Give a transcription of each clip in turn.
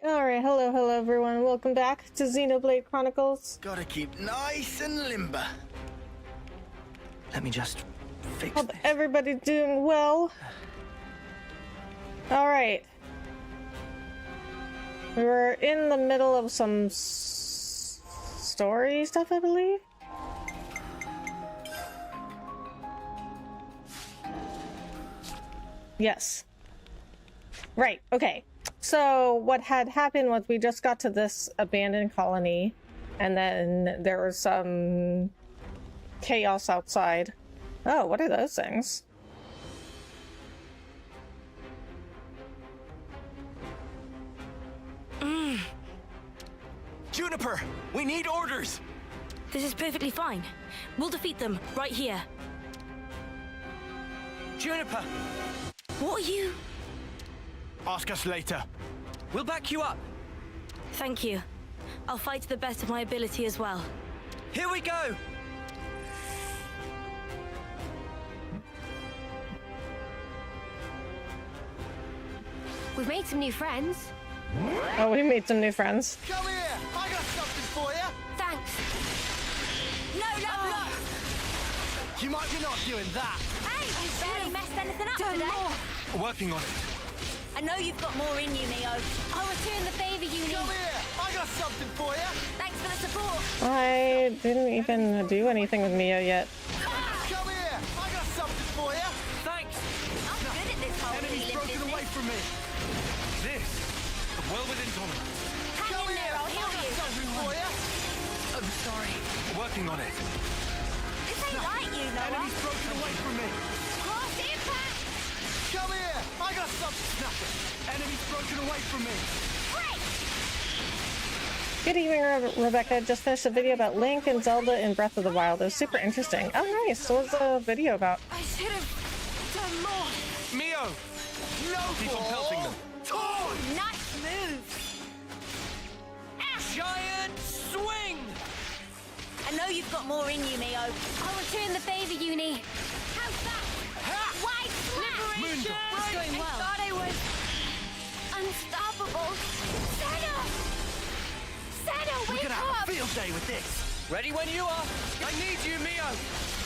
Alright, hello everyone. Welcome back to Xenoblade Chronicles. Gotta keep nice and limber. Let me just fix Hope this. everybody's doing well. Alright. We're in the middle of some story stuff, I believe. Yes. Right, okay. So what had happened was we just got to this abandoned colony, and then there was some chaos outside. Oh, what are those things? Juniper, we need orders. This is perfectly fine. We'll defeat them right here. Juniper, What are you? ask us later. We'll back you up. Thank you. I'll fight to the best of my ability as well. Here we go. We've made some new friends. Oh, we made some new friends. Come here. I got something for you. Thanks. No, no. You might be not doing that. Hey, you barely messed anything up today. Working on it. I know you've got more in you, Neo. I'll return the favor you need. Come here. I got something for you. Thanks for the support. I didn't even do anything with Mia yet. Come here. I got something for you. Thanks. I'm good at this whole Enemy's healing broken business. away from me. This, well within tolerance. Hang in there, I'll heal you. Something for you. I'm sorry. Working on it. This ain't like you, Noah. Enemy's broken away from me. Cross impact. Come here. I got something. Nothing. Enemy's broken away from me. Break. Good evening, Rebecca. Just finished a video about Link and Zelda in Breath of the Wild. It was super interesting. Oh, nice. What was the video about? I should have done more. Mio! No Keep on pelting them. Nice move. Giant swing! I know you've got more in you, Neo. I'll return the favor you need. How's that? White smash. Mundo. It's going well. I thought I was unstoppable. Senna! Senna, We're wake gonna have up! a field day with this. Ready when you are. I need you, Mio.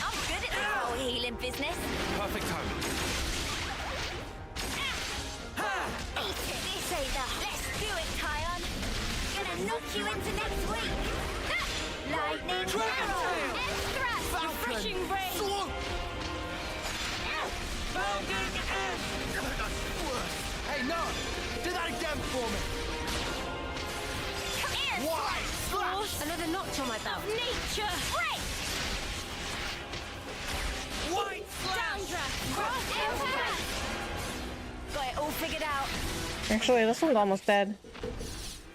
I'm good at this whole healing business. Perfect timing. Eat it. This ain't the... Let's do it, Kion. Gonna knock you into next week. Lightning Dragon arrow. tail. Extra. Refreshing rain. Swoop. Bounding and... Hey, no. Do that again for me. Come here. Why? Force. Another notch on my belt. Nature. Break. White Downdraft. Cross impact. Got it all figured out. Actually, this one's almost dead.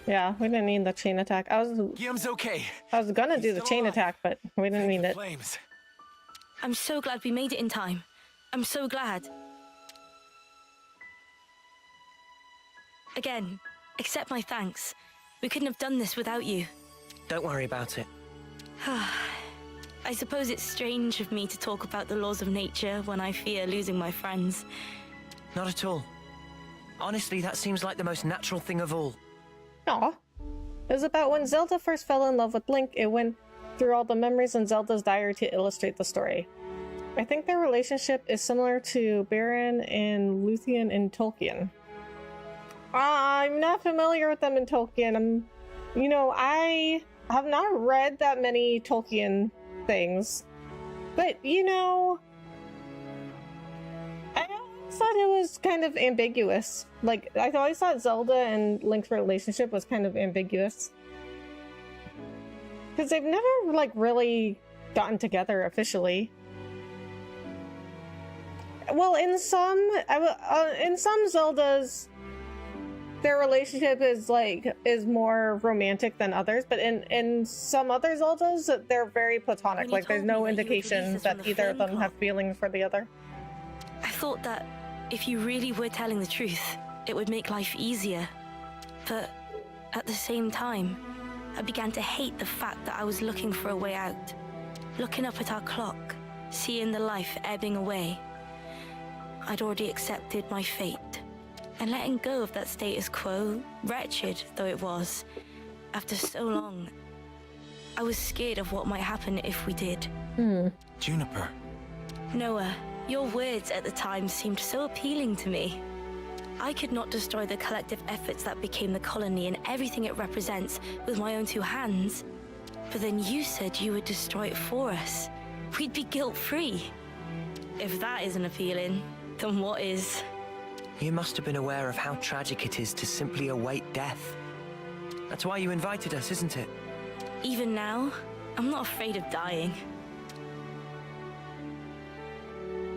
Yeah, we didn't need the chain attack. I Guillaume's okay. was gonna do the still chain alive. attack, but we didn't need it. Flames. I'm so glad we made it in time. I'm so glad. Again, accept my thanks. We couldn't have done this without you. Don't worry about it. I suppose it's strange of me to talk about the laws of nature when I fear losing my friends. Not at all. Honestly, that seems like the most natural thing of all. Aw. It was about when Zelda first fell in love with Link. It went through all the memories in Zelda's diary to illustrate the story. I think their relationship is similar to Baron and Luthien in Tolkien. I'm not familiar with them in Tolkien. I have not read that many Tolkien things. But, I always thought it was kind of ambiguous. Like, I always thought Zelda and Link's relationship was kind of ambiguous. Because they've never, really gotten together officially. Well, in some Zeldas, their relationship is more romantic than others, but in some other Zeldas, they're very platonic. When you Like, there's told no me that you indication released us that from the either of them flame have cult. feelings for the other. I thought that if you really were telling the truth, it would make life easier. But at the same time, I began to hate the fact that I was looking for a way out. Looking up at our clock, seeing the life ebbing away. I'd already accepted my fate. and letting go of that status quo, wretched though it was, after so long, I was scared of what might happen if we did. Juniper. Noah, your words at the time seemed so appealing to me. I could not destroy the collective efforts that became the colony and everything it represents with my own two hands. But then you said you would destroy it for us. We'd be guilt-free. If that isn't appealing, then what is? You must have been aware of how tragic it is to simply await death. That's why you invited us, isn't it? Even now, I'm not afraid of dying.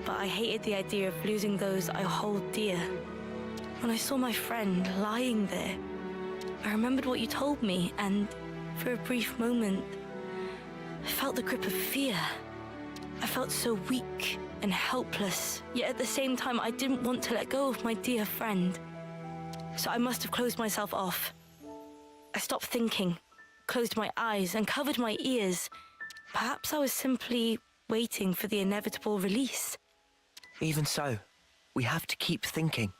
But I hated the idea of losing those I hold dear. When I saw my friend lying there, I remembered what you told me, and for a brief moment, I felt the grip of fear. I felt so weak and helpless, yet at the same time I didn't want to let go of my dear friend. So I must have closed myself off. I stopped thinking, closed my eyes and covered my ears. Perhaps I was simply waiting for the inevitable release. Even so, we have to keep thinking.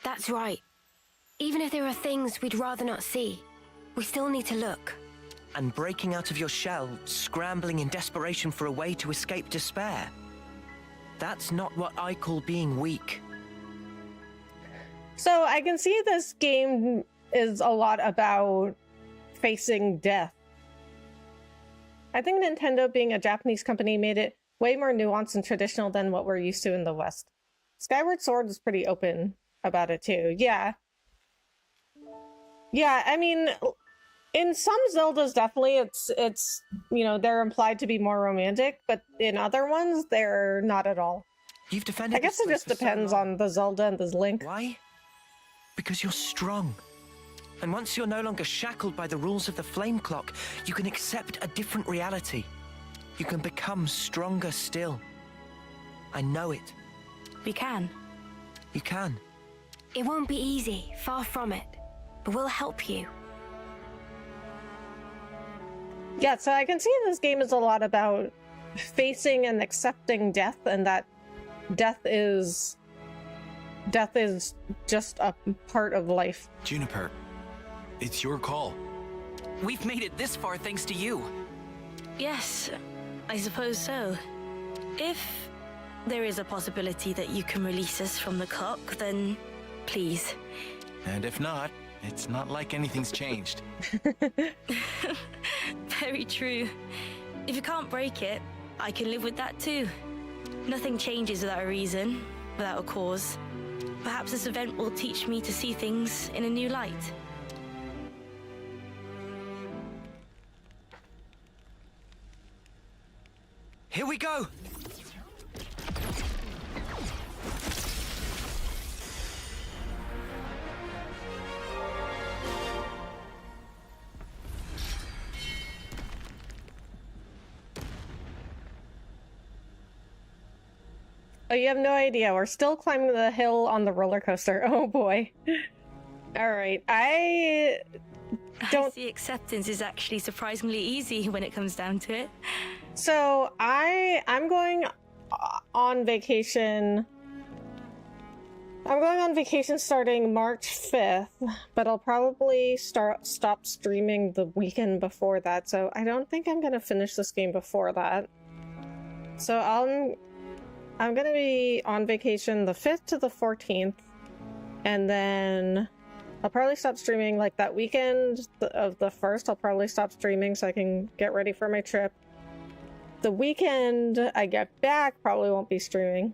That's right. Even if there are things we'd rather not see, we still need to look. And breaking out of your shell, scrambling in desperation for a way to escape despair. That's not what I call being weak. So I can see this game is a lot about facing death. I think Nintendo, being a Japanese company, made it way more nuanced and traditional than what we're used to in the West. Skyward Sword is pretty open about it too. Yeah, I mean, in some Zeldas, definitely it's you know, they're implied to be more romantic, but in other ones, they're not at all. You've defended I guess this it just place for so depends long. on the Zelda and the Link. Why? Because you're strong. And once you're no longer shackled by the rules of the flame clock, you can accept a different reality. You can become stronger still. I know it. We can. You can. It won't be easy, far from it. But we'll help you. Yeah, so I can see this game is a lot about facing and accepting death, and that death is just a part of life. Juniper, it's your call. We've made it this far thanks to you. Yes, I suppose so. If there is a possibility that you can release us from the clock, then please. And if not, it's not like anything's changed. Very true. If you can't break it, I can live with that too. Nothing changes without a reason, without a cause. Perhaps this event will teach me to see things in a new light. Here we go! Oh, you have no idea. We're still climbing the hill on the roller coaster. Oh boy. All right. I see acceptance is actually surprisingly easy when it comes down to it. So I'm going on vacation. I'm going on vacation starting March 5th, but I'll probably stop streaming the weekend before that. So I don't think I'm gonna finish this game before that. So I'm gonna be on vacation the 5th to the 14th, and then I'll probably stop streaming like that weekend of the 1st. I'll probably stop streaming so I can get ready for my trip. The weekend I get back, probably won't be streaming.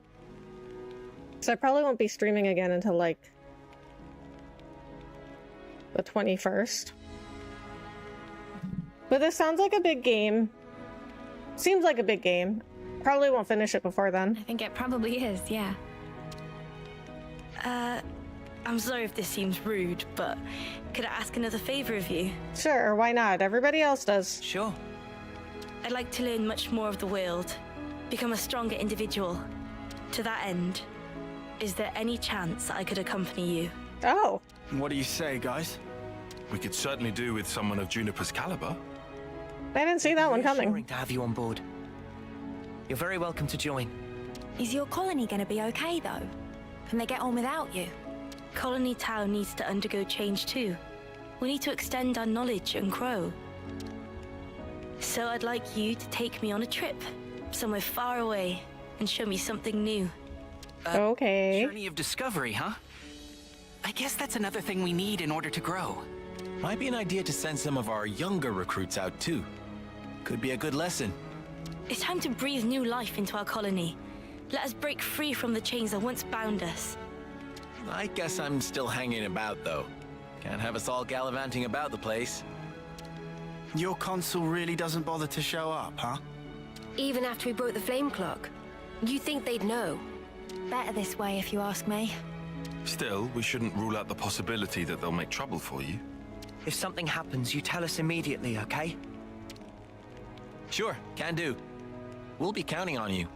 So I probably won't be streaming again until like the 21st. But this sounds like a big game. Seems like a big game. Probably won't finish it before then. I think it probably is, yeah. I'm sorry if this seems rude, but could I ask another favor of you? Sure, why not? Everybody else does. Sure. I'd like to learn much more of the world, become a stronger individual. To that end, is there any chance I could accompany you? Oh. What do you say, guys? We could certainly do with someone of Juniper's caliber. I didn't see that one Reassuring coming. to have you on board. You're very welcome to join. Is your colony gonna be okay, though? Can they get on without you? Colony Tau needs to undergo change too. We need to extend our knowledge and grow. So I'd like you to take me on a trip, somewhere far away, and show me something new. Okay. Journey of discovery, huh? I guess that's another thing we need in order to grow. Might be an idea to send some of our younger recruits out too. Could be a good lesson. It's time to breathe new life into our colony. Let us break free from the chains that once bound us. I guess I'm still hanging about though. Can't have us all gallivanting about the place. Your consul really doesn't bother to show up, huh? Even after we broke the flame clock, you think they'd know? Better this way, if you ask me. Still, we shouldn't rule out the possibility that they'll make trouble for you. If something happens, you tell us immediately, okay? Sure, can do. We'll be counting on you.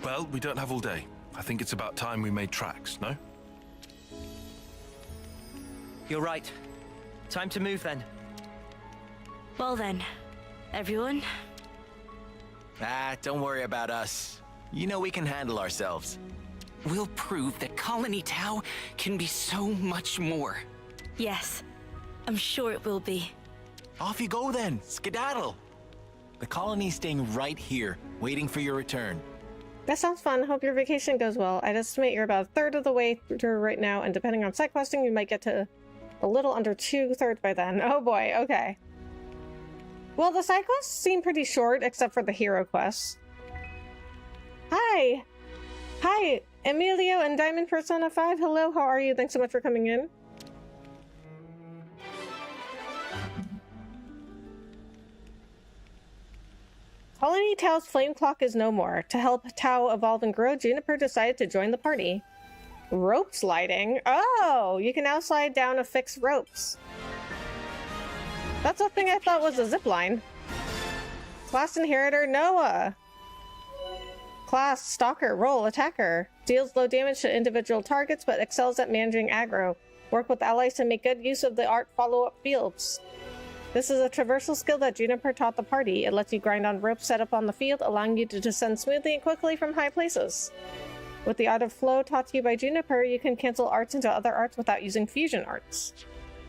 Well, we don't have all day. I think it's about time we made tracks, no? You're right. Time to move then. Well then, everyone, Ah, don't worry about us. You know we can handle ourselves. We'll prove that Colony Tau can be so much more. yes, I'm sure it will be. Off you go then, skedaddle. The colony's staying right here, waiting for your return. That sounds fun. Hope your vacation goes well. I'd estimate you're about a third of the way through right now, and depending on side questing, you might get to a little under 2/3 by then. Oh boy, okay. Well, the side quests seem pretty short, except for the hero quests. Hi! Hi, Emilio and Diamond Persona 5. Hello, how are you? Thanks so much for coming in. Colony Tau's flame clock is no more. To help Tau evolve and grow, Juniper decided to join the party. Rope sliding? Oh, you can now slide down affixed ropes. That's a thing I thought was a zipline. Class Inheritor Noah. Class Stalker, role Attacker. Deals low damage to individual targets but excels at managing aggro. Work with allies to make good use of the art follow-up fields. This is a traversal skill that Juniper taught the party. It lets you grind on ropes set up on the field, allowing you to descend smoothly and quickly from high places. With the art of flow taught to you by Juniper, you can cancel arts into other arts without using fusion arts.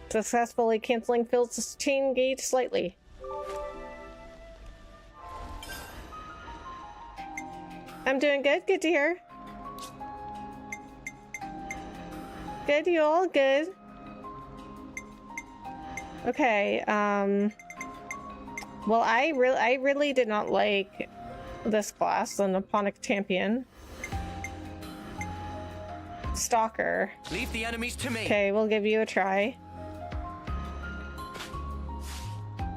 Successfully canceling fills the chain gauge slightly. I'm doing good. Good to hear. Good, you all? Good. Okay, well, I really did not like this class, the Nipponic Champion. Stalker. Leave the enemies to me. Okay, we'll give you a try.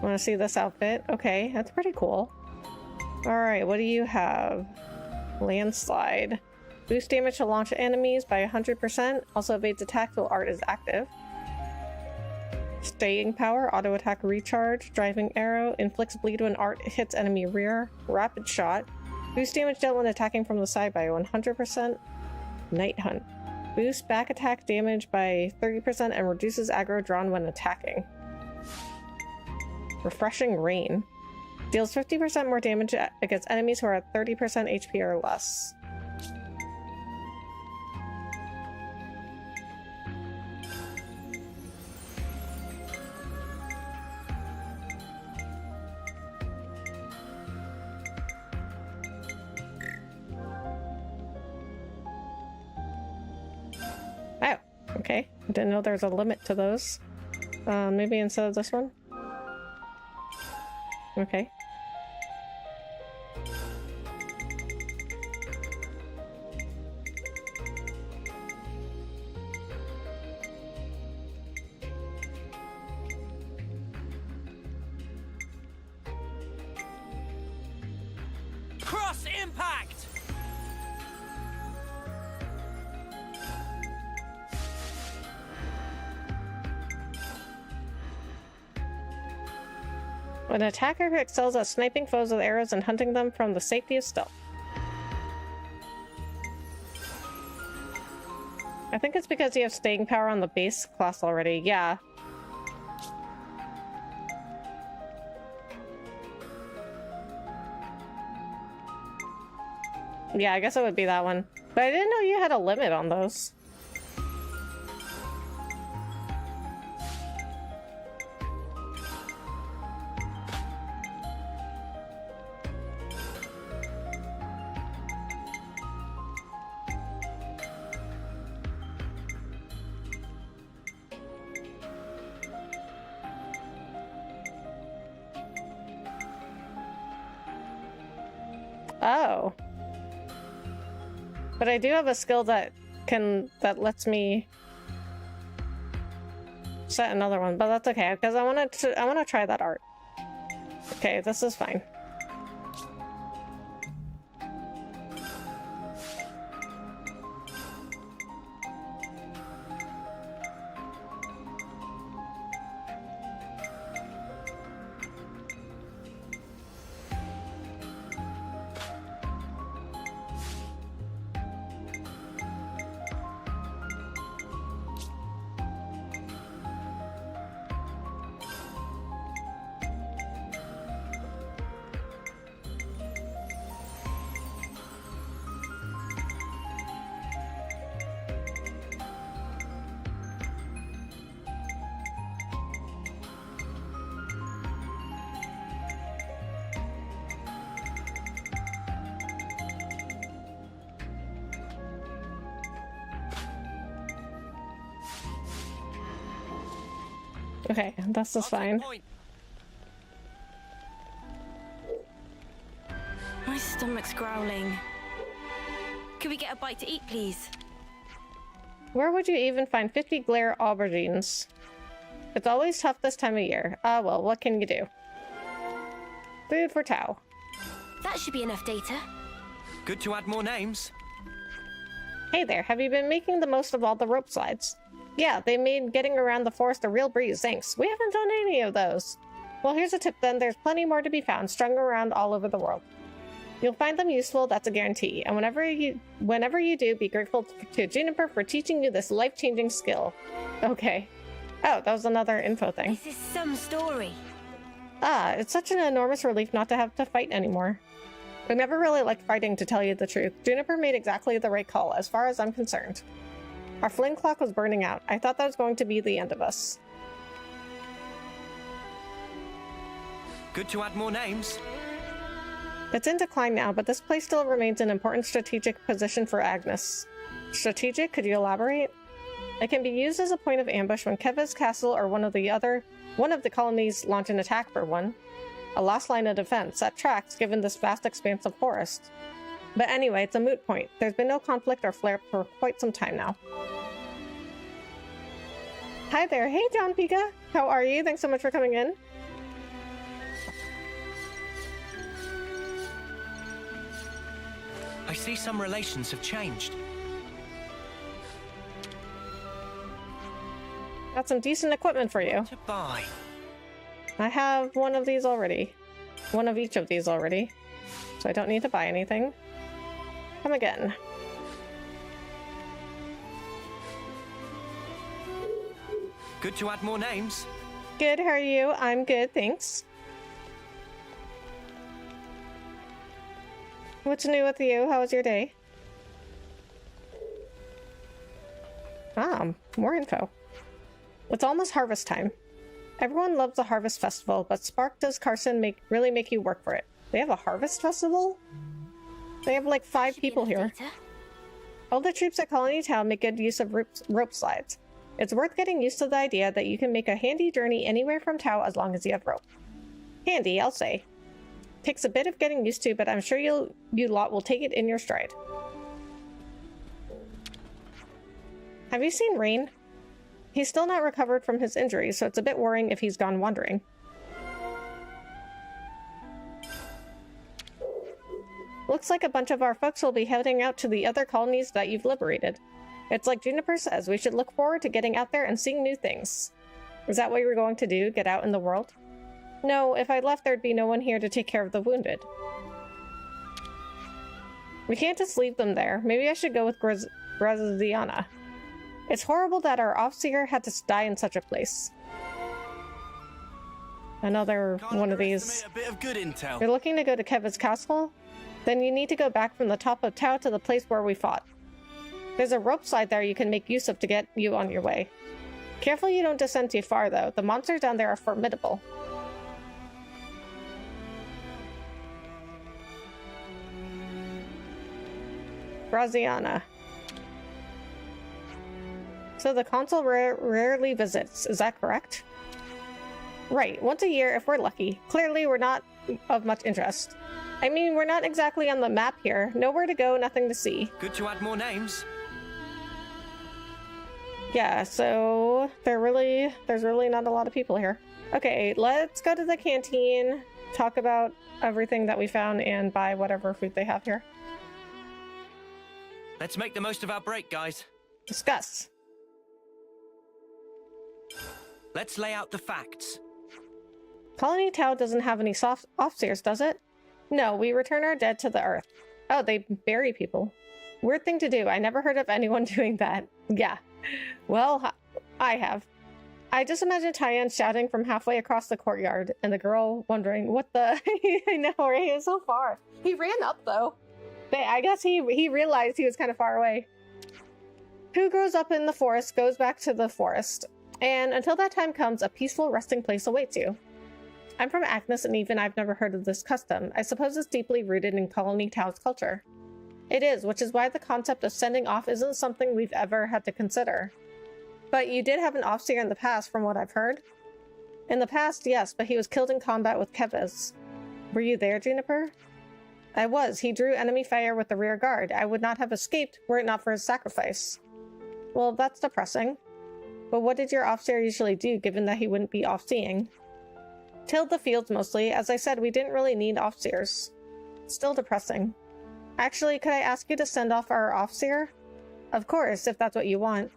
Want to see this outfit? Okay, that's pretty cool. Alright, what do you have? Landslide. Boost damage to launch enemies by 100%. Also evades attacks while art is active. Staying power, auto attack recharge, driving arrow, inflicts bleed when art hits enemy rear, rapid shot, boost damage dealt when attacking from the side by 100%, night hunt, boost back attack damage by 30% and reduces aggro drawn when attacking. Refreshing Raine, deals 50% more damage against enemies who are at 30% HP or less. Oh, okay. I didn't know there's a limit to those. Maybe instead of this one? Okay. Cross impact! An attacker who excels at sniping foes with arrows and hunting them from the safety of stealth. I think it's because you have staying power on the base class already. Yeah. Yeah, I guess it would be that one. But I didn't know you had a limit on those. Oh. But I do have a skill that lets me set another one, but that's okay because I want to try that art. Okay, this is fine. Okay, this is fine. My stomach's growling. Could we get a bite to eat, please? Where would you even find 50 glare aubergines? It's always tough this time of year. Ah, well, what can you do? Food for Tau. That should be enough data. Good to add more names. Hey there, have you been making the most of all the rope slides? Yeah, they made getting around the forest a real breeze, thanks. We haven't done any of those. Well, here's a tip then. There's plenty more to be found, strung around all over the world. You'll find them useful, that's a guarantee. And whenever you do, be grateful to Juniper for teaching you this life-changing skill. Okay. Oh, that was another info thing. This is some story. Ah, it's such an enormous relief not to have to fight anymore. I never really liked fighting, to tell you the truth. Juniper made exactly the right call, as far as I'm concerned. Our flame clock was burning out. I thought that was going to be the end of us. Good to add more names. It's in decline now, but this place still remains an important strategic position for Agnes. Strategic? Could you elaborate? It can be used as a point of ambush when Keva's castle or one of the colonies launch an attack for one. A last line of defense. That tracks, given this vast expanse of forest. But anyway, it's a moot point. There's been no conflict or flare for quite some time now. Hi there. Hey, John Pika. How are you? Thanks so much for coming in. I see some relations have changed. Got some decent equipment for you. To buy. I have one of these already. One of each of these already. So I don't need to buy anything. Come again. Good to add more names. Good, how are you? I'm good, thanks. What's new with you? How was your day? Ah, more info. It's almost harvest time. Everyone loves the harvest festival, but Spark does Carson really make you work for it. They have a harvest festival? They have like 5 people here. All the troops at Colony Town make good use of rope slides. It's worth getting used to the idea that you can make a handy journey anywhere from Tau as long as you have rope. Handy, I'll say. Takes a bit of getting used to, but I'm sure you lot will take it in your stride. Have you seen Raine? He's still not recovered from his injuries, so it's a bit worrying if he's gone wandering. Looks like a bunch of our folks will be heading out to the other colonies that you've liberated. It's like Juniper says, we should look forward to getting out there and seeing new things. Is that what you were going to do, get out in the world? No, if I left there'd be no one here to take care of the wounded. We can't just leave them there. Maybe I should go with Graziana. It's horrible that our Offseer had to die in such a place. Another one of these. A bit of good intel. You're looking to go to Keva's castle? Then you need to go back from the top of Tau to the place where we fought. There's a rope slide there you can make use of to get you on your way. Careful you don't descend too far, though. The monsters down there are formidable. Graziana. So the consul rarely visits, is that correct? Right, once a year if we're lucky. Clearly we're not of much interest. I mean, we're not exactly on the map here. Nowhere to go, nothing to see. Good to add more names. Yeah, so there's really not a lot of people here. Okay, let's go to the canteen, talk about everything that we found, and buy whatever food they have here. Let's make the most of our break, guys. Discuss. Let's lay out the facts. Colony Tau doesn't have any soft offseers, does it? No, we return our dead to the earth. Oh, they bury people. Weird thing to do. I never heard of anyone doing that. Yeah. Well, I have. I just imagine Tyan shouting from halfway across the courtyard, and the girl wondering, what the... I know, right? He was so far. He ran up, though. I guess he realized he was kind of far away. Who grows up in the forest goes back to the forest. And until that time comes, a peaceful resting place awaits you. I'm from Agnes, and even I've never heard of this custom. I suppose it's deeply rooted in Colony Tau's culture. It is, which is why the concept of sending off isn't something we've ever had to consider. But you did have an Offseer in the past, from what I've heard. In the past, yes, but he was killed in combat with Keves. Were you there, Juniper? I was. He drew enemy fire with the rear guard. I would not have escaped were it not for his sacrifice. Well, that's depressing. But what did your Offseer usually do, given that he wouldn't be off-seeing? Tilled the fields mostly. As I said, we didn't really need Offseers. Still depressing. Actually, could I ask you to send off our Offseer? Of course, if that's what you want.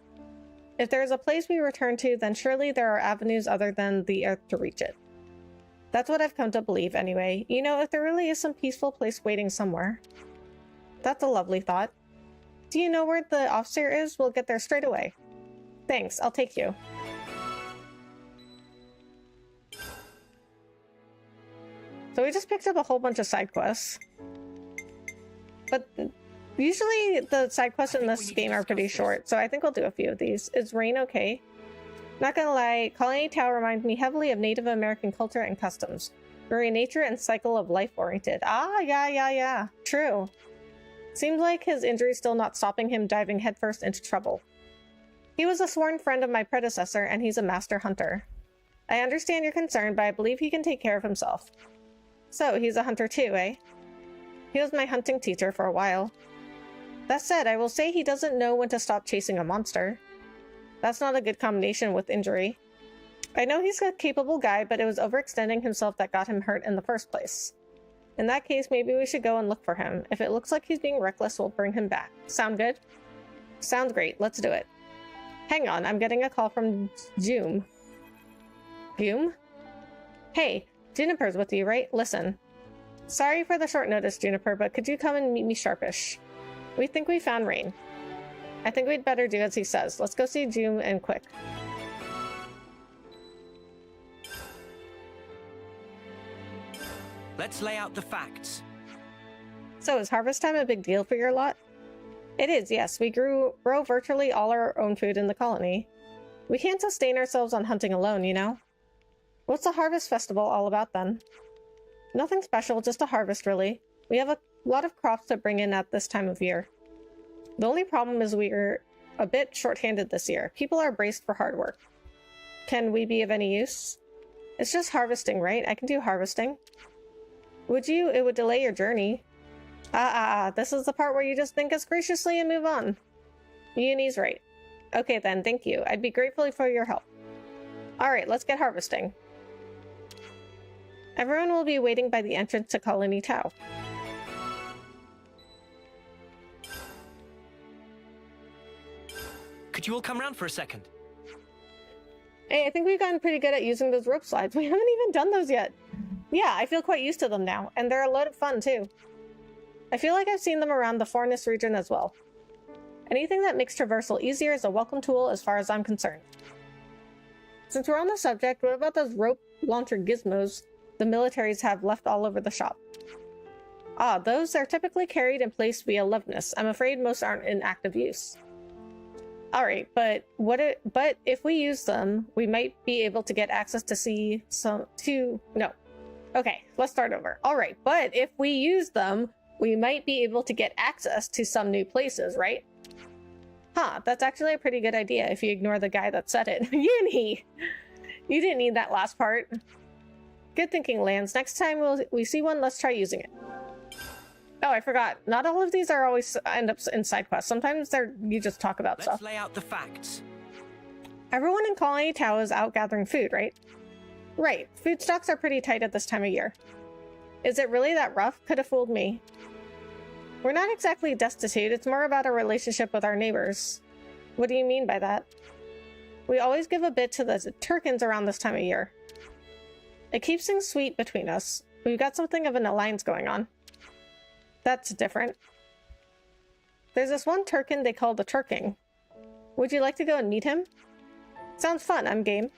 If there is a place we return to, then surely there are avenues other than the earth to reach it. That's what I've come to believe, anyway. You know, if there really is some peaceful place waiting somewhere. That's a lovely thought. Do you know where the Offseer is? We'll get there straight away. Thanks, I'll take you. So we just picked up a whole bunch of side quests. But usually the side quests in this game are pretty short, so I think we'll do a few of these. Is Raine okay? Not gonna lie, Colony Tau reminds me heavily of Native American culture and customs. Very nature and cycle of life oriented. Ah, yeah. True. Seems like his injury's still not stopping him diving headfirst into trouble. He was a sworn friend of my predecessor, and he's a master hunter. I understand your concern, but I believe he can take care of himself. So, he's a hunter too, eh? He was my hunting teacher for a while. That said, I will say he doesn't know when to stop chasing a monster. That's not a good combination with injury. I know he's a capable guy, but it was overextending himself that got him hurt in the first place. In that case, maybe we should go and look for him. If it looks like he's being reckless, we'll bring him back. Sound good? Sounds great. Let's do it. Hang on, I'm getting a call from Joom. Joom? Hey, Juniper's with you, right? Listen. Sorry for the short notice, Juniper, but could you come and meet me sharpish? We think we found Raine. I think we'd better do as he says. Let's go see Joom and quick. Let's lay out the facts. So is harvest time a big deal for your lot? It is, yes. We grow virtually all our own food in the colony. We can't sustain ourselves on hunting alone, you know? What's the harvest festival all about then? Nothing special, just a harvest really. We have a lot of crops to bring in at this time of year. The only problem is we're a bit short-handed this year. People are braced for hard work. Can we be of any use? It's just harvesting, right? I can do harvesting. Would you? It would delay your journey. This is the part where you just think us graciously and move on. Uni's right. Okay then, thank you. I'd be grateful for your help. Alright, let's get harvesting. Everyone will be waiting by the entrance to Colony Tau. Could you all come round for a second? Hey, I think we've gotten pretty good at using those rope slides. We haven't even done those yet. Yeah, I feel quite used to them now, and they're a lot of fun too. I feel like I've seen them around the Fornus region as well. Anything that makes traversal easier is a welcome tool as far as I'm concerned. Since we're on the subject, what about those rope launcher gizmos the militaries have left all over the shop? Ah, those are typically carried and placed via Loveness. I'm afraid most aren't in active use. Alright, but if we use them, we might be able to get access to Okay, let's start over. Alright, but if we use them, we might be able to get access to some new places, right? Huh, that's actually a pretty good idea if you ignore the guy that said it. Uni! You didn't need that last part. Good thinking, Lance. Next time we see one, let's try using it. Oh, I forgot. Not all of these are always end up in side quests. Sometimes you just talk about Let's stuff. lay out the facts. Everyone in Colony Tau is out gathering food, right? Right. Food stocks are pretty tight at this time of year. Is it really that rough? Could have fooled me. We're not exactly destitute. It's more about our relationship with our neighbors. What do you mean by that? We always give a bit to the Turkins around this time of year. It keeps things sweet between us. We've got something of an alliance going on. That's different. There's this one Turkin they call the Turking. Would you like to go and meet him? Sounds fun, I'm game.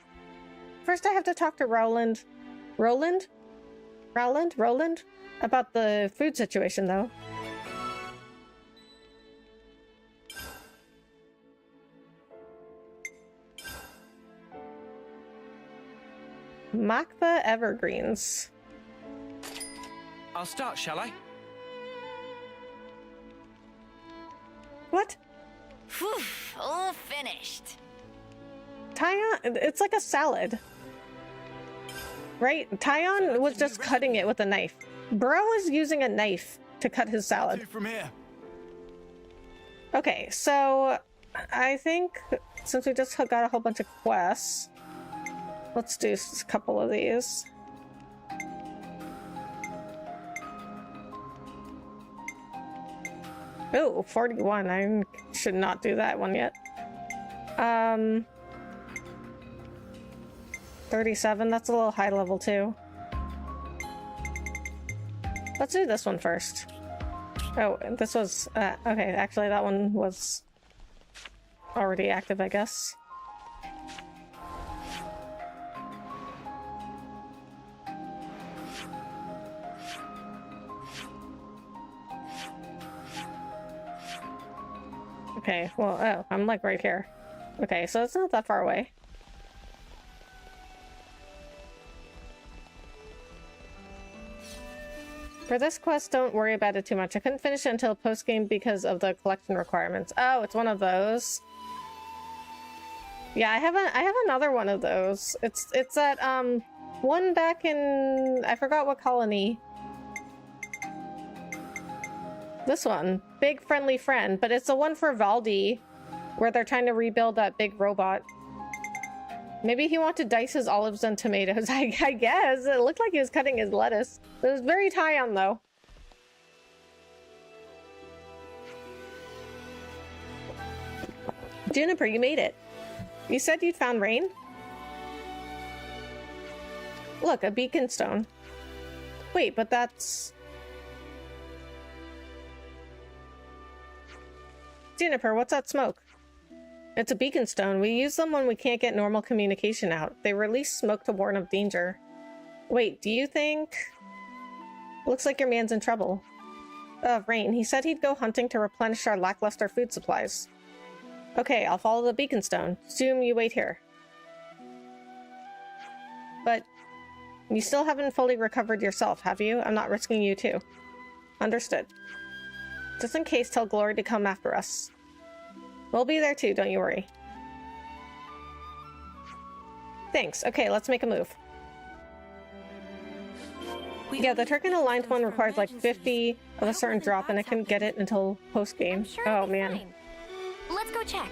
First I have to talk to Roland? About the food situation, though. Makba Evergreens. I'll start, shall I? What? Phew, all finished. Tyon, it's like a salad. Right? Tyon was just cutting it with a knife. Bro is using a knife to cut his salad. From here. Okay, so I think since we just got a whole bunch of quests, let's do a couple of these. Oh, 41. I should not do that one yet. 37. That's a little high level too. Let's do this one first. Oh, this was okay. Actually, that one was already active, I guess. Okay, well, oh, I'm like right here. Okay, so it's not that far away. For this quest, don't worry about it too much. I couldn't finish it until post-game because of the collection requirements. Oh, it's one of those. Yeah, I have another one of those. It's that one back in, I forgot what colony. This one, Big Friendly Friend, but it's the one for Valdi, where they're trying to rebuild that big robot. Maybe he wanted to dice his olives and tomatoes, I guess. It looked like he was cutting his lettuce. It was very Tyon, though. Juniper, you made it. You said you'd found Raine? Look, a beacon stone. Wait, but that's... Juniper, what's that smoke? It's a beacon stone. We use them when we can't get normal communication out. They release smoke to warn of danger. Wait, do you think... Looks like your man's in trouble. Raine, he said he'd go hunting to replenish our lackluster food supplies. Okay, I'll follow the beacon stone. Assume you wait here. But... you still haven't fully recovered yourself, have you? I'm not risking you too. Understood. Just in case, tell Glory to come after us. We'll be there too, don't you worry. Thanks. Okay, let's make a move. Yeah, the Turkin aligned one requires like 50 of a certain drop, and I couldn't get it until post-game. Sure Oh, it'll be man. fine. Let's go check.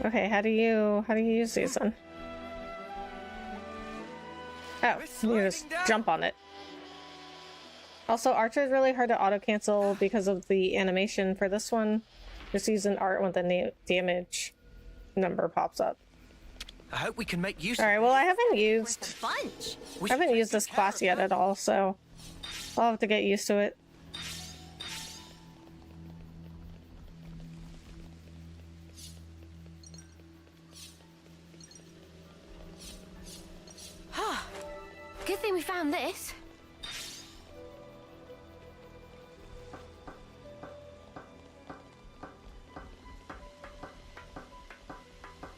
Okay, how do you use these then? Oh, you just jump on it. Also, Archer is really hard to auto-cancel because of the animation for this one. Just use an art when the damage number pops up. I hope we can make use Alright, of well, it. I haven't used... Bunch. We I haven't should used this class yet at all, so... I'll have to get used to it. Good thing we found this.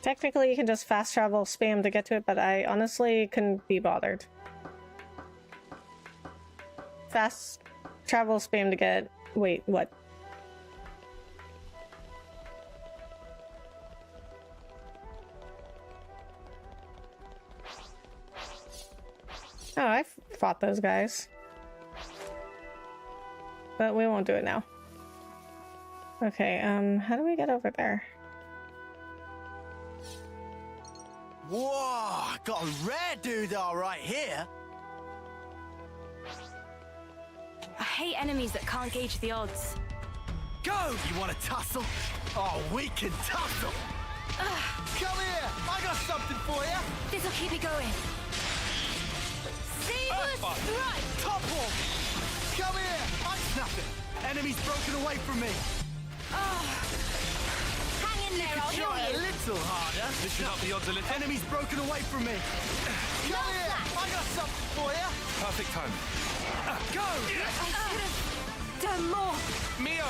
Technically, you can just fast travel spam to get to it, but I honestly couldn't be bothered. Fast travel spam to get... Wait, what? fought those guys. But we won't do it now. Okay, how do we get over there? Whoa, got a rare doodah right here. I hate enemies that can't gauge the odds. Go! You want to tussle? Oh, we can tussle. Come here, I got something for you. This'll keep me going. Saber strike! Top one! Come here! I'm snapping! Enemy's broken away from me! Hang in there, I'll heal Try a you. little harder! Listen up the odds a little. Enemy's broken away from me! Come here! I got something for you! Perfect time. Go! Done more. Mio!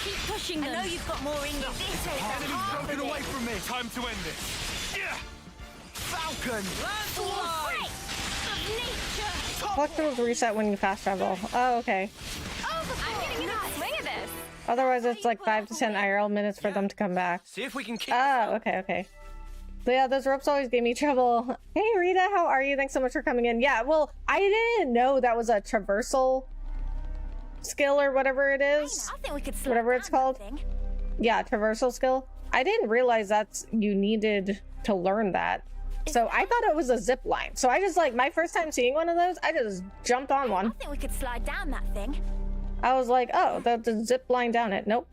Keep pushing I them. know you've got more in you. This is Enemy's broken away from me! Time to end this. Yeah! Falcon! Landslide of nature. Collectibles reset when you fast travel. Oh, okay. I'm getting into the swing of this. Otherwise, it's like 5 to 10 IRL minutes for them to come back. See if we can keep. Oh, okay, okay. But yeah, those ropes always gave me trouble. Hey, Rita, how are you? Thanks so much for coming in. Yeah, well, I didn't know that was a traversal skill or whatever it is. I think we could slow Whatever it's down called. that thing. Yeah, traversal skill. I didn't realize that's you needed to learn that. So I thought it was a zip line. So I just like my first time seeing one of those, I just jumped on I one. think we could slide down that thing. I was like, oh, the zip line down it. Nope.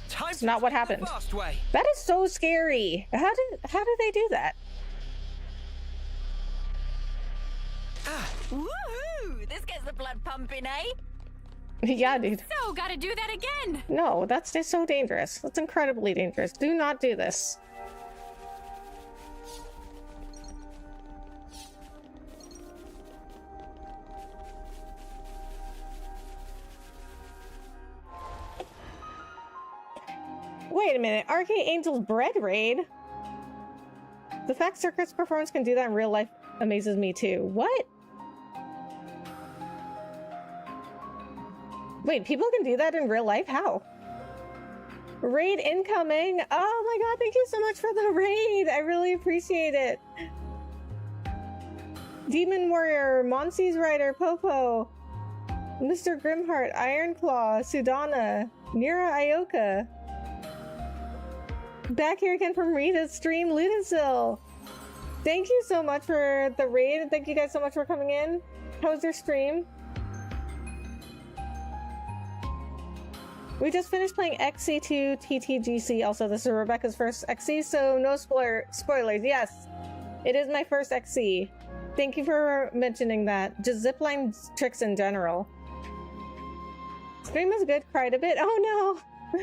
Time It's not what take the happened. fast way. That is so scary. How did they do that? Woohoo! This gets the blood pumping, eh? Yeah, dude. So, gotta do that again. No, that's just so dangerous. That's incredibly dangerous. Do not do this. Wait a minute. Arcade Angel's Bread Raid? The fact Circuit's performance can do that in real life amazes me too. What? Wait, people can do that in real life? How? Raid incoming! Oh my god, thank you so much for the raid! I really appreciate it. Demon Warrior, Monsi's Rider, Popo, Mr. Grimheart, Ironclaw, Sudana, Mira Ioka. Back here again from Rita's stream, Ludasil. Thank you so much for the raid. Thank you guys so much for coming in. How was your stream? We just finished playing XC2 TTGC. Also, this is Rebecca's first XC, so no spoilers. Yes, it is my first XC. Thank you for mentioning that. Just zipline tricks in general. Stream was good, cried a bit. Oh no!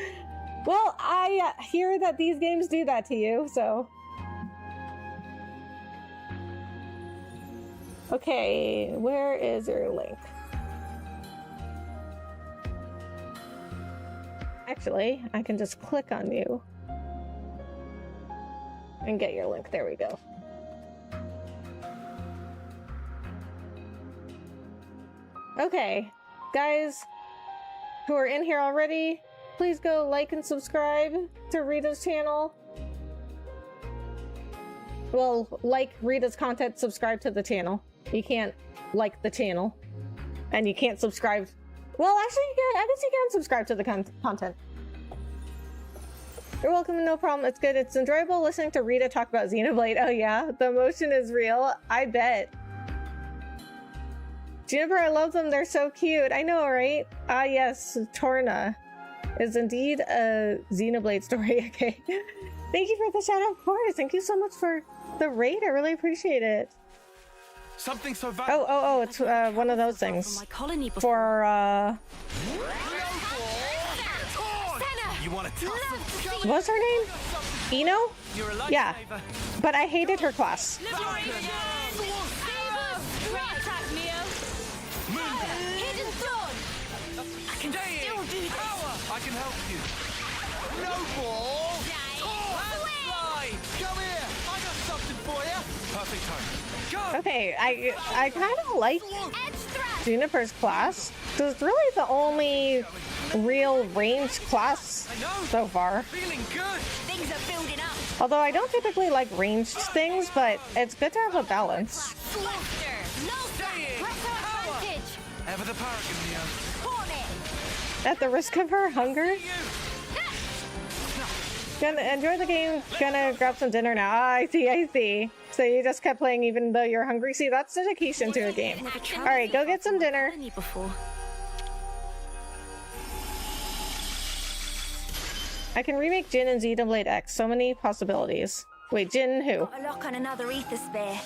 Well, I hear that these games do that to you, so... Okay, where is your link? Actually, I can just click on you and get your link. There we go. Okay, guys who are in here already, please go like and subscribe to Rita's channel. Well, like Rita's content, subscribe to the channel. You can't like the channel, and you can't subscribe. Well, actually, I guess you can subscribe to the content. You're welcome, no problem. It's good. It's enjoyable listening to Rita talk about Xenoblade. Oh yeah, the emotion is real. I bet. Juniper, I love them. They're so cute. I know, right? Ah, yes. Torna is indeed a Xenoblade story. Okay. Thank you for the shout out, of course. Thank you so much for the raid. I really appreciate it. Something so valuable. Oh, it's one of those things. My colony before. For, You want to tussle? what's her name? Ino? You're a lifesaver. Yeah. But I hated her class. I can still do this. I can help you. No ball! Landslide! Come here! I got something for you! Perfect time. Go. Okay, I kind of like Juniper's class. It's really the only real ranged class I know. so far. Feeling good. Things are building up. Although I don't typically like ranged things, but it's good to have a balance. Buster! No Staying press our power. advantage! Ever the paragon, Neo. Hornet! At the risk of her hunger? Gonna enjoy the game, gonna grab some dinner now. Ah, I see. So you just kept playing even though you're hungry? See, that's dedication to a game. Alright, go get some dinner. Before. I can remake Jin and Xenoblade X. So many possibilities. Wait, Jin who? Got a lock on another ether sphere.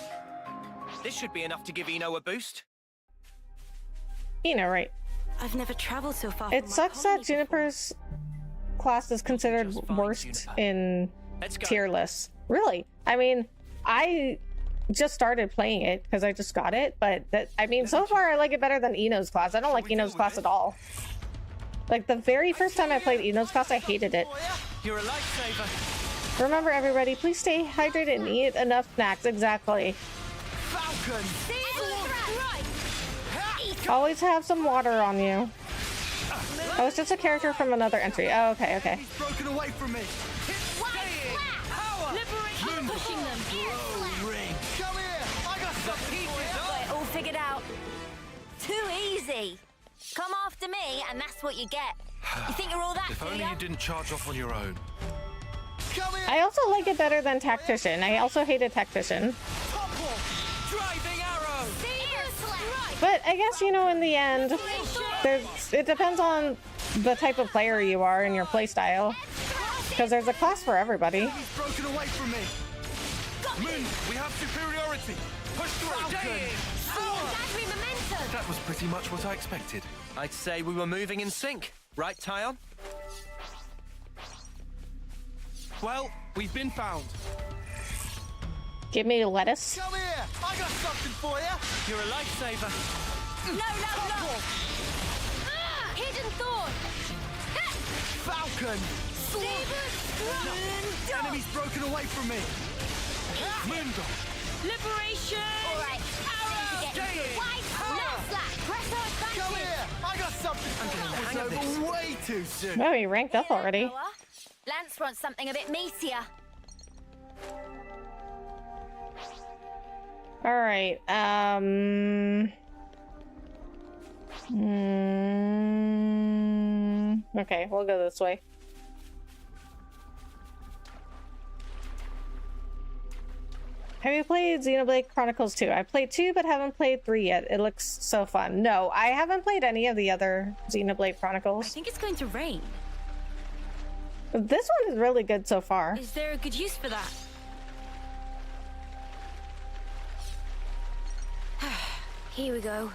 This should be enough to give Eno a boost. Right. I've never traveled so far. It from my sucks that colony Juniper's class is considered Just fine, worst Juniper. in Let's go. tier lists. Really? I mean, I just started playing it because I just got it, but so far I like it better than Eno's class. I don't like Eno's class at all. Like, the very first time I played Eno's class, I hated it. You're a lifesaver. Remember, everybody, please stay hydrated and eat enough snacks. Exactly. Falcon! Always have some water on you. Oh, it's just a character from another entry. Oh, okay. He's broken away from me. Power. Liberate pushing them. Oh, Raine. Come here. I got something for you. Got it all figured out. Too easy. Come after me, and that's what you get. You think you're all that, If do only ya? you didn't charge off on your own. Come here. I also like it better than Tactician. I also hated Tactician. Topple. Driving arrow. But I guess, in the end, it depends on the type of player you are and your playstyle. Because there's a class for everybody. He's broken away from me. Moon, we have superiority. Push through. That was pretty much what I expected. I'd say we were moving in sync. Right, Tyon? Well, we've been found. Give me lettuce. Come here. I got something for you. You're a lifesaver. No. Hidden thorn. Falcon. Enemy's broken away from me. Moondog. Liberation. All right. Arrow. Wide slack. Press our advantage. Come here. I got something. That was over way too soon. Oh, he ranked up already. Lance wants something a bit meatier. Alright, okay, we'll go this way. Have you played Xenoblade Chronicles 2? I played 2, but haven't played 3 yet. It looks so fun. No, I haven't played any of the other Xenoblade I Chronicles. think it's going to rain. This one is really good so far. Is there a good use for that? Here we go.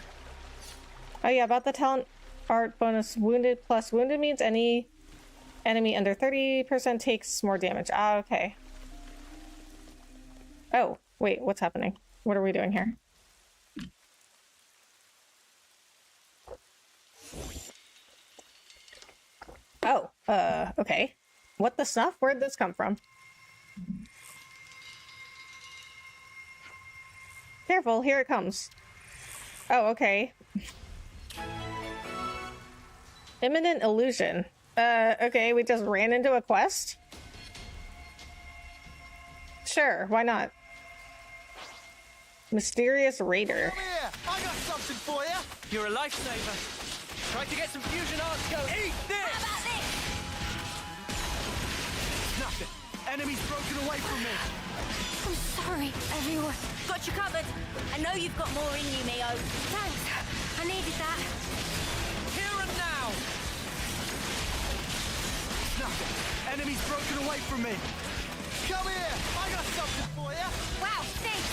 Oh yeah, about the talent art bonus, wounded plus wounded means any enemy under 30% takes more damage. Ah, okay. Oh, wait, what's happening? What are we doing here? Oh, okay. What the snuff? Where'd this come from? Careful, here it comes. Oh, okay. Imminent illusion. Okay, we just ran into a quest? Sure, why not? Mysterious Raider. Come here. I got something for you. You're a lifesaver. Try to get some fusion arts going. Eat this. How about this? Nothing. Enemy's broken away from me. I'm sorry, everyone. Got you covered. I know you've got more in you, Neo. Thanks. I needed that. Here and now. Nothing. Enemy's broken away from me. Come here. I got something for you. Wow, thanks.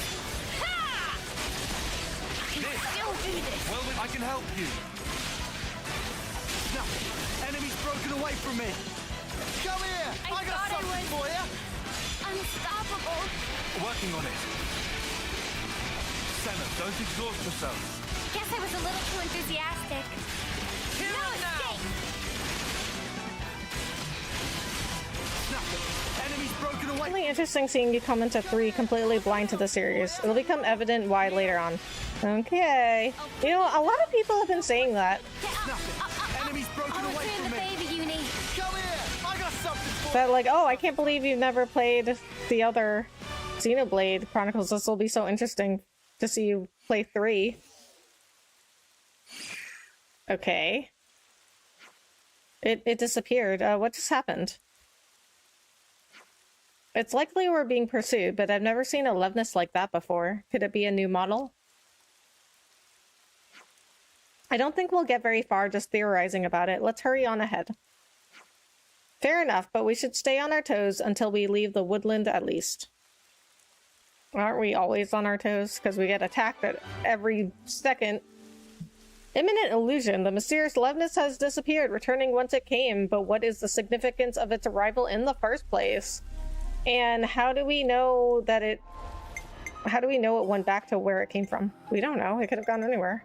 Ha! I can still do this. Well, then I can help you. Nothing. Enemy's broken away from me. Come here. I got thought I something was- for you. Unstoppable. Working on it. Senna, don't exhaust yourself. Guess I was a little too enthusiastic. Here No and now. escape. Nothing. Enemy's broken away. Really interesting seeing you come into 3 completely blind to the series. It'll become evident why later on. Okay. You know, a lot of people have been saying that. Get up. Nothing. Enemy's broken I'll away return from the me. favor, Uni. Come here. I got something for you. That like, oh, I can't believe you've never played the other Xenoblade Chronicles. This will be so interesting to see you play 3. Okay. It disappeared. What just happened? It's likely we're being pursued, but I've never seen a loveness like that before. Could it be a new model? I don't think we'll get very far just theorizing about it. Let's hurry on ahead. Fair enough, but we should stay on our toes until we leave the woodland at least. Aren't we always on our toes? Because we get attacked at every second. Imminent illusion. The mysterious loveness has disappeared, returning whence it came. But what is the significance of its arrival in the first place? And how do we know that it... How do we know it went back to where it came from? We don't know. It could have gone anywhere.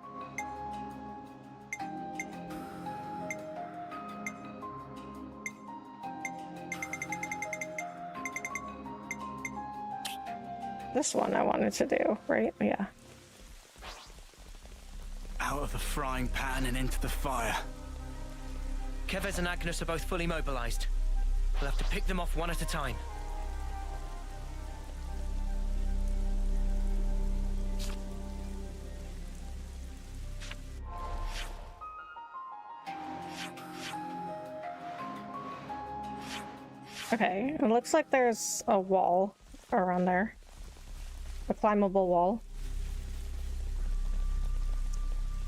This one I wanted to do, right? Yeah. Out of the frying pan and into the fire. Kevez and Agnes are both fully mobilized. We'll have to pick them off one at a time. Okay, it looks like there's a wall around there. A climbable wall.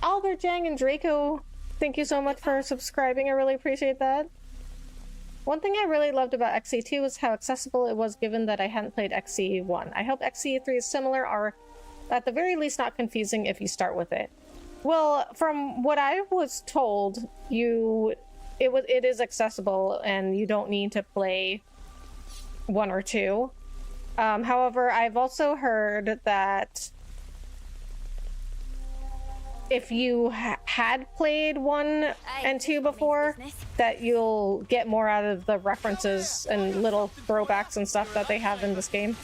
Albert, Jang, and Draco, thank you so much for subscribing. I really appreciate that. One thing I really loved about XE2 was how accessible it was, given that I hadn't played XE1. I hope XE3 is similar, or at the very least not confusing if you start with it. Well, from what I was told, it is accessible and you don't need to play 1 or 2. However, I've also heard that if you had played 1 and 2 before, that you'll get more out of the references and little throwbacks and stuff that they have in this game.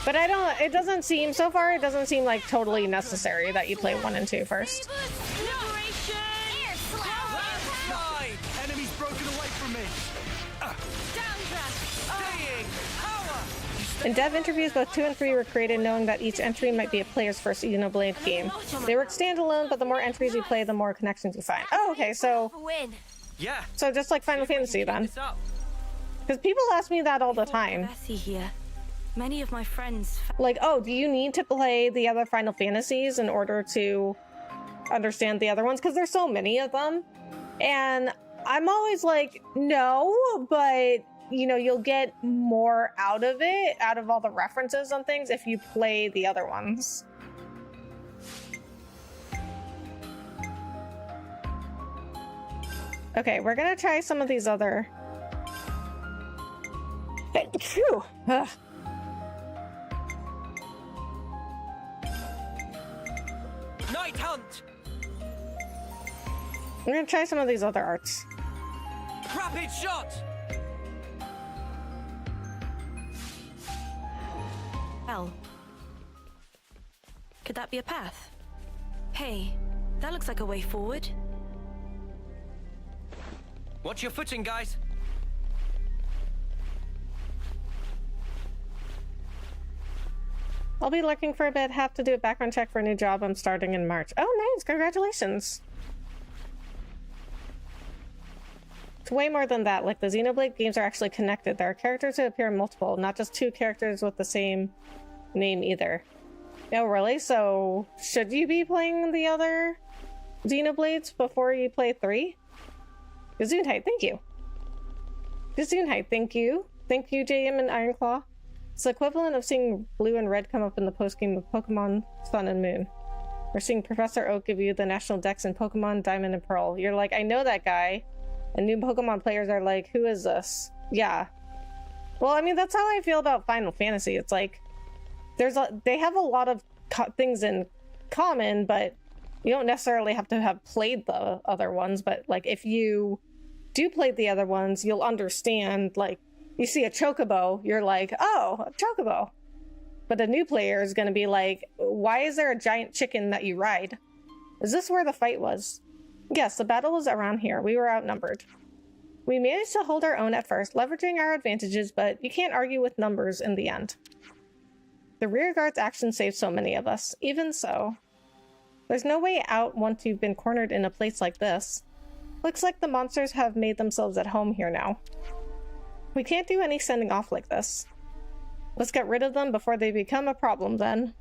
But it doesn't seem like totally necessary that you play 1 and 2 first. Enemies broken away from me. In dev interviews, both 2 and 3 were created knowing that each entry might be a player's first Xenoblade game. They work standalone, but the more entries you play, the more connections you find. Oh, okay, so... Yeah. So just like Final Fantasy then. Because people ask me that all the time. Here. Many of my friends... Like, oh, do you need to play the other Final Fantasies in order to understand the other ones? Because there's so many of them. And I'm always like, no, but... You know, you'll get more out of it, out of all the references and things, if you play the other ones. Okay, we're gonna try some of these other... Phew! Ugh. Night hunt! We're gonna try some of these other arts. Rapid shot! Well, could that be a path? Hey, that looks like a way forward. Watch your footing, guys. I'll be lurking for a bit. Have to do a background check for a new job I'm starting in March. Oh, nice. Congratulations. It's way more than that. Like, the Xenoblade games are actually connected. There are characters that appear in multiple, not just 2 characters with the same name either. Oh, really? So, should you be playing the other Xenoblades before you play 3? Gesundheit, thank you. Gesundheit, thank you. Thank you, JM and Ironclaw. It's the equivalent of seeing blue and red come up in the post-game of Pokemon Sun and Moon. Or seeing Professor Oak give you the national dex in Pokemon Diamond and Pearl. You're like, I know that guy. And new Pokemon players are like, who is this? Yeah. Well, I mean, that's how I feel about Final Fantasy. It's like, they have a lot of things in common, but you don't necessarily have to have played the other ones. But, like, if you do play the other ones, you'll understand, like, you see a Chocobo, you're like, oh, a Chocobo. But a new player is going to be like, why is there a giant chicken that you ride? Is this where the fight was? Yes, the battle was around here. We were outnumbered. We managed to hold our own at first, leveraging our advantages, but you can't argue with numbers in the end. The rearguard's action saved so many of us. Even so, there's no way out once you've been cornered in a place like this. Looks like the monsters have made themselves at home here now. We can't do any sending off like this. Let's get rid of them before they become a problem then.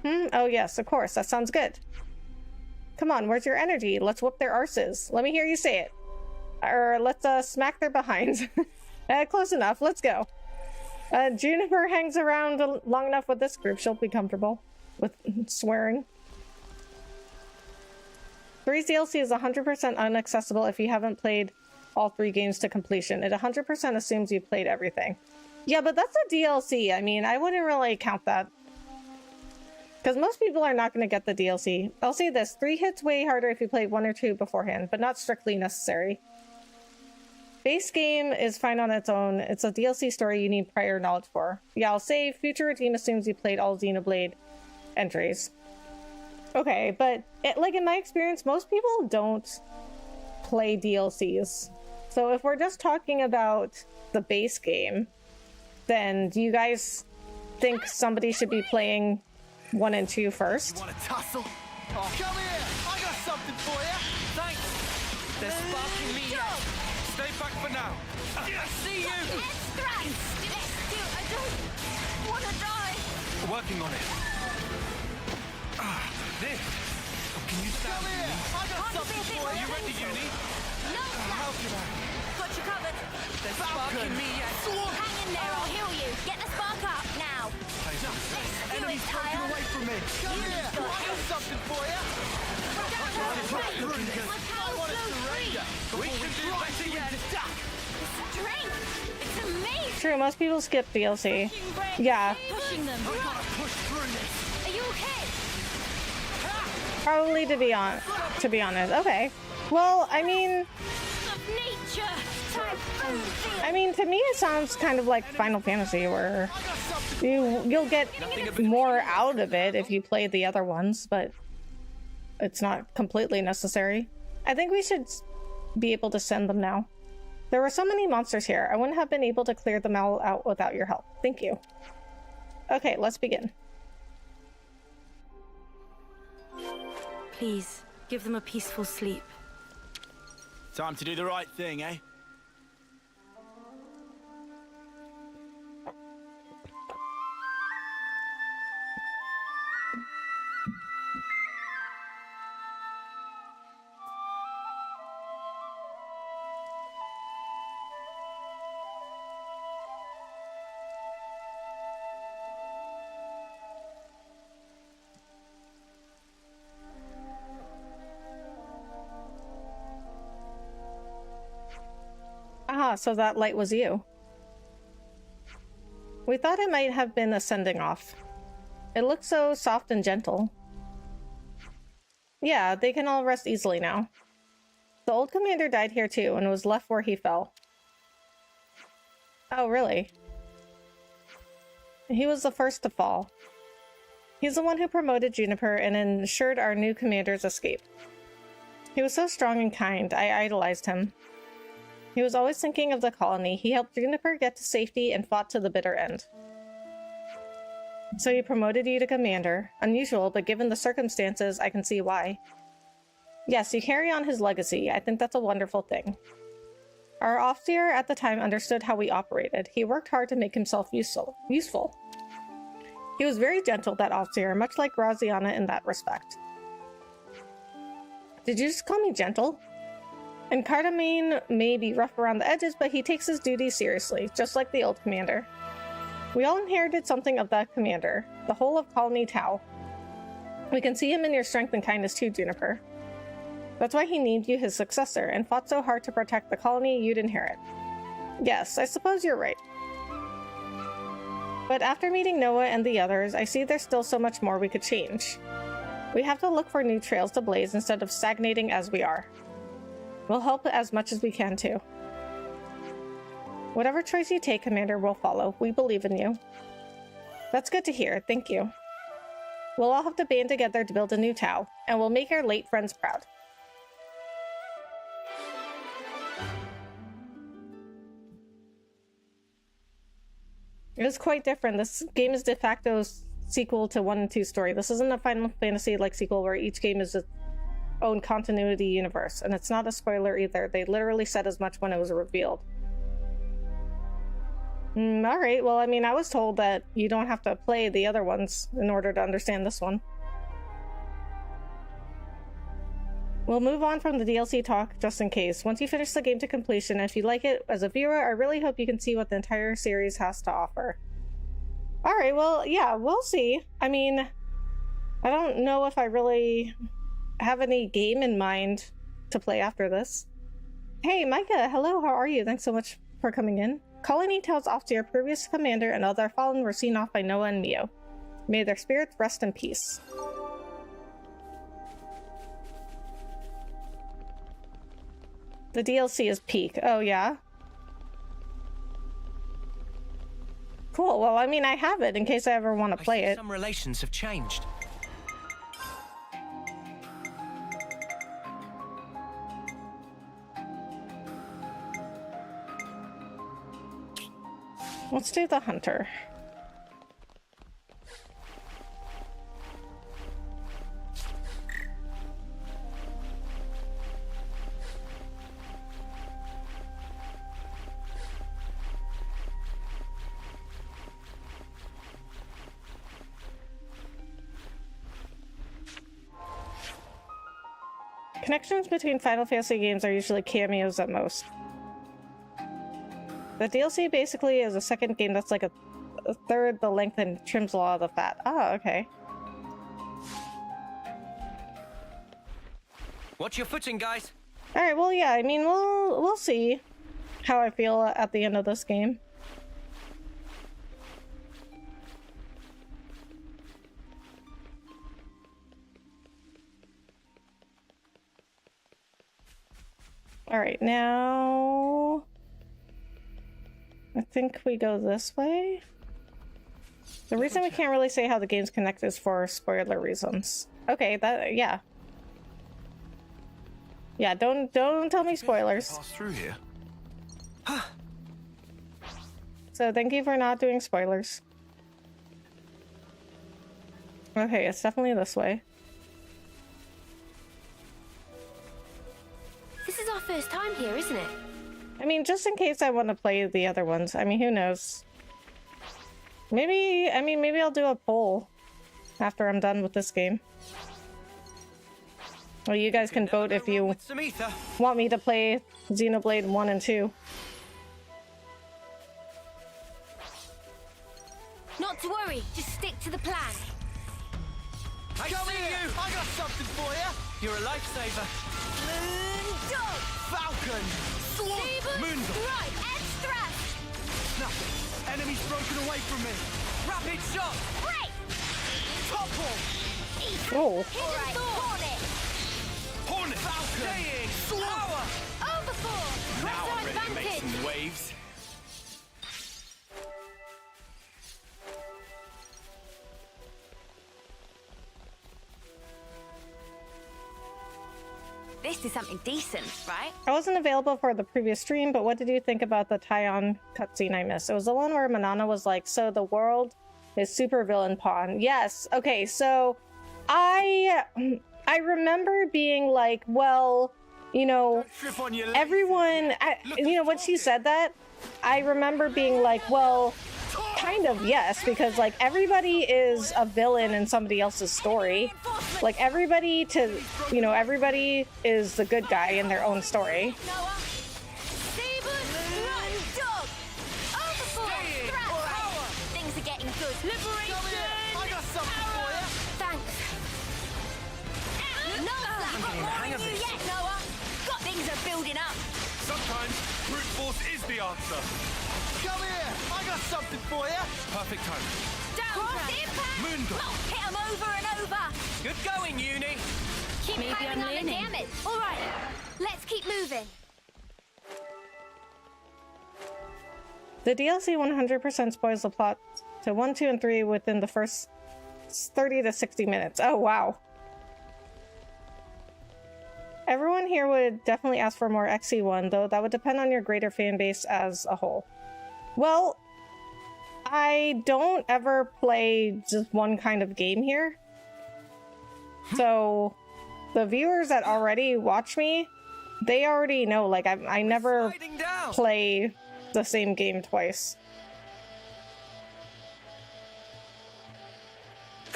Oh yes, of course, that sounds good. Come on, where's your energy? Let's whoop their arses. Let me hear you say it. Or let's smack their behinds. Close enough, let's go. Juniper hangs around long enough with this group, she'll be comfortable with swearing. 3's DLC is 100% inaccessible if you haven't played all 3 games to completion. It 100% assumes you've played everything. Yeah, but that's a DLC. I mean, I wouldn't really count that. Because most people are not going to get the DLC. I'll say this, 3 hits way harder if you played 1 or 2 beforehand, but not strictly necessary. Base game is fine on its own. It's a DLC story you need prior knowledge for. Yeah, I'll say Future Routine assumes you played all Xenoblade entries. Okay, but like in my experience, most people don't play DLCs. So if we're just talking about the base game, then do you guys think somebody should be playing 1 and 2 first? You want to tussle? Oh, come here! I got something for you! Thanks! They're sparking me yet. Stay back for now. I see you! I don't want to die. Working on it. This. Can you stand Come here! I got something for Are you! you ready, Uni? No, How can I? got you covered. They're sparking me yet. Hang in there, I'll heal you. Get the spark up now. Enemy's broken away from me! Come here! I got something for you! We can do better yet. Strength! It's amazing! True, most people skip DLC. Yeah, Pushing them. We gotta push through this! Are you okay? probably to be honest. Okay. Well, I mean, Of nature! to me it sounds kind of like Final Fantasy, where you'll get more out of it if you play the other ones, but it's not completely necessary. I think we should be able to send them now. There were so many monsters here, I wouldn't have been able to clear them all out without your help. Thank you. Okay, let's begin. Please, give them a peaceful sleep. Time to do the right thing, eh? Ah, so that light was you. We thought it might have been a sending off. It looks so soft and gentle. Yeah, they can all rest easily now. The old commander died here too and was left where he fell. Oh, really? He was the first to fall. He's the one who promoted Juniper and ensured our new commander's escape. He was so strong and kind, I idolized him. He was always thinking of the colony. He helped Juniper get to safety and fought to the bitter end. So he promoted you to commander. Unusual, but given the circumstances, I can see why. Yes, you carry on his legacy. I think that's a wonderful thing. Our officer at the time understood how we operated. He worked hard to make himself useful. He was very gentle, that officer, much like Graziana in that respect. Did you just call me gentle? And Cardamine may be rough around the edges, but he takes his duties seriously, just like the old commander. We all inherited something of that commander, the whole of Colony Tau. We can see him in your strength and kindness too, Juniper. That's why he named you his successor, and fought so hard to protect the colony you'd inherit. Yes, I suppose you're right. But after meeting Noah and the others, I see there's still so much more we could change. We have to look for new trails to blaze instead of stagnating as we are. We'll help as much as we can too. Whatever choice you take, Commander, we'll follow. We believe in you. That's good to hear, thank you. We'll all have to band together to build a new Tau, and we'll make our late friends proud. It was quite different. This game is de facto sequel to 1 and 2 story. This isn't a Final Fantasy like sequel where each game is its own continuity universe, and it's not a spoiler either. They literally said as much when it was revealed. Alright, well, I mean, I was told that you don't have to play the other ones in order to understand this one. We'll move on from the DLC talk just in case. Once you finish the game to completion, if you like it as a viewer, I really hope you can see what the entire series has to offer. Alright, well, yeah, we'll see. I mean, I don't know if I really have any game in mind to play after this. Hey, Micah, hello, how are you? Thanks so much for coming in. Colony tells off to your previous commander and other fallen were seen off by Noah and Mio. May their spirits rest in peace. The DLC is peak. Oh, yeah? Cool. Well, I mean, I have it in case I ever want to play it. Some relations have changed. Let's do the hunter. Connections between Final Fantasy games are usually cameos at most. The DLC basically is a second game that's like a third the length and trims a lot of the fat. Oh, okay. Watch your footing, guys. Alright, well, yeah, I mean, we'll see how I feel at the end of this game. Alright, now I think we go this way. The reason we can't really say how the games connect is for spoiler reasons. Okay, that, yeah. Yeah, don't tell me spoilers. Pass through here. So thank you for not doing spoilers. Okay, it's definitely this way. This is our first time here, isn't it? I mean, just in case I want to play the other ones. I mean, who knows? Maybe I'll do a poll after I'm done with this game. Well, you guys can vote if you want me to play Xenoblade 1 and 2. Not to worry, just stick to the plan. Come here! I got something for you! You're a lifesaver. Moondog! Falcon! Swarm! Moondog! Right, extra! Nothing! Enemy's broken away from me! Rapid shot. Break! Topple! Oh. Alright, Hornet! Hornet! Falcon! Staying. Swarm! Overboard! Press Now our I'm ready to make advantage! some waves. This is something decent, right? I wasn't available for the previous stream, but what did you think about the tie-on cutscene I missed? It was the one where Manana was like, so the world is supervillain pawn. Yes. Okay, so I remember being like, well, you know, Trip on your everyone, you know, when she said that, I remember being like, well, kind of yes, because like everybody is a villain in somebody else's story. Like everybody everybody is the good guy in their own story. Noah! Sabers! Run! Dog! Overboard! Threat! Things are getting good. Liberation! I got something for you! Thanks. No, I'm getting the hang of you this. yet, Noah! Things are building up. Sometimes brute force is the answer. Come here! I got something for you! Perfect time. Cross impact! Moondog! Hit 'em over and over! Good going, Uni. Keep Maybe piling I'm on the learning. damage! Alright, let's keep moving. The DLC 100% spoils the plot to 1, 2, and 3 within the first 30 to 60 minutes. Oh, wow. Everyone here would definitely ask for more XE1, though that would depend on your greater fan base as a whole. Well, I don't ever play just one kind of game here. So the viewers that already watch me, they already know, like, I never play the same game twice.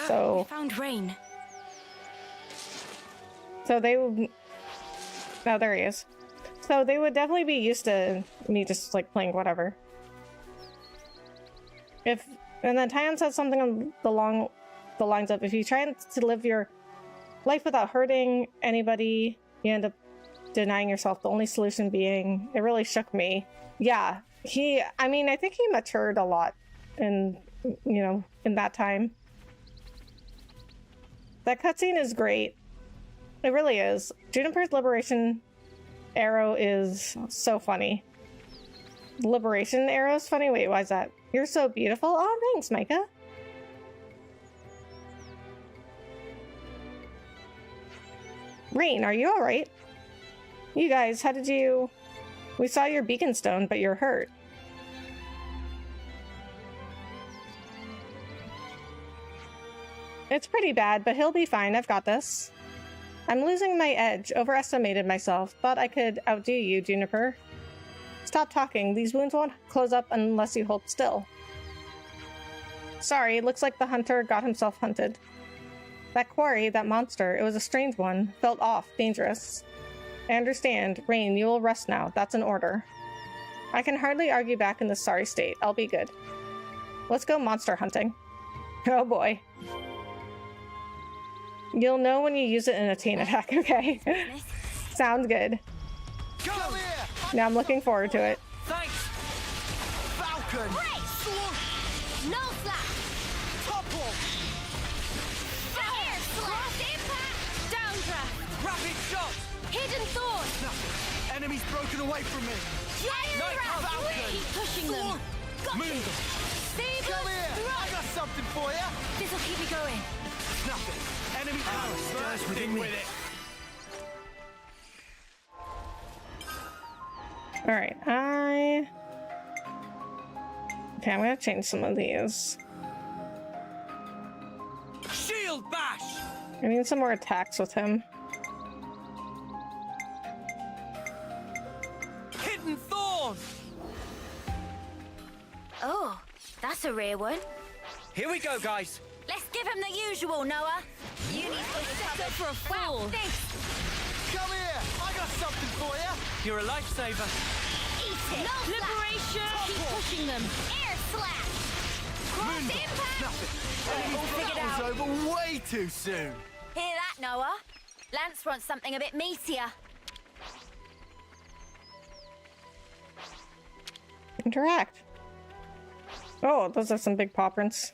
So we found Raine. So they would... Oh, there he is. So they would definitely be used to me just, like, playing whatever. And then Tyon said something along the lines of, if you try to live your life without hurting anybody, you end up denying yourself, the only solution being... It really shook me. Yeah, I mean, I think he matured a lot in, you know, in that time. That cutscene is great. It really is. Juniper's liberation arrow is so funny. Liberation arrow is funny? Wait, why is that? You're so beautiful. Oh, thanks, Micah. Raine, are you alright? You guys, how did you... We saw your beacon stone, but you're hurt. It's pretty bad, but he'll be fine. I've got this. I'm losing my edge. Overestimated myself. Thought I could outdo you, Juniper. Stop talking. These wounds won't close up unless you hold still. Sorry, looks like the hunter got himself hunted. That quarry, that monster, it was a strange one. Felt off, dangerous. I understand. Raine, you will rest now. That's an order. I can hardly argue back in this sorry state. I'll be good. Let's go monster hunting. Oh boy. You'll know when you use it in a chain attack, okay? Sounds good. Now I'm looking forward to it. Thanks. Falcon. No slap. Topple. Air slap. Impact. Downdraft. Rapid shot. Hidden thorn. Nothing. Enemies broken away from me. Giant Night wrap. Falcon. Keep pushing them. Got Moon. it. Saber Come here. I thrust. got something for you. This'll keep you going. Nothing. Enemy power bursting with it. Alright, Okay, I'm gonna change some of these. Shield bash! I need some more attacks with him. Hidden thorn! Oh, that's a rare one. Here we go, guys. Let's give him the usual, Noah. You need to set up for a fall. Wow, thanks. Come here. I got something for you. You're a lifesaver. Eat it. No liberation. Keep pushing them. Air slap. Cross impact. Nothing. All figured That out. was over way too soon. Hear that, Noah? Lance wants something a bit meatier. Interact. Oh, those are some big paw prints.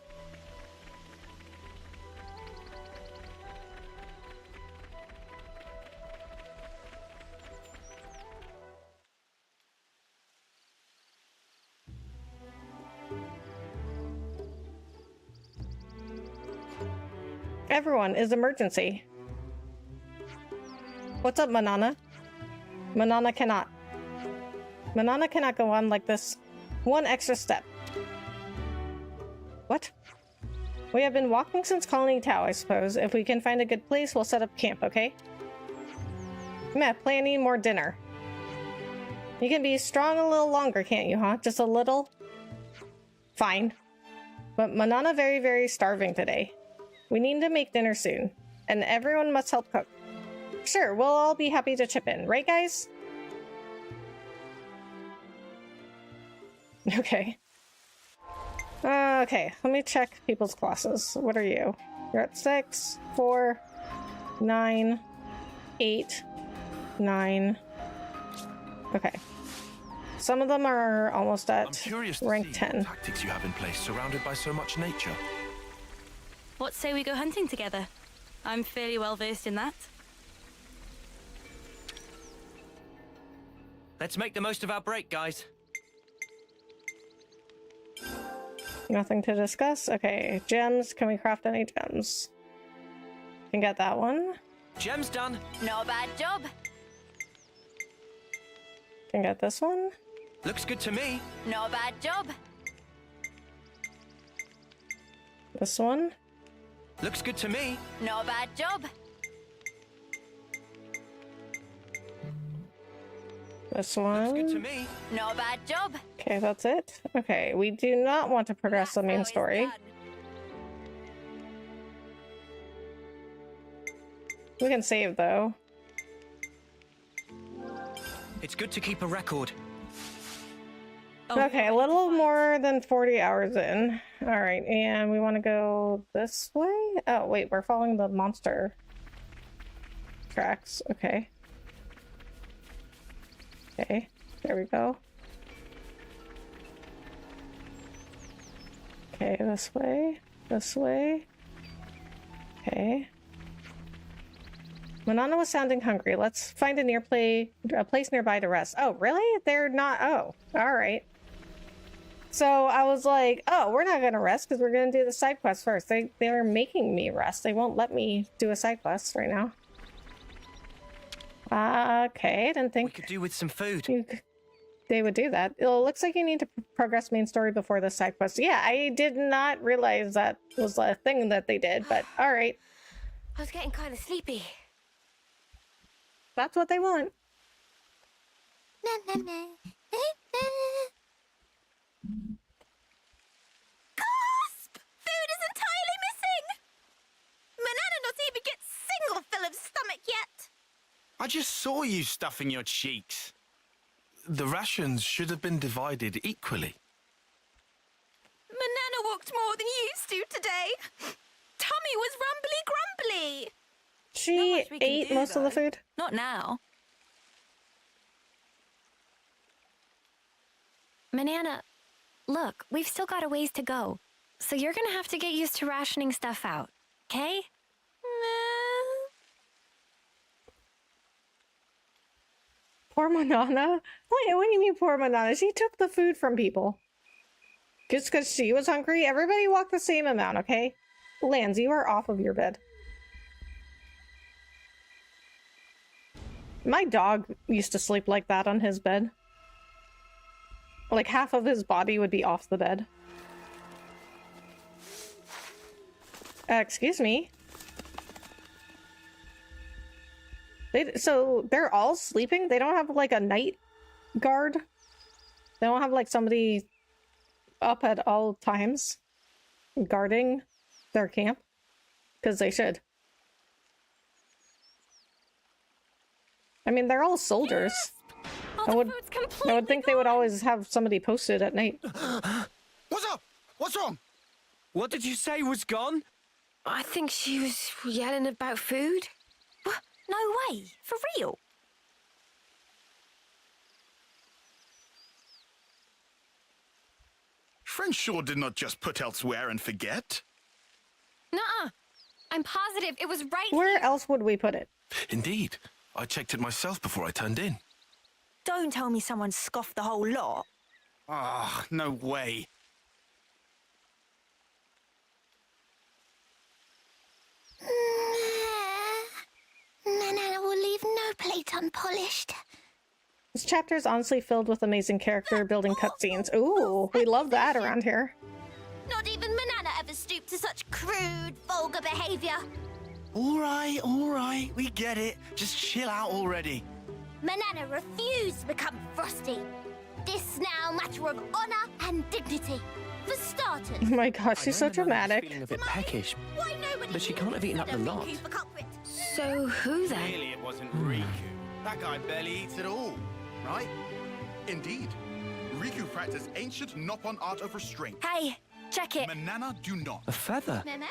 Everyone, is emergency. What's up, Manana? Manana cannot. Manana cannot go on like this. One extra step. What? We have been walking since Colony Tau, I suppose. If we can find a good place, we'll set up camp, okay? Meh, planning more dinner. You can be strong a little longer, can't you, huh? Just a little? Fine. But Manana very, very starving today. We need to make dinner soon, and everyone must help cook. Sure, we'll all be happy to chip in, right guys? Okay. Okay, let me check people's classes. What are you? You're at 6, 4, 9, 8, 9. Okay. Some of them are almost I'm at curious to rank see 10. what tactics you have in place surrounded by so much nature. What say we go hunting together? I'm fairly well versed in that. Let's make the most of our break, guys. Nothing to discuss? Okay, gems. Can we craft any gems? Can get that one. Gem's done. Not a bad job. Can get this one. Looks good to me. Not a bad job. This one? Looks good to me. Not a bad job. This Looks good to one? me. Not a bad job. Okay, that's it. Okay, we do not want to progress the main That's how story. it's done. We can save though. It's good to keep a record. Okay, a little more than 40 hours in. Alright, and we want to go this way? Oh, wait, we're following the monster tracks. Okay. Okay, there we go. Okay, this way. This way. Okay. Manana was sounding hungry. Let's find a place nearby to rest. Oh, really? They're not. Oh, all right. So I was like, oh, we're not gonna rest because we're gonna do the side quest first. They're making me rest. They won't let me do a side quest right now. Okay, I didn't think We could do with some food. they would do that. It looks like you need to progress main story before the side quest. Yeah, I did not realize that was a thing that they did, but all right. I was getting kind of sleepy. That's what they want. Gasp! Food is entirely missing! Manana not even get single fill of stomach yet. I just saw you stuffing your cheeks. The rations should have been divided equally. Manana walked more than used to today. Tummy was rumbly grumbly. She much we can ate do, most of the though. food. Not now. Manana, look, we've still got a ways to go. So you're gonna have to get used to rationing stuff out, okay? Poor Manana? Wait, what do you mean poor Manana? She took the food from people. Just because she was hungry? Everybody walked the same amount, okay? Lance, you are off of your bed. My dog used to sleep like that on his bed. Like half of his body would be off the bed. Excuse me. So they're all sleeping? They don't have like a night guard? They don't have like somebody up at all times guarding their camp? Because they should. I mean, they're all soldiers. I would think they would always have somebody posted at night. What's up? What's wrong? What did you say was gone? I think she was yelling about food. No way. For real. Friend sure did not just put elsewhere and forget. Nuh-uh. I'm positive it was right Where here. else would we put it? Indeed. I checked it myself before I turned in. Don't tell me someone scoffed the whole lot. Ah, no way. Manana will leave no plate unpolished. This chapter is honestly filled with amazing character building cutscenes. Ooh, we love that around here. Not even Manana ever stooped to such crude, vulgar behavior. All right, we get it. Just chill out already. Manana refused to become Frosty. This now matter of honor and dignity. For starters, Oh my gosh, she's so I know Manana's dramatic. feeling a bit peckish, why nobody but she can't have eaten up the consider lot. Riku for culprit? So who then? Clearly it wasn't Riku. That guy barely eats at all, right? Indeed. Riku practiced ancient Noppon art of restraint. Hey, check it. Manana do not. A feather. Meme?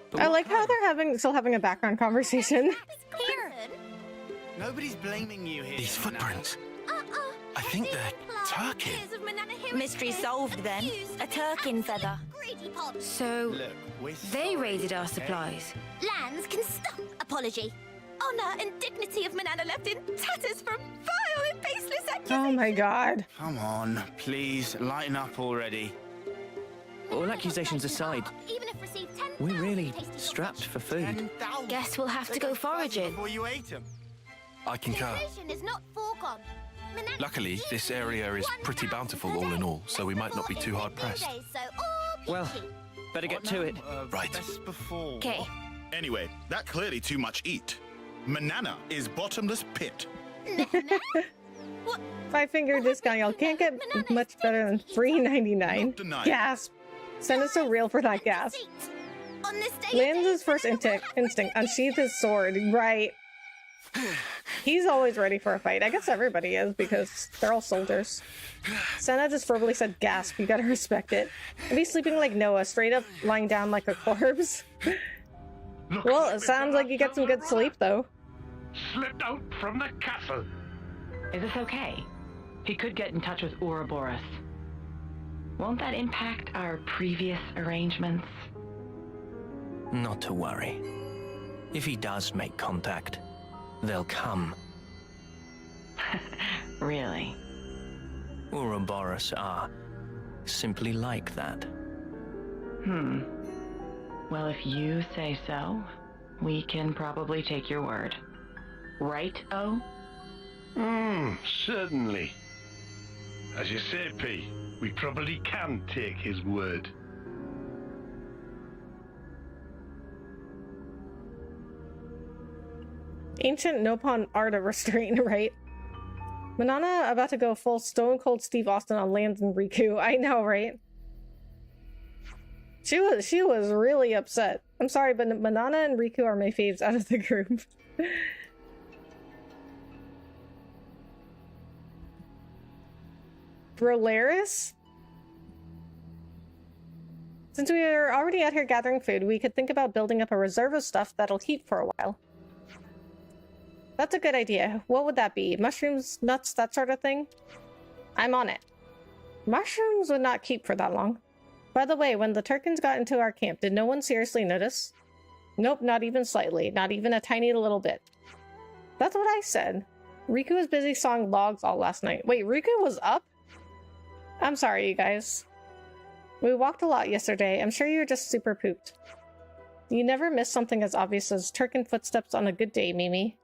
But I what like how kind? they're still having a background conversation. Here. Nobody's blaming you here. These Manana. footprints. I think they're turkey. Mystery solved then. A Turkin feather. Greedy pods. So Look, we're they sorry, raided our okay? supplies. Lands can stop apology. Honor and dignity of Manana left in tatters from vile and baseless accusations. Oh my god. Come on, please, lighten up already. All accusations aside, Even if received 10,000 we're really tasty strapped for food. 10,000. Guess we'll have to They go got fuzzy foraging. before you ate them. I concur. Inflation is not foregone. Manana Luckily, this area is pretty bountiful all in all, so we might not be too hard pressed. So all Well, peachy. Better get to it. Right. Best before. Okay. Anyway, that clearly too much eat. Manana is bottomless pit. Five-finger discount, y'all. Can't get much better than $3.99. Gasp. Send us so real for that gas. On this day, Lands' first instinct, unsheath his sword. Right. He's always ready for a fight. I guess everybody is, because they're all soldiers. Senna just verbally said gasp. You gotta respect it. And he's sleeping like Noah, straight up lying down like a corpse. Well, it sounds like you get some good sleep, though. Slipped out from the castle. Is this okay? He could get in touch with Ouroboros. Won't that impact our previous arrangements? Not to worry. If he does make contact, they'll come. Really? Ouroboros are simply like that. Well, if you say so, we can probably take your word. Right, O? Certainly. As you say, P, we probably can take his word. Ancient Nopon art of restraint, right? Manana about to go full Stone Cold Steve Austin on Lance and Riku. I know, right? She was really upset. I'm sorry, but Manana and Riku are my faves out of the group. Brolaris? Since we are already out here gathering food, we could think about building up a reserve of stuff that'll keep for a while. That's a good idea. What would that be? Mushrooms, nuts, that sort of thing? I'm on it. Mushrooms would not keep for that long. By the way, when the Turkins got into our camp, did no one seriously notice? Nope, not even slightly. Not even a tiny little bit. That's what I said. Riku was busy sawing logs all last night. Wait, Riku was up? I'm sorry, you guys. We walked a lot yesterday. I'm sure you were just super pooped. You never miss something as obvious as Turkin footsteps on a good day, Mimi.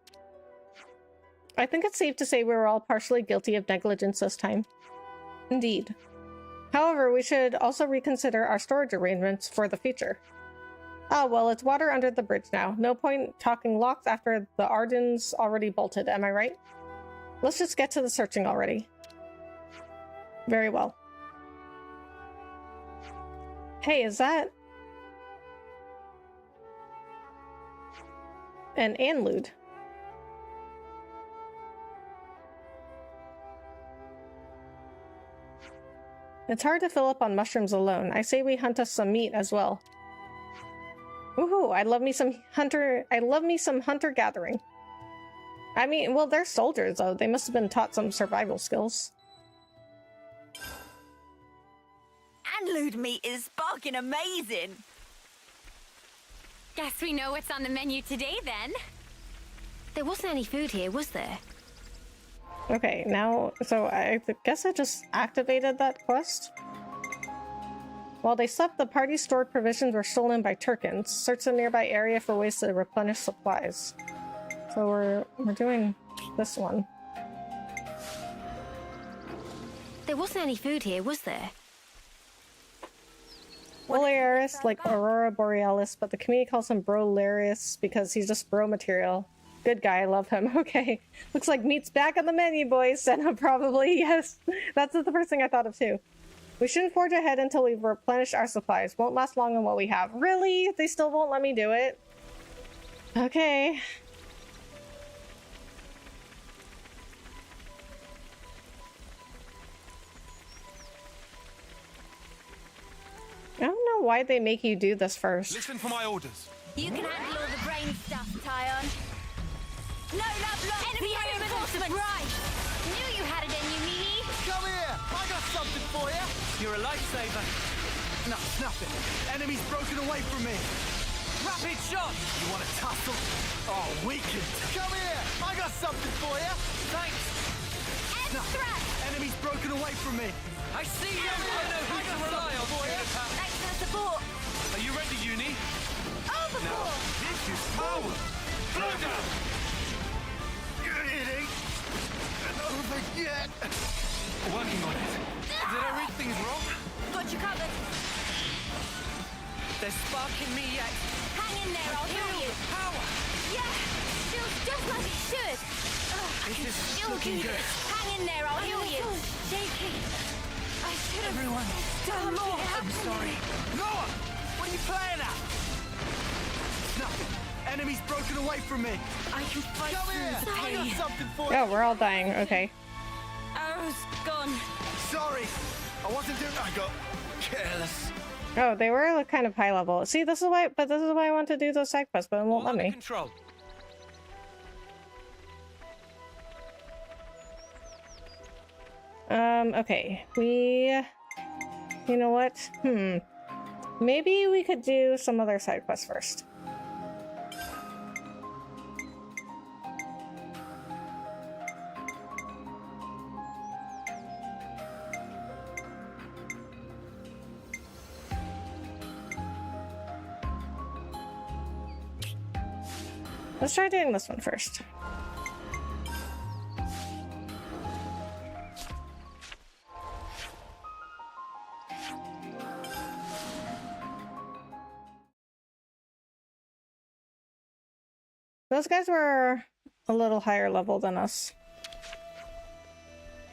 I think it's safe to say we were all partially guilty of negligence this time. Indeed. However, we should also reconsider our storage arrangements for the future. Ah, well, it's water under the bridge now. No point talking locks after the Ardens already bolted, am I right? Let's just get to the searching already. Very well. Hey, is that... an Anlude? It's hard to fill up on mushrooms alone. I say we hunt us some meat as well. Woohoo! I love me some hunter-gathering. I mean, well, they're soldiers, though. They must have been taught some survival skills. Anlude meat is sparking amazing. Guess we know what's on the menu today, then. There wasn't any food here, was there? Okay, now, so I guess I just activated that quest. While they slept, the party's stored provisions were stolen by Turkins. Search the nearby area for ways to replenish supplies. So we're doing this one. There wasn't any food here, was there? Olaris, like Aurora Borealis, but the community calls him Brolaris because he's just bro material. Good guy, I love him. Okay. Looks like meat's back on the menu, boys. Senna probably, yes. That's the first thing I thought of too. We shouldn't forge ahead until we've replenished our supplies. Won't last long on what we have. Really? They still won't let me do it? Okay. I don't know why they make you do this first. Listen for my orders. You can handle all the brain stuff, Tyon. No love lost. Enemy reinforcements. Right. Knew you had it in you, Mimi. Come here. I got something for you. You're a lifesaver. No, nothing. Enemy's broken away from me. Rapid shot! You want to tussle? Oh, we can. Come here. I got something for you. Thanks. Thrust. Enemy's broken away from me. I see you. I know who to rely on. Thanks for the support. Are you ready, Uni? Overboard. This is power. Throw down! It ain't over yet. Working on it. Did I read things wrong? Got you covered. There's spark in me yet. Hang in there, I'll heal you. Power! Yeah, feels just like it should. This is Still looking do good. this. Hang in there, I'll heal you. Shaky. I should have Everyone, done more. I'm sorry. Noah! What are you playing at? Nothing. Enemy's broken away from me. I can fight Come through here! the I got pain. something for you. Oh, we're all dying. Okay. Arrow's gone. Sorry. I wasn't doing... I got careless. Oh, they were like, kind of high level. See, this is why I want to do those side quests, but it won't let me. Control. Okay. You know what? Maybe we could do some other side quests first. Let's try doing this one first. Those guys were a little higher level than us.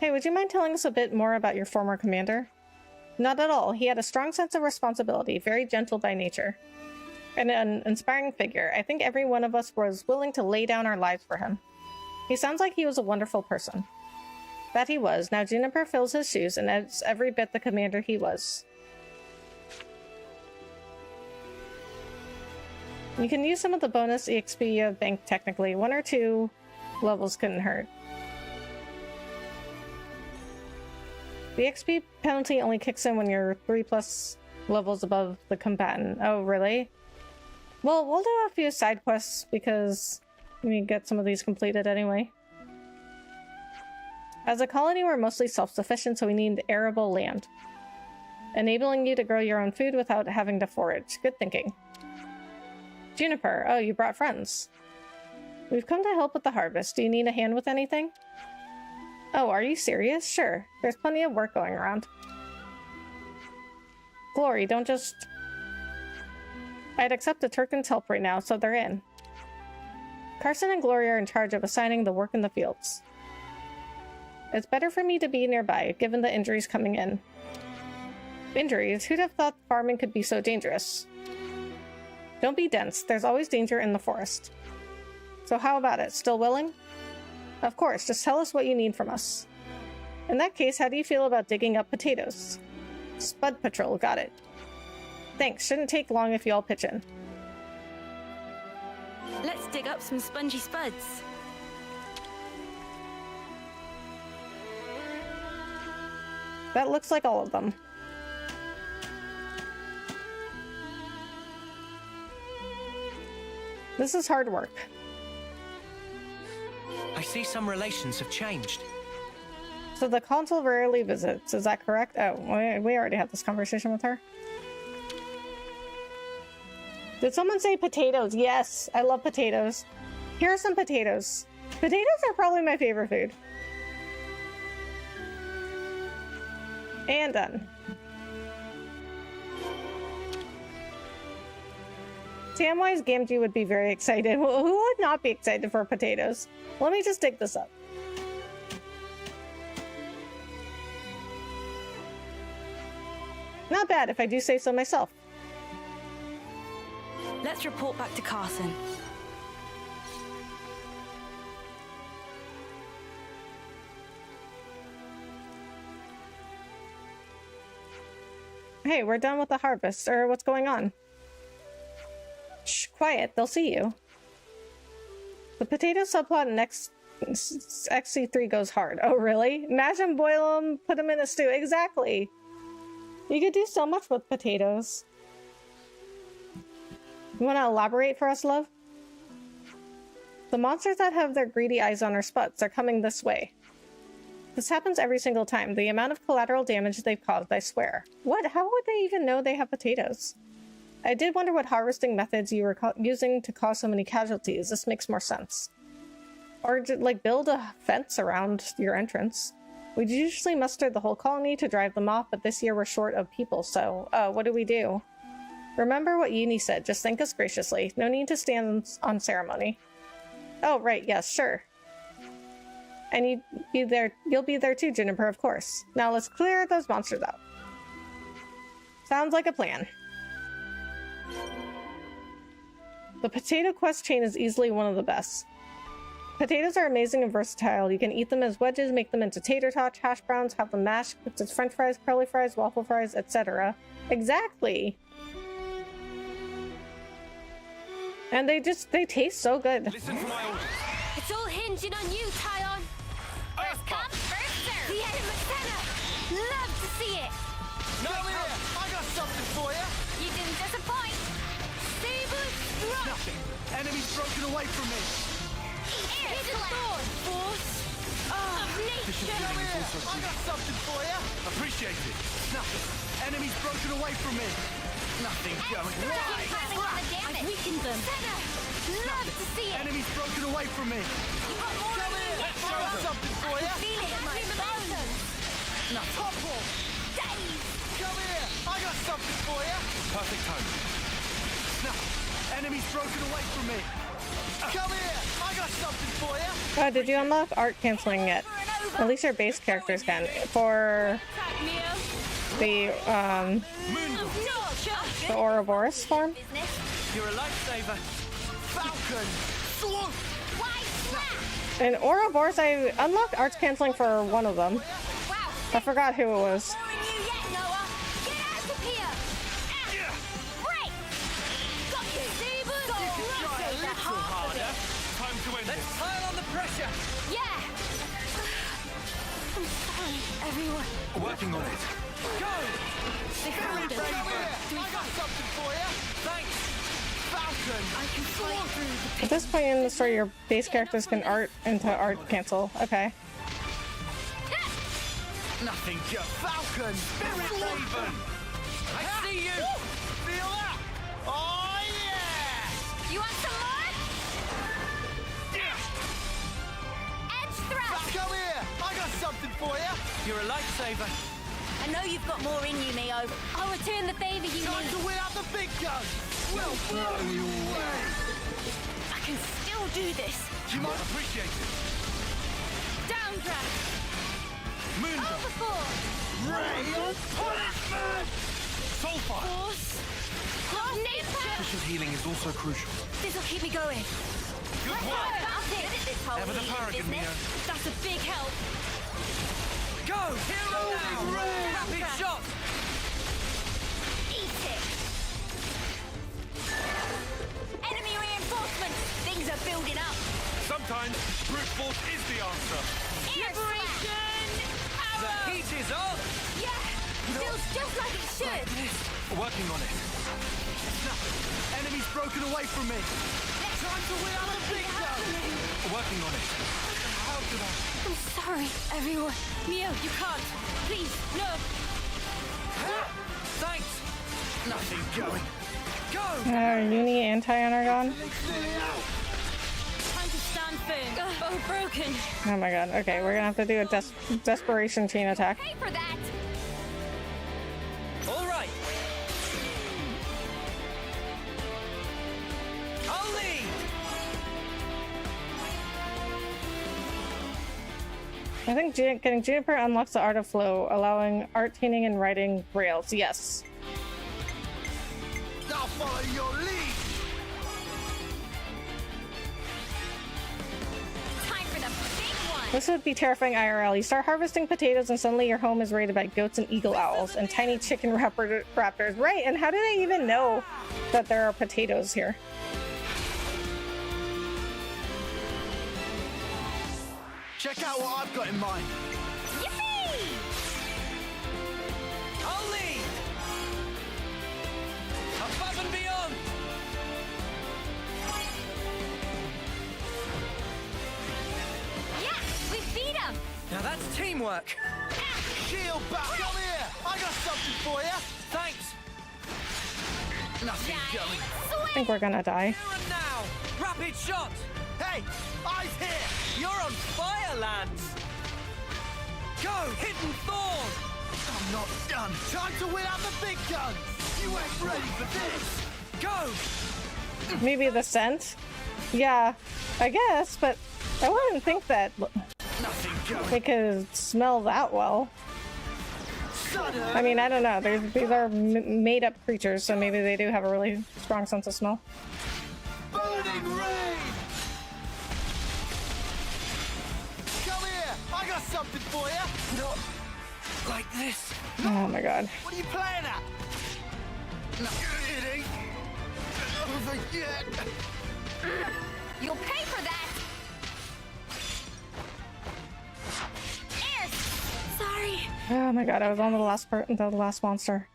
Hey, would you mind telling us a bit more about your former commander? Not at all. He had a strong sense of responsibility, very gentle by nature. And an inspiring figure. I think every one of us was willing to lay down our lives for him. He sounds like he was a wonderful person. That he was. Now Juniper fills his shoes and is every bit the commander he was. You can use some of the bonus EXP you have banked technically. 1 or 2 levels couldn't hurt. The XP penalty only kicks in when you're 3+ levels above the combatant. Oh, really? Well, we'll do a few side quests because we get some of these completed anyway. As a colony, we're mostly self-sufficient, so we need arable land, enabling you to grow your own food without having to forage. Good thinking. Juniper, oh, you brought friends. We've come to help with the harvest. Do you need a hand with anything? Oh, are you serious? Sure. There's plenty of work going around. Glory, don't just... I'd accept the Turkin's help right now, so they're in. Carson and Glory are in charge of assigning the work in the fields. It's better for me to be nearby, given the injuries coming in. Injuries? Who'd have thought farming could be so dangerous? Don't be dense. There's always danger in the forest. So how about it? Still willing? Of course, just tell us what you need from us. In that case, how do you feel about digging up potatoes? Spud Patrol, got it. Thanks, shouldn't take long if you all pitch in. Let's dig up some spongy spuds. That looks like all of them. This is hard work. I see some relations have changed. So the consul rarely visits, is that correct? Oh, we already had this conversation with her. Did someone say potatoes? Yes, I love potatoes. Here are some potatoes. Potatoes are probably my favorite food. And done. Samwise Gamgee would be very excited. Well, who would not be excited for potatoes? Let me just dig this up. Not bad, if I do say so myself. Let's report back to Carson. Hey, we're done with the harvest, or what's going on? Shh, quiet, they'll see you. The potato subplot in XC3 goes hard. Oh, really? Mash them, boil them, put them in a stew. Exactly. You could do so much with potatoes. You want to elaborate for us, love? The monsters that have their greedy eyes on our spuds are coming this way. This happens every single time. The amount of collateral damage they've caused, I swear. What? How would they even know they have potatoes? I did wonder what harvesting methods you were using to cause so many casualties. This makes more sense. Or like build a fence around your entrance. We'd usually muster the whole colony to drive them off, but this year we're short of people, so what do? Remember what Uni said, just thank us graciously. No need to stand on ceremony. Oh, right, yes, sure. And you'll be there too, Juniper, of course. Now let's clear those monsters out. Sounds like a plan. The potato quest chain is easily one of the best. Potatoes are amazing and versatile. You can eat them as wedges, make them into tater tots, hash browns, have them mashed, cooked as french fries, curly fries, waffle fries, etc. Exactly! And they taste so good. Listen to my orders. It's all hinging on you, Tyon. First come, first serve. The element center. Love to see it. Come here! I got something for you! You didn't disappoint. Saber struck. Nothing. Enemy's broken away from me. Hidden thorn. Force of nature. Come here! I got something for you! Appreciate it. Nothing. Enemy's broken away from me. Nothing going. Why? I've weakened them. Love to see it. Enemy's broken away from me. Come here! I got something for you! Feel it in my bones. Nothing. Topple! Days. Come here! I got something for you! Perfect timing. Nothing. Enemy's broken away from me. Come here! I got something for you! Did you unlock art canceling yet? At least your base characters can. For the Ouroboros form? You're a lifesaver. Falcon! Swoop! In Ouroboros, I unlocked arts canceling for one of them. I forgot who it was. Let's pile on the pressure! Yeah! I'm sorry, everyone. Working on it. Go! Come here! I got something for you! Thanks! Falcon! I can fight through the At this point in the story, your base characters can art into art cancel. Okay. Nothing just Falcon! Spirit Raven! I see you! Feel that? Oh yeah! You want some more? Edge thrust! Come here! I got something for you! You're a lifesaver. I know you've got more in you, Mio. I'll return the favor you Time need. to win out the big guns! We'll blow you away! I can still do this. You might appreciate it! Downdraft. Moonbot! Overboard. Raine! Punishment! Soulfire! Force of nature. Special healing is also crucial. This'll keep me going. Good work! I'll take it this whole Ever the healing paragon, business. Mio. That's a big help. Go! Hero now! Raine! Rapid shot! Eat it. Enemy reinforcements. Things are building up. Sometimes brute force is the answer. Liberation. The Arrow. heat is on! Yeah. Feels just like it should. Working on it. Enemy's broken away from me! Time to win out the big guns! Working on it. How could I? I'm sorry, everyone. Mio, you can't. Please, no. Thanks! Nothing going. Go! Uni and Tyon are gone. Time to stand firm. Bow broken. Oh my god. Okay, we're gonna have to do a desperation chain attack. Pay for that. All right! I'll lead! I think getting Juniper unlocks the Art of Flow, allowing art painting and writing rails. Yes. I'll follow your lead! Time for the big one. This would be terrifying IRL. You start harvesting potatoes and suddenly your home is raided by goats and eagle owls and tiny chicken raptors. Right, and how did I even know that there are potatoes here? Check out what I've got in mind. Yippee! I'll lead! Above and beyond! Yeah, we beat him. Now that's teamwork! Shield back! Come here! I got something for you! Thanks! Nothing going. I think we're gonna die. Here and now! Rapid shot! Hey! Eyes here! You're on fire, Lance! Go! Hidden Thorn! I'm not done. Time to win out the big guns. You ain't ready for this. Go! Maybe the scent? Yeah, I guess, but I wouldn't think that they could smell that well. I mean, I don't know. These are made-up creatures, so maybe they do have a really strong sense of smell. Burning rain! Come here! I got something for you! Not like this. Oh my god. What are you playing at? No, it ain't over yet. You'll pay for that! Air! Sorry. Oh my god, I was on the last part, the last monster.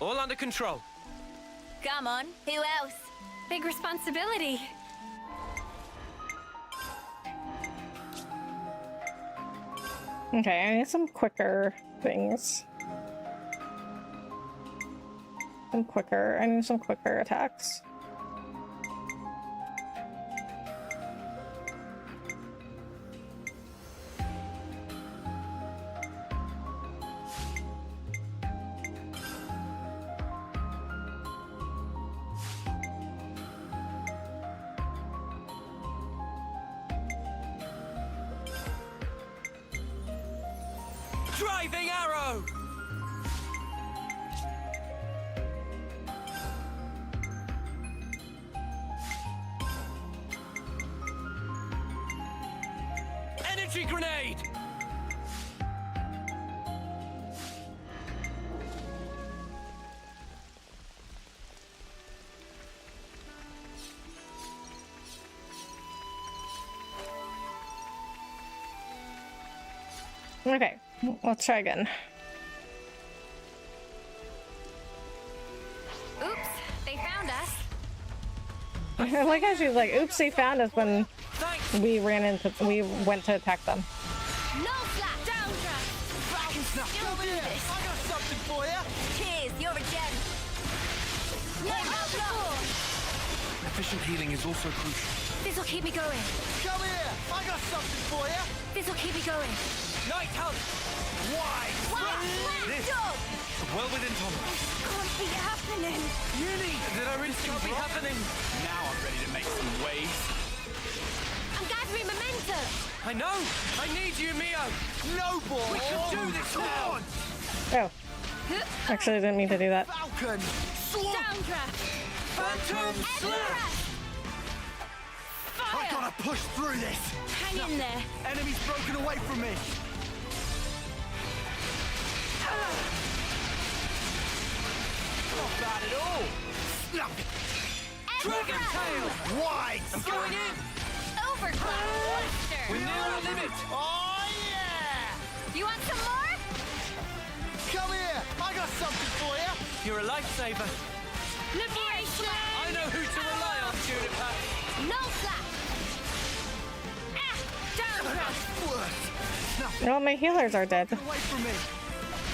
All under control. Come on, who else? Big responsibility. Okay, I need some quicker things. I need some quicker attacks. Driving arrow! Energy grenade! Okay, let's try again. Oops, they found us. I like how she's like, oops, they found us when we went to attack them. No flat! Down drop! Come here! I got something for you! Cheers, you're a gem! Efficient healing is also crucial. This'll keep me going. Come here! I got something for you! This'll keep me going. Night hunt! Why? This well within tolerance. Can't be happening. Uni! Did I really can't be happening? Now I'm ready to make some waves. I'm gathering momentum. I know! I need you, Mio! No ball! We can do this Come now! on! Oh. Actually, I didn't mean to do that. Falcon! Downdraft. Phantom Slash! I gotta push through this! Hang in there. Enemy's broken away from me! Not bad at all! Snap it! Dragon Tail! Wide! I'm going in! Overclock blaster! We're near our limit! Oh yeah! You want some more? Come here! I got something for you! You're a lifesaver. Liberation. I know who to rely on, Juniper. No flat! Downdraft! Well, my healers are dead. Get away from me!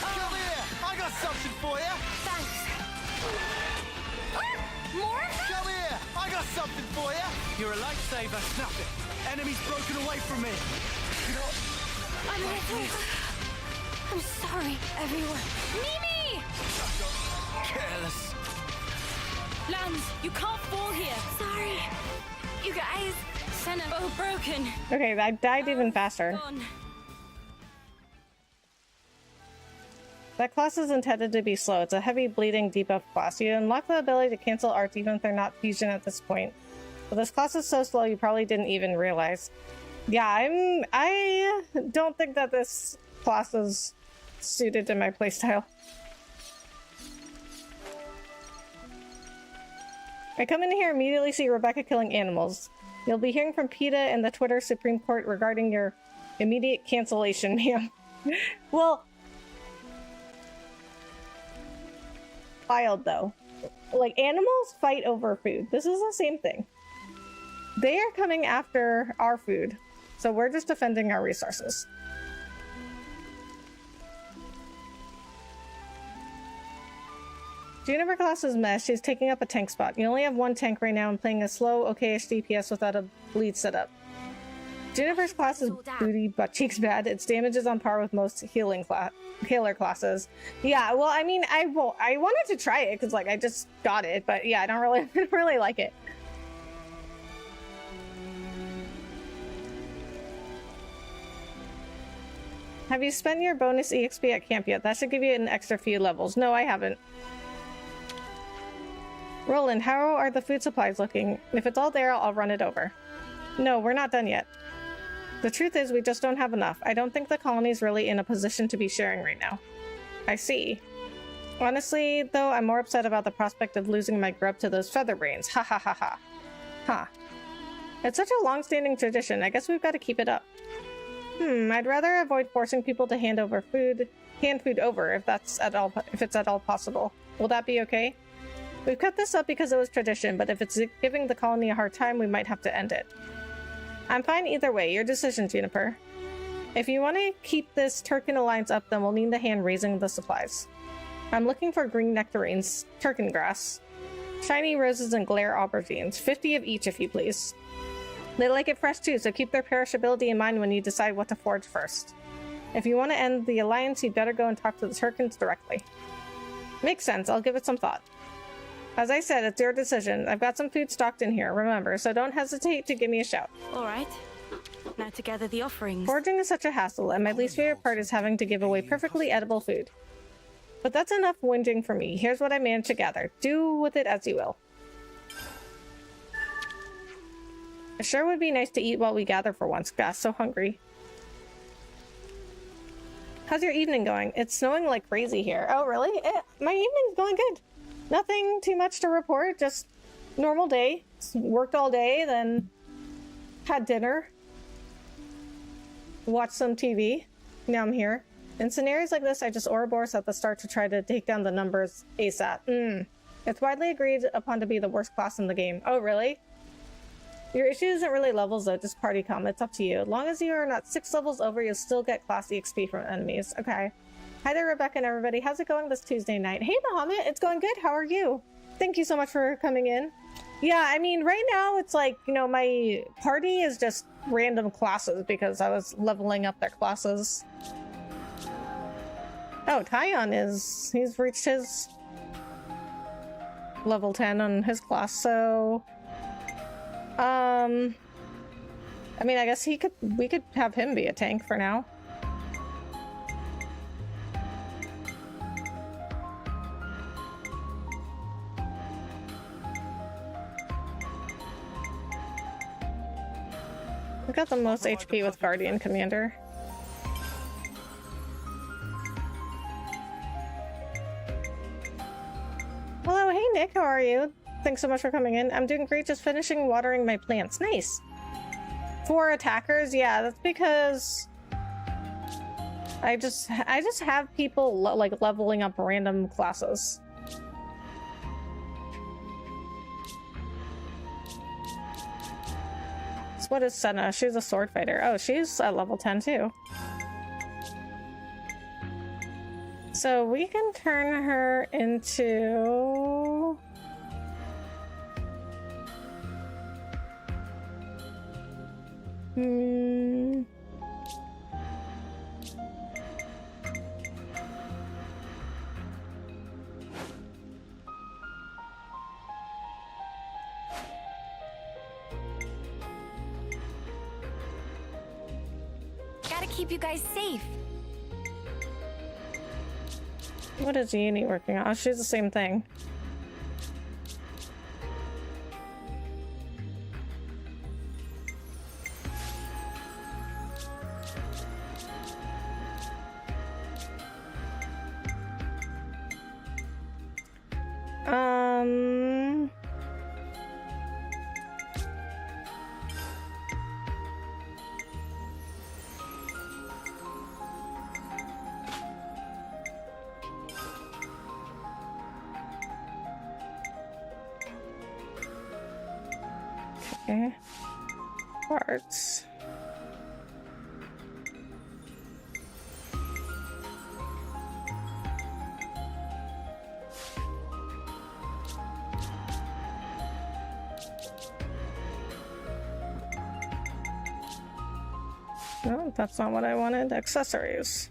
Come here! I got something for you! Thanks. More of that? Come here! I got something for you! You're a lifesaver. Snap it! Enemy's broken away from me! I'm little. I'm sorry, everyone. Mimi! Careless! Lance, you can't fall here. Sorry. You guys. Senna. Oh, broken. Okay, I died even faster. Gone. That class is intended to be slow. It's a heavy bleeding debuff class. You unlock the ability to cancel arts even if they're not fusion at this point. But this class is so slow you probably didn't even realize. Yeah, I don't think that this class is suited to my playstyle. I come in here immediately see Rebecca killing animals. You'll be hearing from PETA and the Twitter Supreme Court regarding your immediate cancellation, ma'am. Well, wild though. Like, animals fight over food. This is the same thing. They are coming after our food, so we're just defending our resources. Juniper class is mess. She's taking up a tank spot. You only have one tank right now and playing a slow, okay-ish DPS without a bleed setup. Juniper's class is booty butt cheeks bad. Its damage is on par with most healer classes. Yeah, well, I mean, I wanted to try it because like I just got it, but yeah, I don't really like it. Have you spent your bonus EXP at camp yet? That should give you an extra few levels. No, I haven't. Roland, how are the food supplies looking? If it's all there, I'll run it over. No, we're not done yet. The truth is, we just don't have enough. I don't think the colony's really in a position to be sharing right now. I see. Honestly, though, I'm more upset about the prospect of losing my grub to those featherbrains. Ha ha ha ha. Huh. It's such a long-standing tradition. I guess we've got to keep it up. I'd rather avoid forcing people to hand food over if it's at all possible. Will that be okay? We've kept this up because it was tradition, but if it's giving the colony a hard time, we might have to end it. I'm fine either way. Your decision, Juniper. If you want to keep this Turkin alliance up, then we'll need the hand raising the supplies. I'm looking for green nectarines, Turkin grass, shiny roses, and glare aubergines. 50 of each, if you please. They like it fresh too, so keep their perishability in mind when you decide what to forge first. If you want to end the alliance, you'd better go and talk to the Turkins directly. Makes sense. I'll give it some thought. As I said, it's your decision. I've got some food stocked in here, remember, so don't hesitate to give me a shout. Alright. Now to gather the offerings. Foraging is such a hassle, and my least favorite part is having to give away perfectly edible food. But that's enough whinging for me. Here's what I managed to gather. Do with it as you will. It sure would be nice to eat while we gather for once. Gosh, so hungry. How's your evening going? It's snowing like crazy here. Oh, really? My evening's going good. Nothing too much to report, just normal day. Worked all day, then had dinner. Watched some TV. Now I'm here. In scenarios like this, I just Ouroboros at the start to try to take down the numbers ASAP. It's widely agreed upon to be the worst class in the game. Oh, really? Your issue isn't really levels though, just party com. It's up to you. As long as you are not 6 levels over, you'll still get class EXP from enemies. Okay. Hi there, Rebecca and everybody. How's it going this Tuesday night? Hey, Muhammad. It's going good. How are you? Thank you so much for coming in. Yeah, I mean, right now it's like, you know, my party is just random classes because I was leveling up their classes. Oh, Tyon he's reached his level 10 on his class, so... I mean, I guess we could have him be a tank for now. We got the most HP with Guardian Commander. Hello, hey Nick, how are you? Thanks so much for coming in. I'm doing great, just finishing watering my plants. Nice. 4 attackers? Yeah, that's because I just have people like leveling up random classes. So what is Senna? She's a sword fighter. Oh, she's at level 10 too. So we can turn her into... Gotta keep you guys safe. What is Uni working on? Oh, she's the same thing. Okay. Parts. No, that's not what I wanted. Accessories.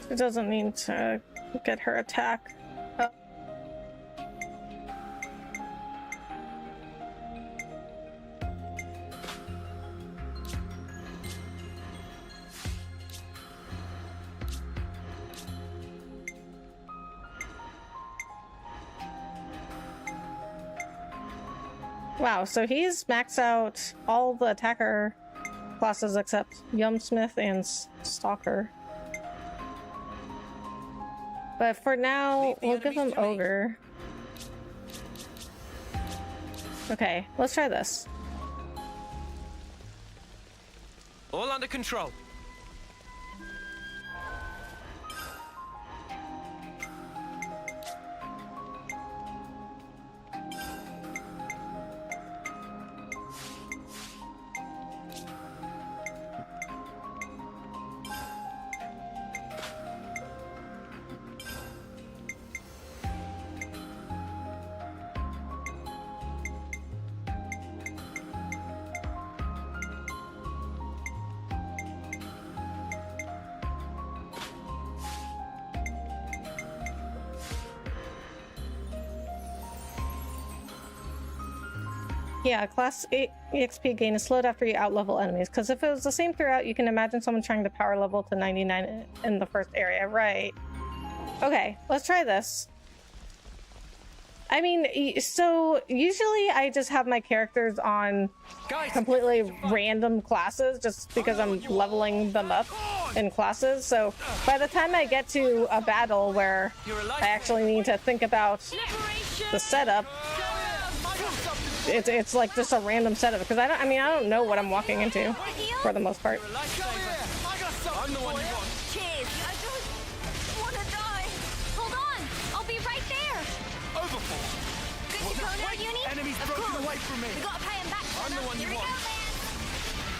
It doesn't need to get her attack. Wow, so he's maxed out all the attacker classes except Yumsmith and Stalker. But for now, we'll give him Ogre. Okay, let's try this. All under control. Yeah, class 8 EXP gain is slowed after you outlevel enemies, because if it was the same throughout, you can imagine someone trying to power level to 99 in the first area, right? Okay, let's try this. I mean, so usually I just have my characters on completely random classes just because I'm leveling them up in classes. So by the time I get to a battle where I actually need to think about the setup, it's like just a random setup because I don't know what I'm walking into for the most part. I'm the one you want. Cheers. I don't want to die. Hold on. I'll be right there. Overfall. Good to go now, Uni? Enemies Of broken course. away from me. We gotta pay him back. I'm the one you Here we want. go, man.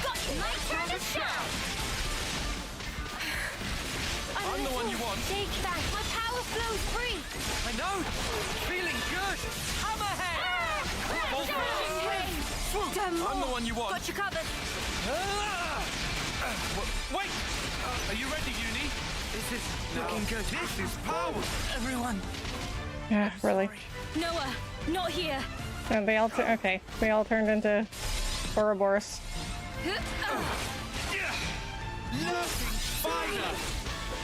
Got you. My turn to shout. I'm the one you want. Take back. My power flows free. I know. Feeling good. Hammerhead. I'm the one you want. Got you covered. Wait! Are you ready, Uni? This is looking good. This is power. Everyone. Yeah, really. Noah, not here. And they all we all turned into Ouroboros.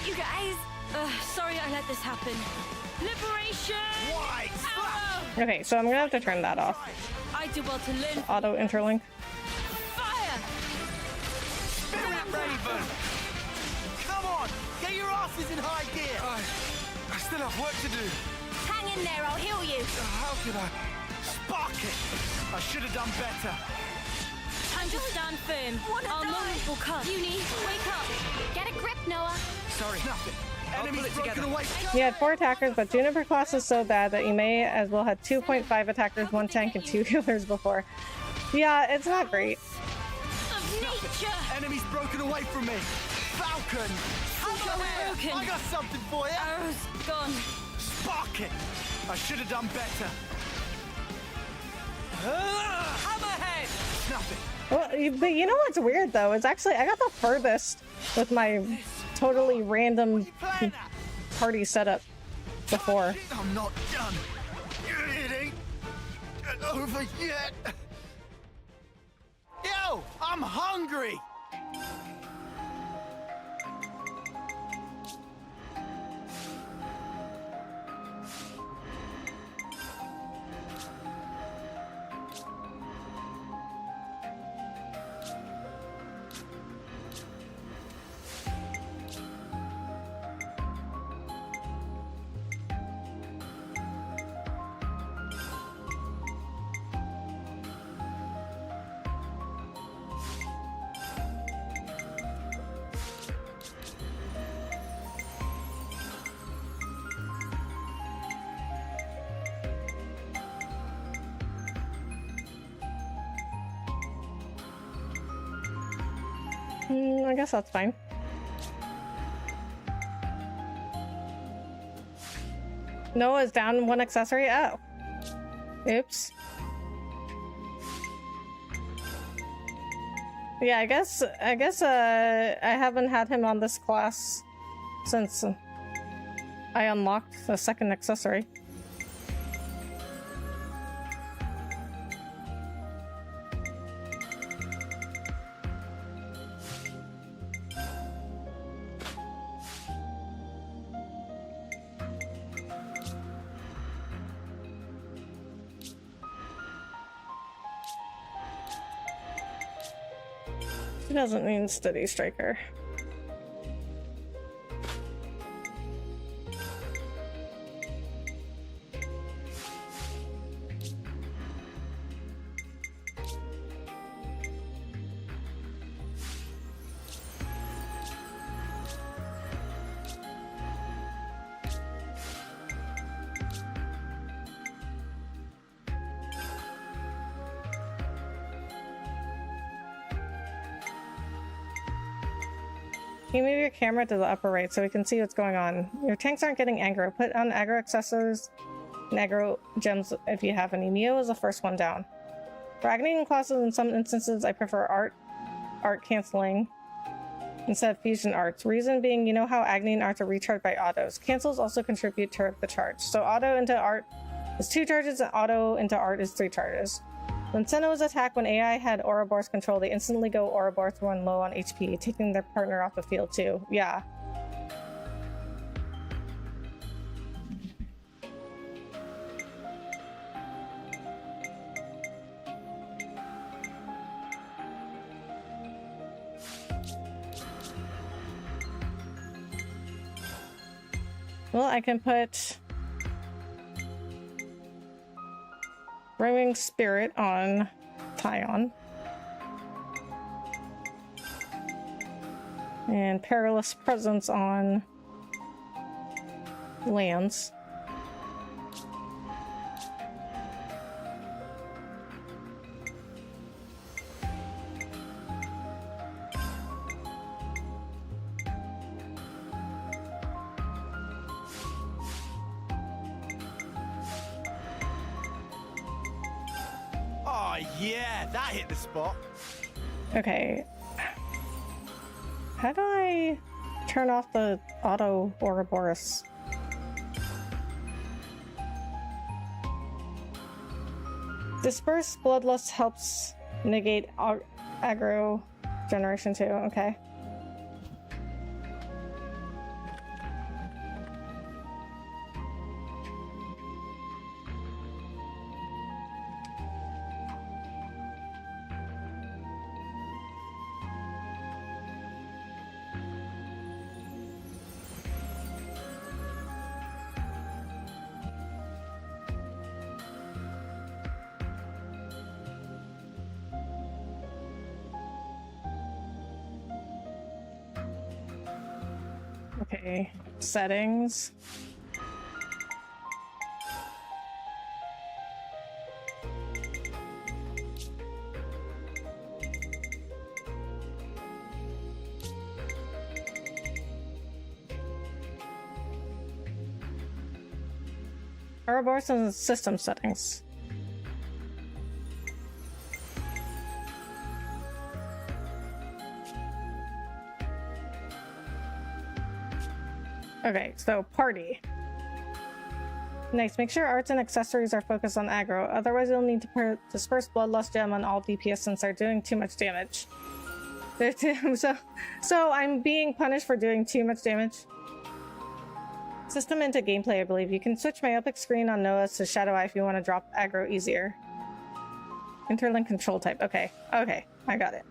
You guys, sorry I let this happen. Liberation! Why? Okay, so I'm gonna have to turn that off. I do well to learn. Auto interlink. Fire! Spirit Raven! Come on! Get your asses in high gear! I still have work to do. Hang in there. I'll heal you. How could I? Spark it! I should have done better. Time to stand firm. Our moment will come. Uni, wake up. Get a grip, Noah. Sorry. Nothing. I'll pull Enemies it broken together. away. You had 4 attackers, but Juniper class is so bad that you may as well have 2.5 attackers, 1 tank, and 2 healers before. Yeah, it's not great. Of nature! Enemies broken away from me. Falcon! Broken. I got something for you. Arrows gone. Spark it! I should have done better. Hammerhead! Nothing. Well, but you know what's weird though? It's actually I got the furthest with my totally random Plan that. party setup before. I'm not done. It ain't over yet. Yo, I'm hungry. I guess that's fine. Noah's down 1 accessory. Oh. Oops. Yeah, I guess I haven't had him on this class since I unlocked the second accessory. He doesn't mean steady striker. Can you move your camera to the upper right so we can see what's going on? Your tanks aren't getting aggro. Put on aggro accessories and aggro gems if you have any. Mio is the first one down. For agony classes, in some instances, I prefer art canceling instead of fusion arts. Reason being, you know how agony and arts are recharged by autos. Cancels also contribute to the charge. So auto into art is 2 charges and auto into art is 3 charges. When Senna was attacked when AI had Ouroboros control, they instantly go Ouroboros when low on HP, taking their partner off the field too. Yeah. Well, I can put Roaming Spirit on Tyon. And Perilous Presence on Lance. Yeah, that hit the spot. Okay. How do I turn off the auto Ouroboros? Disperse Bloodlust helps negate aggro generation too. Okay. Okay, settings. Ouroboros and system settings. Okay, so party. Nice. Make sure arts and accessories are focused on aggro. Otherwise, you'll need to disperse Bloodlust Gem on all DPS since they're doing too much damage. So I'm being punished for doing too much damage. System into gameplay, I believe. You can switch myopic screen on Noah's to Shadow Eye if you want to drop aggro easier. Interlink control type. Okay. Okay. I got it.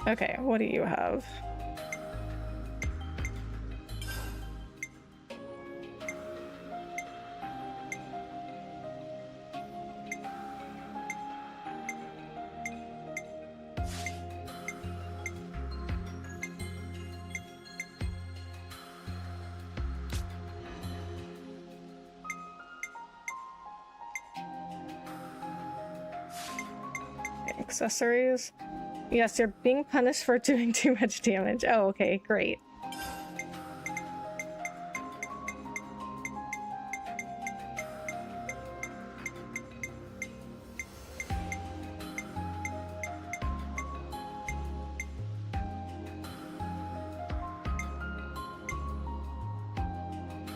Okay, what do you have? Accessories. Yes, you're being punished for doing too much damage. Oh, okay, great.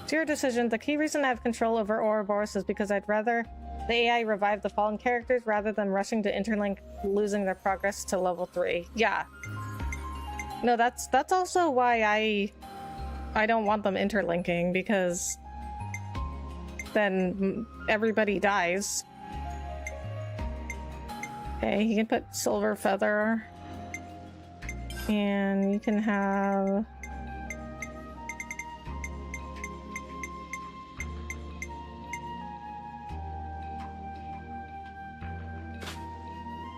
It's your decision. The key reason I have control over Ouroboros is because I'd rather the AI revive the fallen characters rather than rushing to interlink, losing their progress to level 3. Yeah. No, that's also why I don't want them interlinking, because then everybody dies. Okay, you can put Silver Feather. And you can have...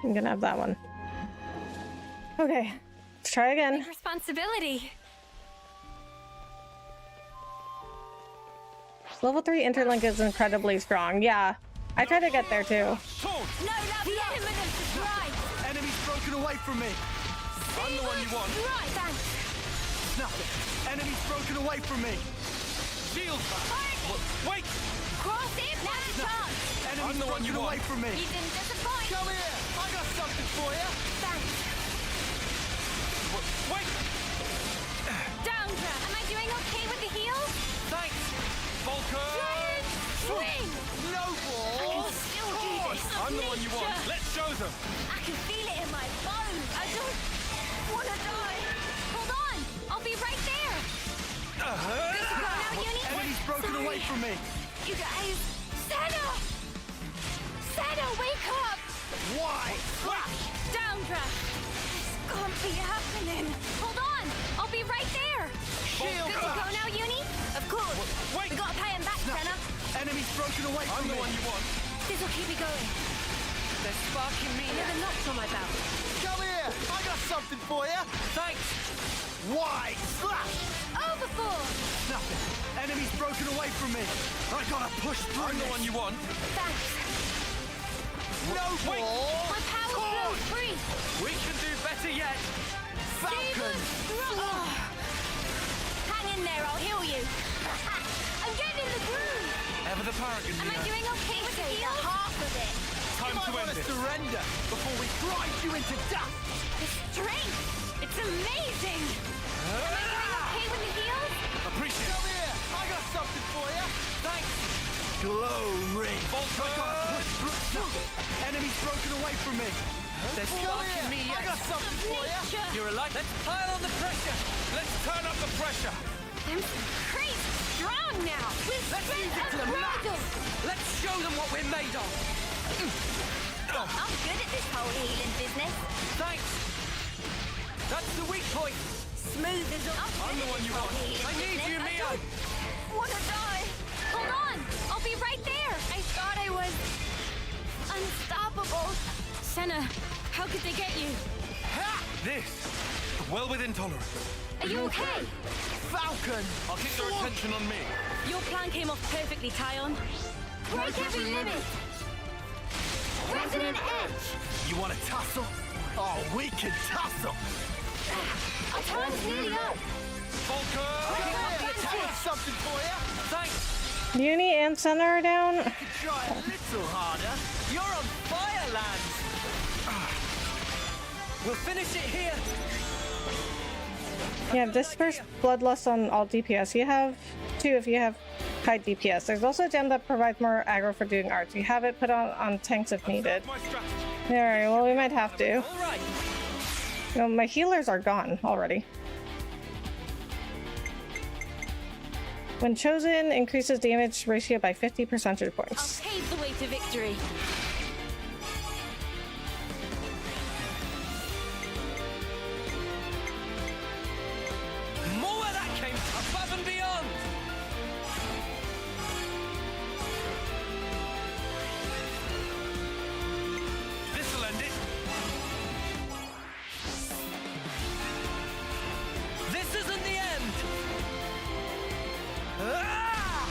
I'm gonna have that one. Okay, let's try again. Big responsibility. Level 3 interlink is incredibly strong. Yeah, I try to get there too. No love, the element of surprise. Enemy's broken away from me. I'm the one you want. Right, thanks. Nothing. Enemy's broken away from me. Shield. Wait. Cross it, now's the chance. Enemy's the one you want. Away from me. You didn't disappoint. Come here. I got something for you. Thanks. Wait. Downdra, am I doing okay with the heals? Thanks. Volker. Swing. No ball. I can still do this. I'm the one you want. Let's show them. I can feel it in my bones. I don't want to die. Hold on. I'll be right there. Good to go now, Uni. Enemy's broken away from me. You guys. Senna! Senna, wake up! Why? Downdra! This can't be happening. Hold on. I'll be right there. Shield. Good to go now, Uni? Of course. Wait. We gotta pay him back, Senna. Enemy's broken away from me. I'm the one you want. This'll keep me going. They're sparking me. Another notch on my belt. Come here. I got something for you. Thanks. Why? Slash. Overboard. Nothing. Enemy's broken away from me. I gotta push through. I'm the one you want. Thanks. No ball. My power flows free. We can do better yet. Falcon. Hang in there, I'll heal you. I'm getting in the groove. Ever the paragon. Am I doing okay with the heal? Half of it. Time to end it. Surrender before we grind you into dust. The strength. It's amazing. Am I doing okay with the heal? Appreciate it. Come here. I got something for you. Thanks. Glow ring. Enemy's broken away from me. They're sparking me. I got something for you. You're alive. Let's pile on the pressure. Let's turn up the pressure. I'm crazy strong now. With strength and bridle. Let's show them what we're made of. I'm good at this whole healing business. Thanks. That's the weak point. Smooth as I'm the one you want. I need you, Mia. Wanna die? Hold on. I'll be right there. I thought I was unstoppable. Senna, how could they get you? This, well within tolerance. Are you okay? Falcon. I'll keep their attention on me. Your plan came off perfectly, Tyon. Break every limit. Resonant edge. You want to tussle? Oh, we can tussle. Our time's nearly up. Volker. I got something for you. Thanks. Uni and Senna are down. You can try a little harder. You're on fire, lads. We'll finish it here. Yeah, disperse bloodlust on all DPS. You have 2 if you have high DPS. There's also a gem that provides more aggro for doing arts. You have it put on tanks if needed. Alright, well we might have to. No, my healers are gone already. When chosen, increases damage ratio by 50 percentage points. I'll pave the way to victory. More where that came above and beyond. This'll end it. This isn't the end. Ah!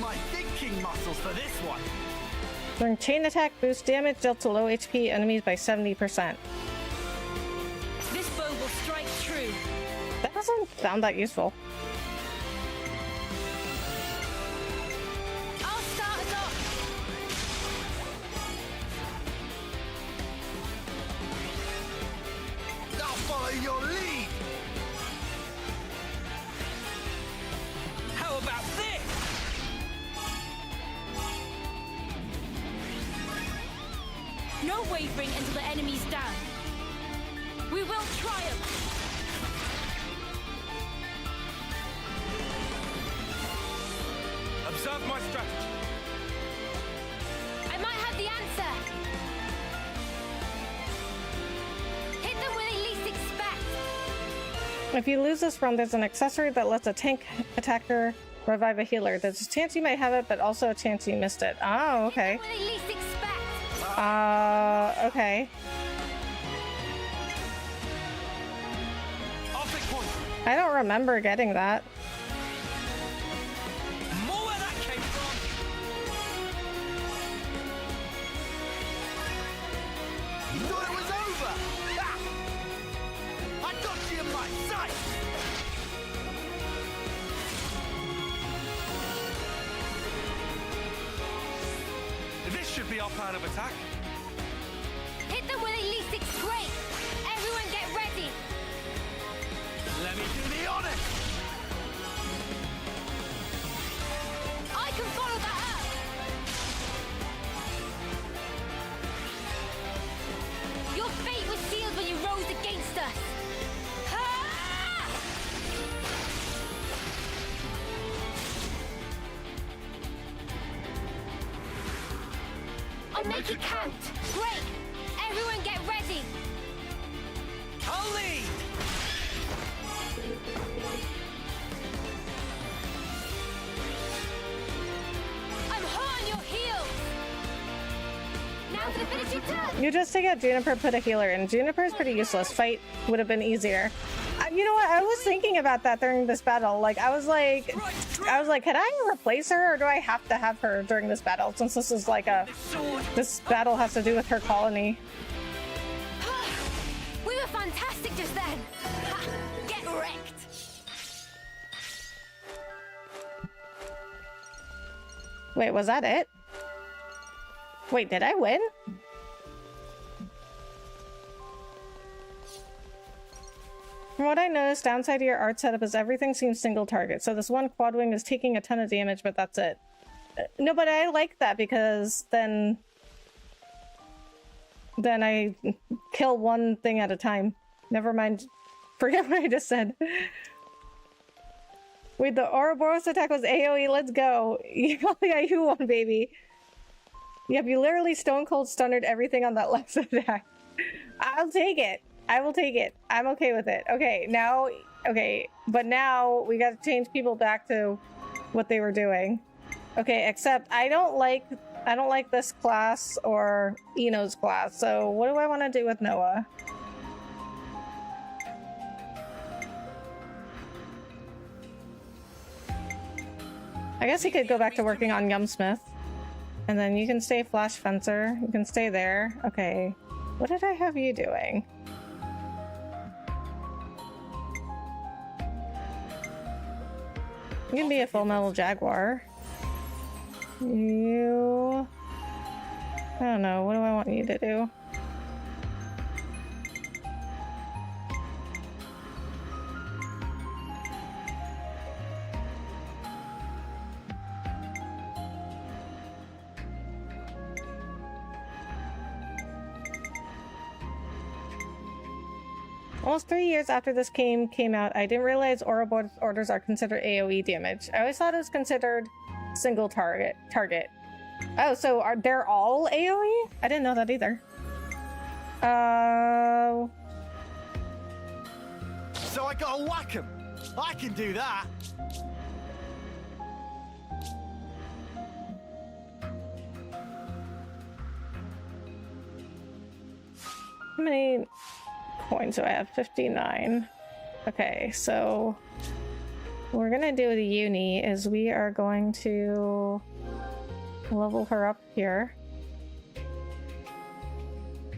my thinking muscles for this one. During chain attack, boost damage dealt to low HP enemies by 70%. This bow will strike true. That doesn't sound that useful. I'll start us off. I'll follow your lead. How about this? No wavering until the enemy's down. We will triumph. Observe my strategy. I might have the answer. Hit them where they least expect. If you lose this round, there's an accessory that lets a tank attacker revive a healer. There's a chance you might have it, but also a chance you missed it. Oh, okay. Hit them where they least expect. Okay. Optic point. I don't remember getting that. More where that came from. You thought it was over. Ha! I got you in my sight. This should be our plan of attack. Hit them where they least expect. Everyone get ready. Let me do the honors. I can follow that up. Your fate was sealed when you rose against us. Ha! I'll make it count. Great. Everyone get ready. I'll lead. I'm hot on your heels. Now for the finishing touch. You just take out Juniper, put a healer in. Juniper is pretty useless. Fight would have been easier. You know what? I was thinking about that during this battle. Like, I was like, can I replace her, or do I have to have her during this battle? Since this is like this battle has to do with her colony. We were fantastic just then. Ha, get wrecked. Wait, was that it? Wait, did I win? From what I noticed, downside to your art setup is everything seems single target. So this one quad wing is taking a ton of damage, but that's it. No, but I like that because then I kill one thing at a time. Never mind. Forget what I just said. Wait, the Ouroboros attack was AoE. Let's go. Yeah, you won, baby. Yep, you literally stone cold stunned everything on that last attack. I'll take it. I will take it. I'm okay with it. Okay, now, but now we gotta change people back to what they were doing. Okay, except I don't like this class or Eno's class. So what do I want to do with Noah? I guess he could go back to working on Yumsmith. And then you can stay Flash Fencer. You can stay there. Okay. What did I have you doing? You can be a Full Metal Jaguar. You... I don't know. What do I want you to do? Almost 3 years after this game came out, I didn't realize Ouroboros orders are considered AoE damage. I always thought it was considered single target. Oh, so they're all AoE? I didn't know that either. So I gotta whack him. I can do that. How many coins do I have? 59. Okay, so What we're gonna do with Uni is we are going to level her up here.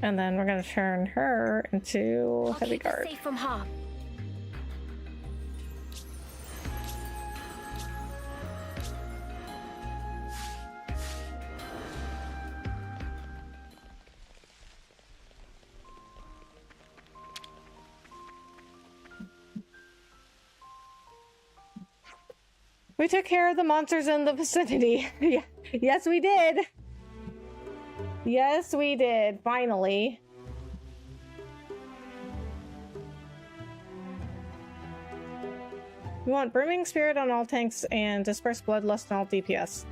And then we're gonna turn her into heavy guard. Safe from harm. We took care of the monsters in the vicinity. Yes, we did. Yes, we did. Finally. We want Brimming Spirit on all tanks and Disperse Bloodlust on all DPS.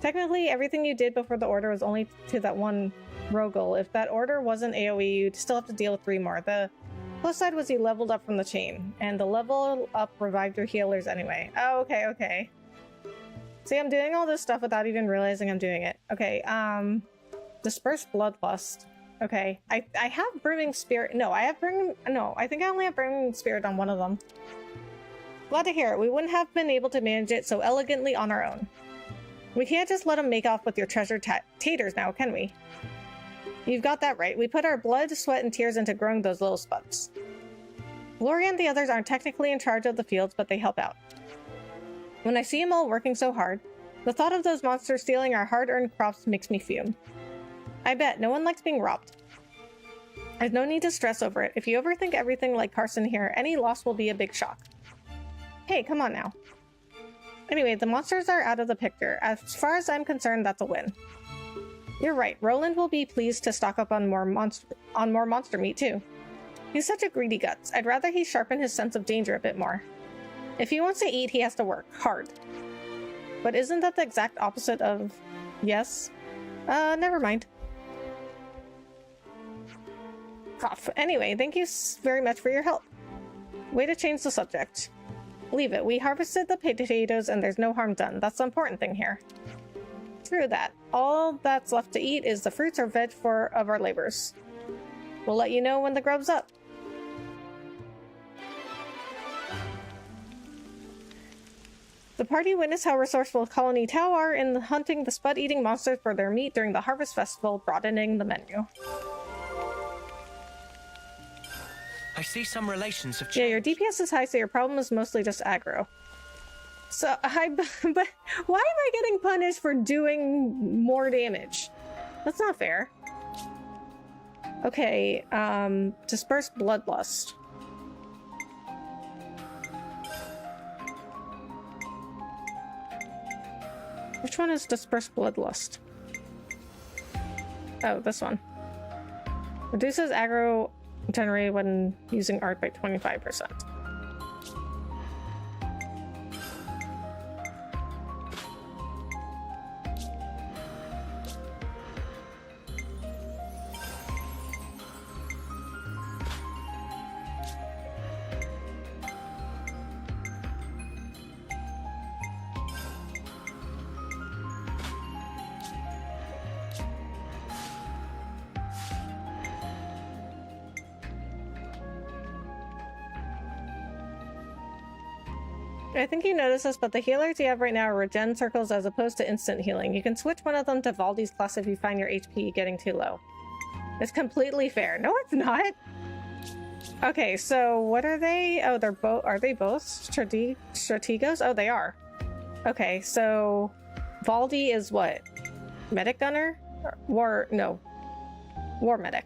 Technically, everything you did before the order was only to that one Rogel. If that order wasn't AoE, you'd still have to deal with 3 more. The plus side was you leveled up from the chain, and the level up revived your healers anyway. Oh, okay, okay. See, I'm doing all this stuff without even realizing I'm doing it. Okay, Disperse Bloodlust. Okay, I have Brimming Spirit. No, I think I only have Brimming Spirit on one of them. Glad to hear it. We wouldn't have been able to manage it so elegantly on our own. We can't just let them make off with your treasure taters now, can we? You've got that right. We put our blood, sweat, and tears into growing those little spuds. Gloria and the others aren't technically in charge of the fields, but they help out. When I see them all working so hard, the thought of those monsters stealing our hard-earned crops makes me fume. I bet no one likes being robbed. There's no need to stress over it. If you overthink everything like Carson here, any loss will be a big shock. Hey, come on now. Anyway, the monsters are out of the picture. As far as I'm concerned, that's a win. You're right. Roland will be pleased to stock up on more monster meat too. He's such a greedy guts. I'd rather he sharpen his sense of danger a bit more. If he wants to eat, he has to work hard. But isn't that the exact opposite of yes? Never mind. Cough. Anyway, thank you very much for your help. Way to change the subject. Leave it. We harvested the potatoes and there's no harm done. That's the important thing here. True that. All that's left to eat is the fruits or veg of our labors. We'll let you know when the grub's up. The party witnessed how resourceful Colony Tau are in hunting the spud-eating monsters for their meat during the Harvest Festival, broadening the menu. I see some relations have changed. Yeah, your DPS is high, so your problem is mostly just aggro. So, but why am I getting punished for doing more damage? That's not fair. Okay, Disperse Bloodlust. Which one is Disperse Bloodlust? Oh, this one. Reduces aggro generated when using art by 25%. I think you noticed this, but the healers you have right now are regen circles as opposed to instant healing. You can switch one of them to Valdi's class if you find your HP getting too low. It's completely fair. No, it's not. Okay, so what are they? Oh, they're both. Are they both strategos? Oh, they are. Okay, so Valdi is what? Medic gunner? War medic.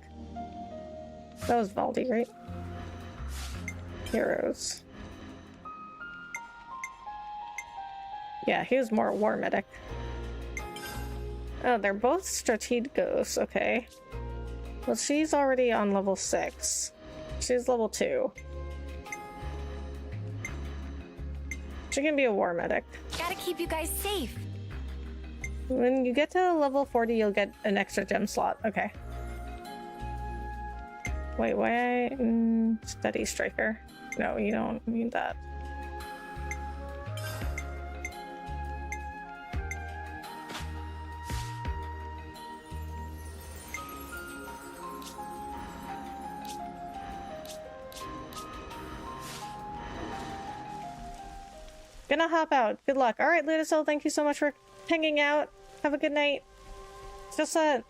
That was Valdi, right? Heroes. Yeah, he was more war medic. Oh, they're both strategos. Okay. Well, she's already on level 6. She's level 2. She can be a war medic. Gotta keep you guys safe. When you get to level 40, you'll get an extra gem slot. Okay. Wait, why? Steady striker. No, you don't need that. Gonna hop out. Good luck. Alright, Ludicel, thank you so much for hanging out. Have a good night. It's just that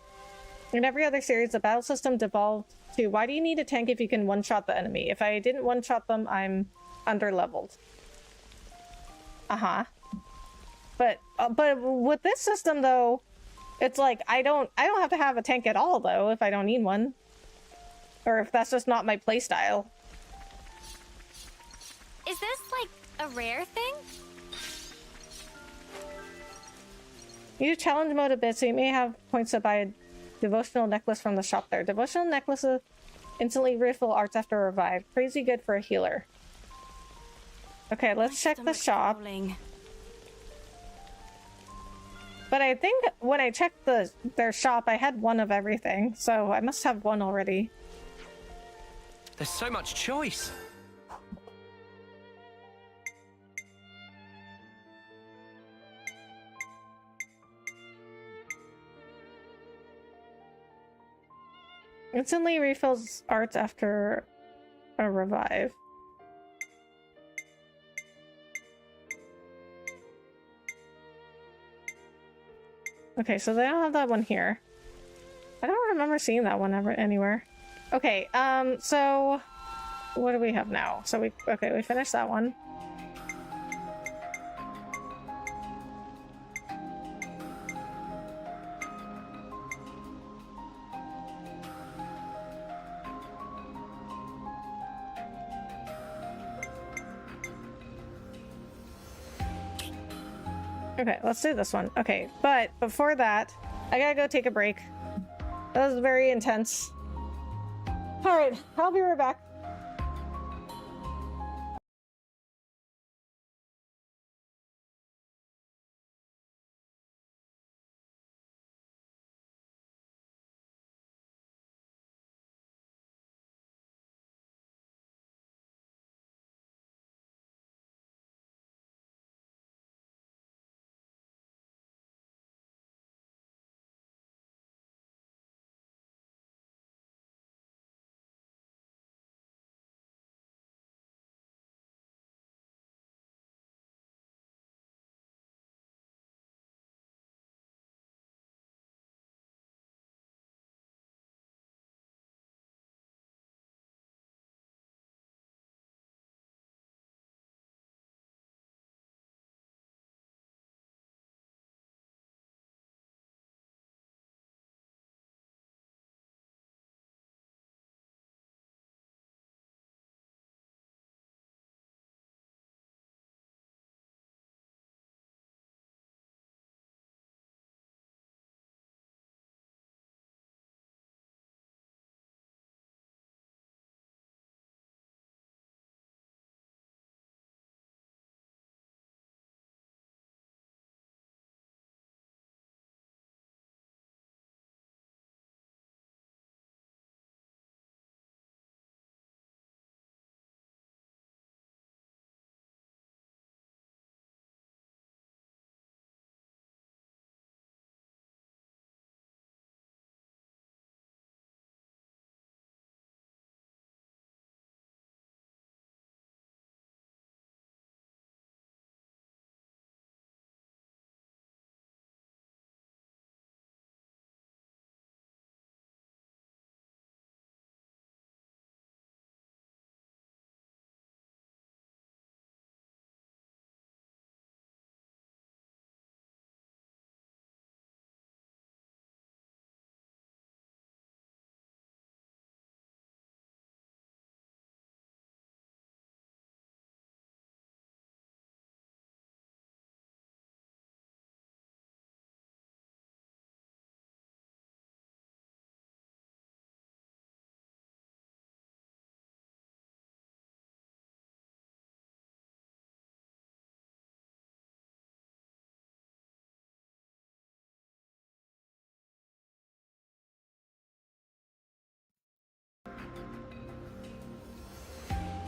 in every other series, the battle system devolved to, why do you need a tank if you can one-shot the enemy? If I didn't one-shot them, I'm under-leveled. Uh-huh. But with this system, though, it's like, I don't have to have a tank at all, though, if I don't need one. Or if that's just not my playstyle. Is this, like, a rare thing? Use challenge mode a bit, so you may have points to buy a devotional necklace from the shop there. Devotional necklaces instantly refill arts after revive. Crazy good for a healer. Okay, let's check the shop. But I think when I checked their shop, I had one of everything, so I must have one already. There's so much choice. Instantly refills arts after a revive. Okay, so they don't have that one here. I don't remember seeing that one ever anywhere. Okay, so what do we have now? So we finished that one. Okay, let's do this one. Okay, but before that, I gotta go take a break. That was very intense. Alright, I'll be right back.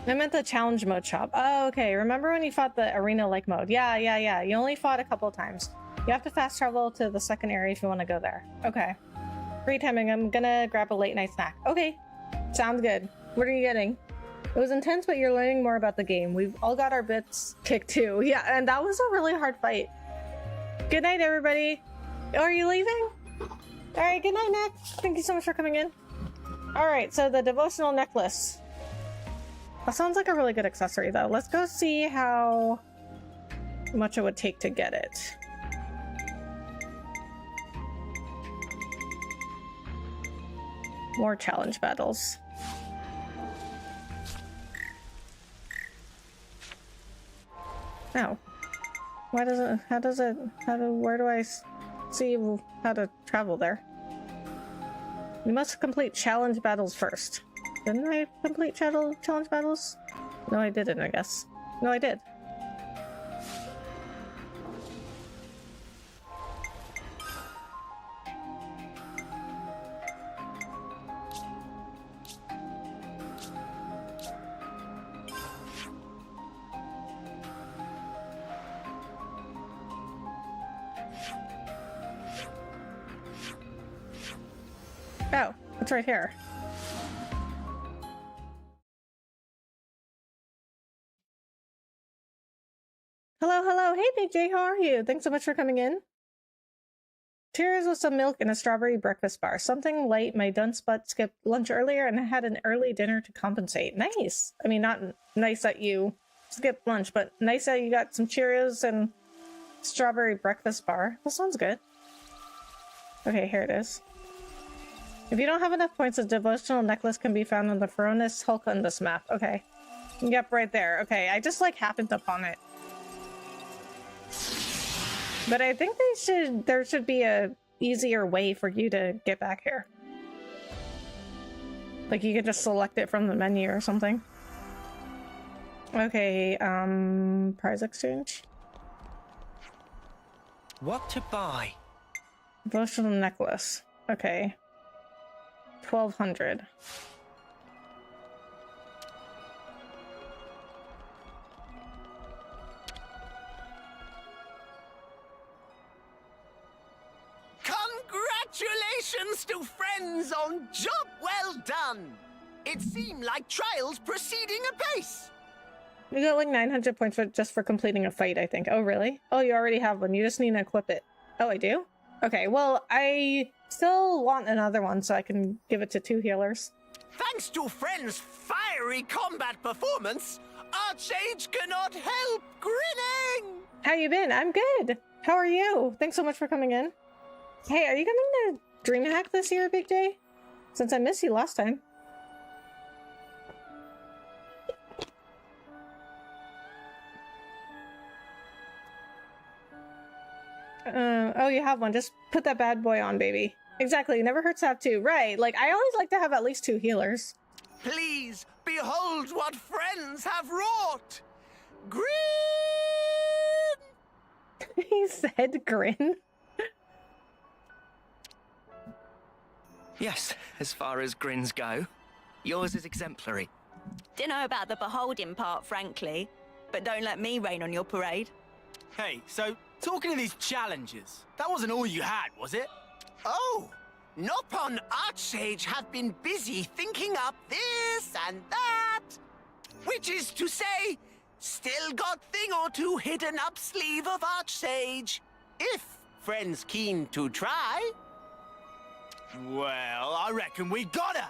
I meant the challenge mode shop. Oh, okay. Remember when you fought the arena-like mode? Yeah. You only fought a couple of times. You have to fast travel to the second area if you want to go there. Okay. Free timing. I'm gonna grab a late night snack. Okay. Sounds good. What are you getting? It was intense, but you're learning more about the game. We've all got our bits kicked too. Yeah, and that was a really hard fight. Good night, everybody. Oh, are you leaving? Alright, good night, Nick. Thank you so much for coming in. Alright, so the devotional necklace. That sounds like a really good accessory, though. Let's go see how much it would take to get it. More challenge battles. Oh. Why does it, where do I see how to travel there? You must complete challenge battles first. Didn't I complete challenge battles? No, I didn't, I guess. No, I did. Oh, it's right here. Hello, hello. Hey, Big J, how are you? Thanks so much for coming in. Cheers with some milk and a strawberry breakfast bar. Something light. My dunce butt skipped lunch earlier and I had an early dinner to compensate. Nice. I mean, not nice that you skipped lunch, but nice that you got some Cheerios and strawberry breakfast bar. That sounds good. Okay, here it is. If you don't have enough points, a devotional necklace can be found on the Feronis Hulk on this map. Okay. Yep, right there. Okay, I just like happened upon it. But I think there should be a easier way for you to get back here. Like you could just select it from the menu or something. Okay, prize exchange. What to buy? Devotional necklace. Okay. 1200. Congratulations to friends on job well done. It seemed like trials proceeding apace. You got like 900 points just for completing a fight, I think. Oh, really? Oh, you already have one. You just need to equip it. Oh, I do? Okay, well, I still want another one so I can give it to 2 healers. Thanks to friends' fiery combat performance, Archage cannot help grinning! How you been? I'm good. How are you? Thanks so much for coming in. Hey, are you coming to DreamHack this year, Big J? Since I missed you last time. Oh, you have one. Just put that bad boy on, baby. Exactly. Never hurts to have 2. Right. Like, I always like to have at least 2 healers. Please, behold what friends have wrought! Grin! He said grin. Yes, as far as grins go. Yours is exemplary. Dunno about the beholding part, frankly. But don't let me rain on your parade. Hey, so, talking of these challenges, that wasn't all you had, was it? Oh! Nopon Archsage have been busy thinking up this and that. Which is to say, still got thing or two hidden up sleeve of Archsage. If friends keen to try. Well, I reckon we gotta.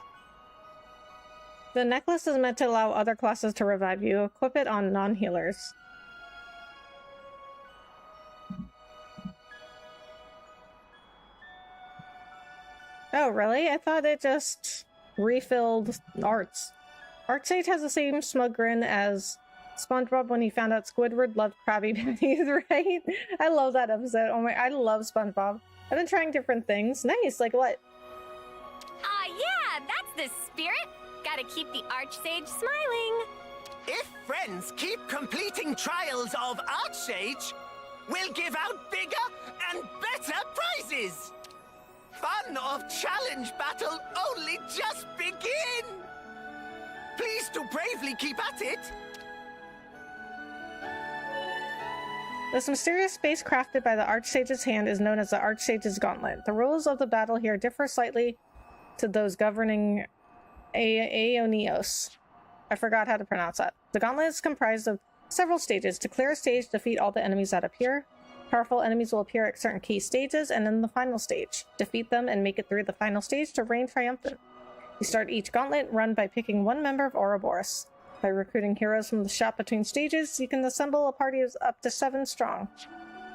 The necklace is meant to allow other classes to revive you. Equip it on non-healers. Oh, really? I thought it just refilled arts. Archsage has the same smug grin as SpongeBob when he found out Squidward loved Krabby Patties, right? I love that episode. Oh my, I love SpongeBob. I've been trying different things. Nice, like what? Yeah, that's the spirit. Gotta keep the Archsage smiling. If friends keep completing trials of Archsage, we'll give out bigger and better prizes. Fun of challenge battle only just begin! Please do bravely keep at it! This mysterious space crafted by the Archsage's hand is known as the Archsage's Gauntlet. The rules of the battle here differ slightly to those governing Aionios. I forgot how to pronounce that. The gauntlet is comprised of several stages. To clear a stage, defeat all the enemies that appear. Powerful enemies will appear at certain key stages, and in the final stage. Defeat them and make it through the final stage to reign triumphant. You start each gauntlet run by picking one member of Ouroboros. By recruiting heroes from the shop between stages, you can assemble a party of up to 7 strong.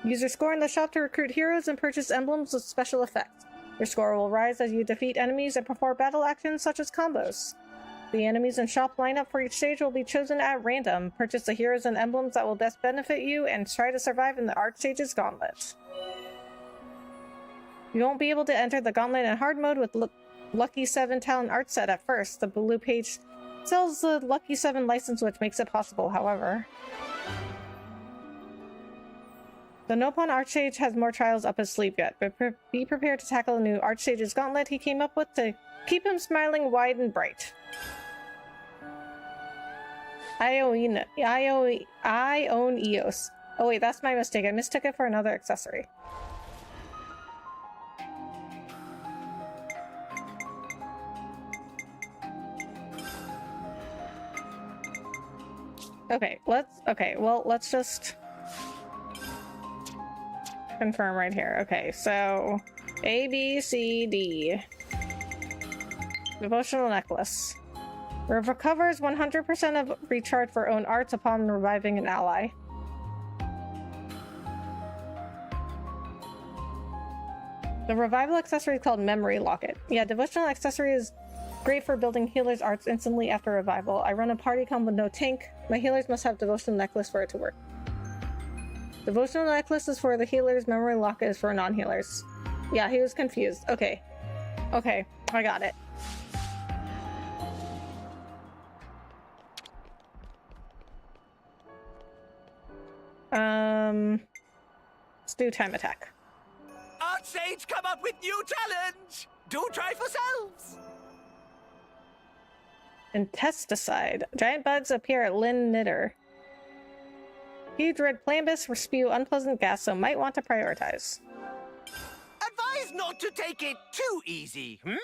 Use your score in the shop to recruit heroes and purchase emblems with special effects. Your score will rise as you defeat enemies and perform battle actions such as combos. The enemies and shop lineup for each stage will be chosen at random. Purchase the heroes and emblems that will best benefit you and try to survive in the Archsage's Gauntlet. You won't be able to enter the Gauntlet in hard mode with Lucky 7 talent art set at first. The blue page sells the Lucky 7 license, which makes it possible, however. The Nopon Archsage has more trials up his sleeve yet, but be prepared to tackle the new Archsage's Gauntlet he came up with to keep him smiling wide and bright. Aionios. Oh wait, that's my mistake. I mistook it for another accessory. Okay, let's just confirm right here. Okay, so A, B, C, D. Devotional necklace. Recovers 100% of recharge for own arts upon reviving an ally. The revival accessory is called Memory Locket. Yeah, devotional accessory is great for building healer's arts instantly after revival. I run a party comp with no tank. My healers must have devotional necklace for it to work. Devotional necklace is for the healers, memory locket is for non-healers. Yeah, he was confused. Okay. Okay, I got it. Let's do time attack. Archsage come up with new challenge! Do try for selves! Intesticide. Giant bugs appear at Lynn Knitter. Huge red plambus spew unpleasant gas, so might want to prioritize. Advise not to take it too easy, hmm?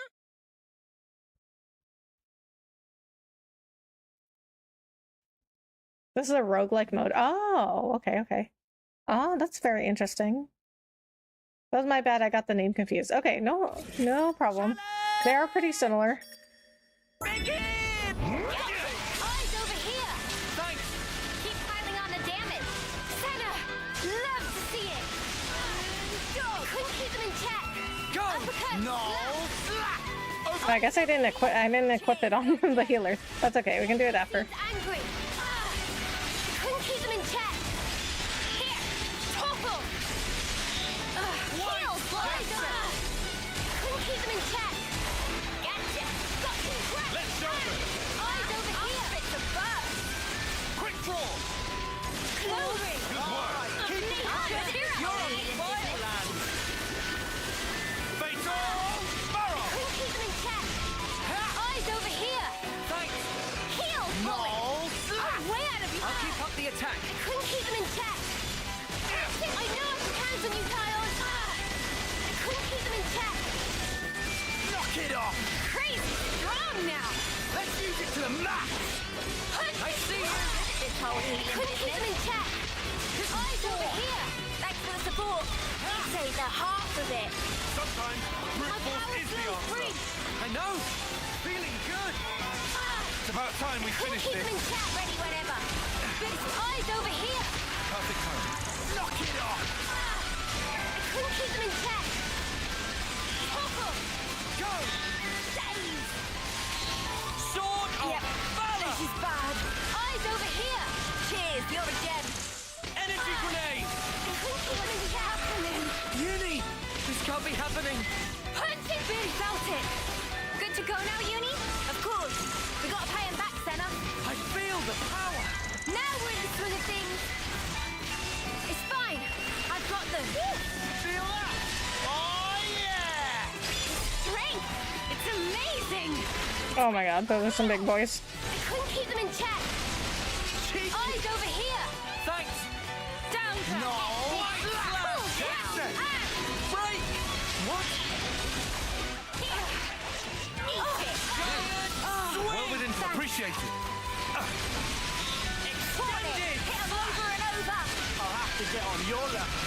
This is a roguelike mode. Oh, okay. Oh, that's very interesting. That was my bad, I got the name confused. Okay, no problem. They are pretty similar. Begin! Eyes over here! Thanks! Keep piling on the damage! Senna! Love to see it! Couldn't keep them in check! Go! Uppercut! No! I guess I didn't equip it on the healer. That's okay, we can do it after. Angry! Couldn't keep them in check! Here! Topple! Heal! Couldn't keep them in check! Gotcha! Got some crap! Let's show them! Eyes over here! It's a bug! Quick draw! Glory! Good work! Keep it up! You're on fire, lad! Fatal! Barrel! Couldn't keep them in check! Eyes over here! Thanks! Heal! No! I'm way out of your I'll keep up the attack! I couldn't keep them in check! I know I can hands on you, Dialog! I couldn't keep them in check! Knock it off! Crazy strong now! Let's use it to the max! I see you! This whole healing couldn't keep them in check! Eyes over here! Thanks for the support! Say the half of it! Sometimes brute force is the answer. I know! Feeling good! It's about time we Couldn't finish keep them this. in check, ready whenever! Eyes over here! Perfect time. Knock it off! I couldn't keep them in check! Topple! Go! Save! Sword of Yep. Valor! This is bad! Eyes over here! Cheers, you're a gem! Energy grenade! I couldn't keep them in check! Uni! This can't be happening! Punch it! Really felt it! Good to go now, Uni? Of course! We gotta pay him back, Senna! I feel the power! Now we're in the swing of things! It's fine! I've got them! Feel that? Oh yeah! Strength! It's amazing! Oh my god, those are some big boys. I couldn't keep them in check! Eyes over here! Thanks! Down! No! Pull down! Break! What? Eat it! Well within to appreciate it. them over and over. I'll have to get on your level.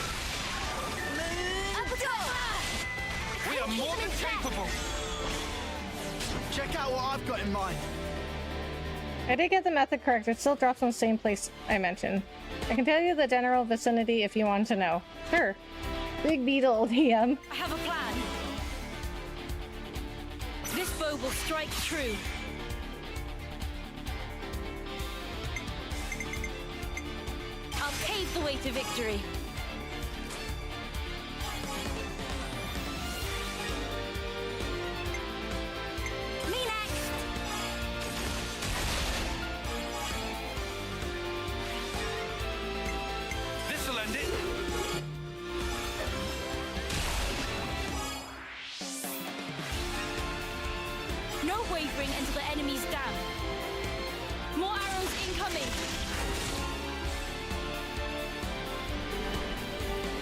We are more than capable. Check out what I've got in mind. I did get the method correct. It still drops in the same place I mentioned. I can tell you the general vicinity if you want to know. Sure. Big Beetle, DM. I have a plan. This bow will strike true. I'll pave the way to victory. Me next. This'll end it. No wavering until the enemy's down. More arrows incoming.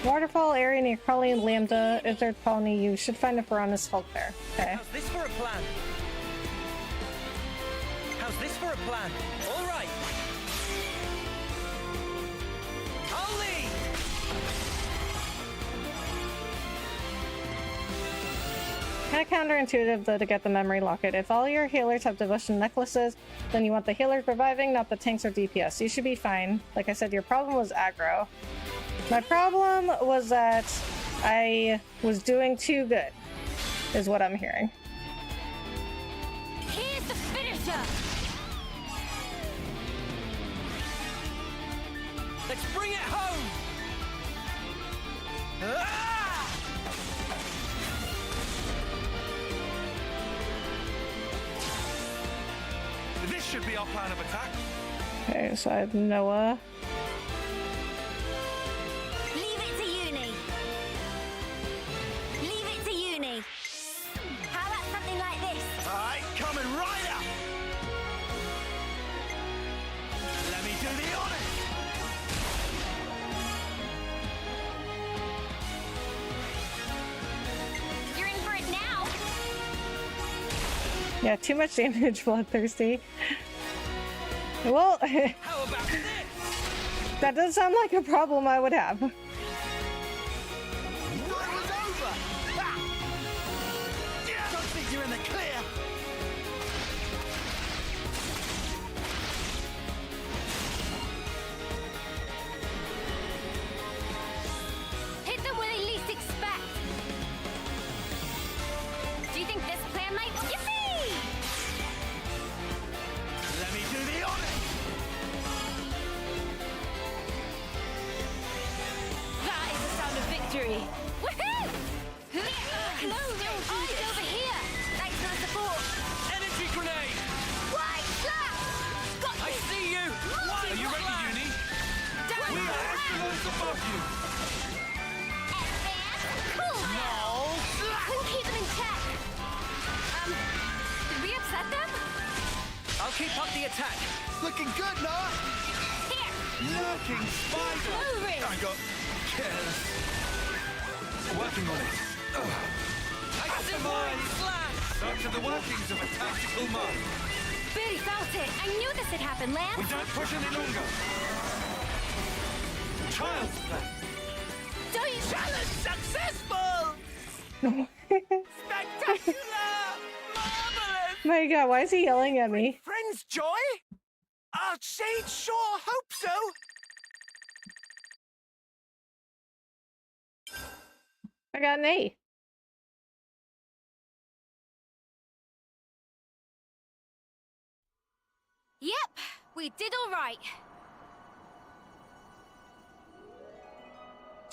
Waterfall area near Collie and Lambda. If there's colony, you should find a Piranha's Hulk there. Okay. How's this for a plan? How's this for a plan? All right. I'll lead. Kind of counterintuitive though to get the memory locket. If all your healers have devotion necklaces, then you want the healers reviving, not the tanks or DPS. You should be fine. Like I said, your problem was aggro. My problem was that I was doing too good, is what I'm hearing. Here's the finisher. Let's bring it home. Ah! This should be our plan of attack. Okay, so I have Noah. Leave it to Uni. Leave it to Uni. How about something like this? All right, coming right up. Let me do the honors. You're in for it now. Yeah, too much damage, Bloodthirsty. Well, How about this? that does sound like a problem I would have. Thought it was over. Ha! Yeah, don't think you're in the clear. Hit them where they least expect. Do you think this plan might... Yippee! Let me do the honors. That is the sound of victory. Woohoo! No, eyes over here. Thanks for the support. Energy grenade. White slap! Got I see you. Are you ready, Uni? Down We are echelons above you. Cool. No. Couldn't keep them in check. Did we upset them? I'll keep up the attack. Looking good, Noah. Here. Lurking spider. Blue ring. I got careless. Working on it. Maximize slash. Such are the workings of a tactical mind. Barely felt it. I knew this would happen, Lance. We don't push any longer. Child's play. Don't Challenge successful. Spectacular. Marvelous. My god, why is he yelling at me? Friends, Joy? Archsage sure hope so. I got an A. Yep, we did all right.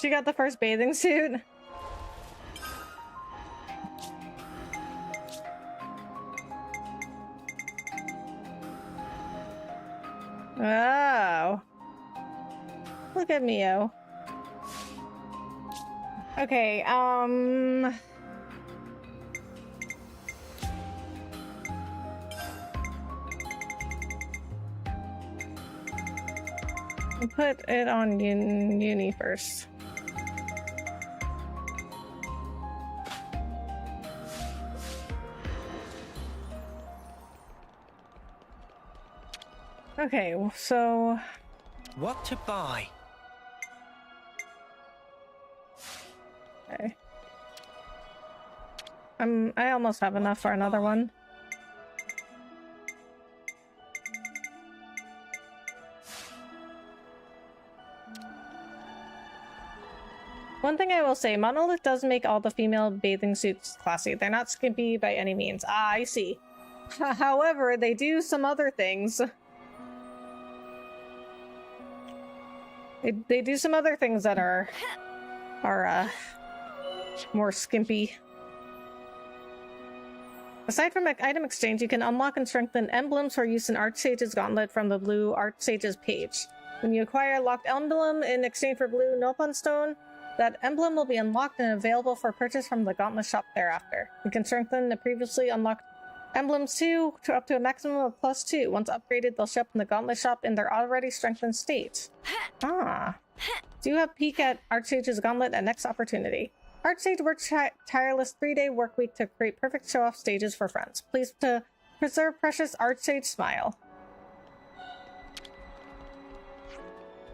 She got the first bathing suit. Oh. Look at Mio. Okay, put it on Uni first. Okay, so What to buy? Okay. I almost have enough for another one. One thing I will say, Monolith does make all the female bathing suits classy. They're not skimpy by any means. Ah, I see. However, they do some other things. They do some other things that are more skimpy. Aside from item exchange, you can unlock and strengthen emblems for use in Archsage's Gauntlet from the blue Archsage's page. When you acquire a locked emblem in exchange for blue Nopon Stone, that emblem will be unlocked and available for purchase from the Gauntlet shop thereafter. You can strengthen the previously unlocked emblems too, to up to a maximum of +2. Once upgraded, they'll show up in the Gauntlet shop in their already strengthened state. Ah. Do have a peek at Archsage's Gauntlet at next opportunity. Archsage works tireless 3-day work week to create perfect show-off stages for friends. Please to preserve precious Archsage smile.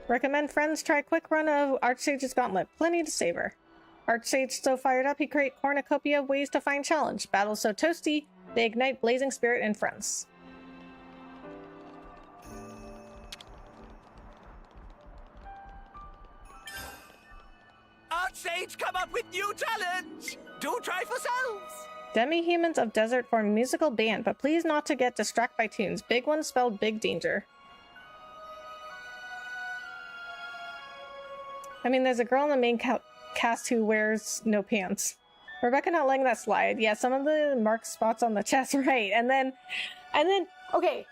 Recommend friends try a quick run of Archsage's Gauntlet. Plenty to savor. Archsage so fired up he create cornucopia of ways to find challenge. Battles so toasty, they ignite blazing spirit in friends. Archsage come up with new challenge! Do try for selves! Demi-humans of desert form a musical band, but please not to get distracted by tunes. Big ones spelled big danger. I mean, there's a girl in the main cast who wears no pants. Rebecca not letting that slide. Yeah, some of the marked spots on the chest, right? And then, okay,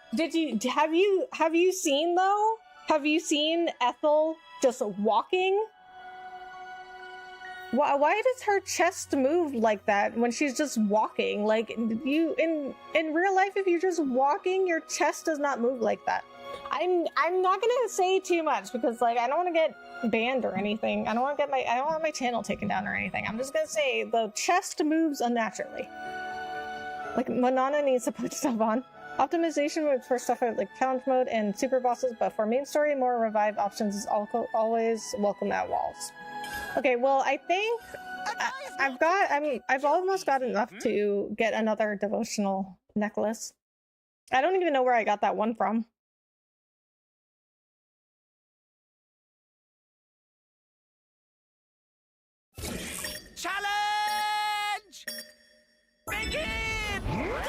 have you seen though? Have you seen Ethel just walking? Why does her chest move like that when she's just walking? Like, you in real life, if you're just walking, your chest does not move like that. I'm not gonna say too much because, like, I don't want to get banned or anything. I don't want my channel taken down or anything. I'm just gonna say the chest moves unnaturally. Like, Manana needs to put stuff on. Optimization for stuff like challenge mode and super bosses, but for main story, more revived options is always welcome at walls. Okay, well, I think I've almost got enough to get another devotional necklace. I don't even know where I got that one from. Challenge! Begin!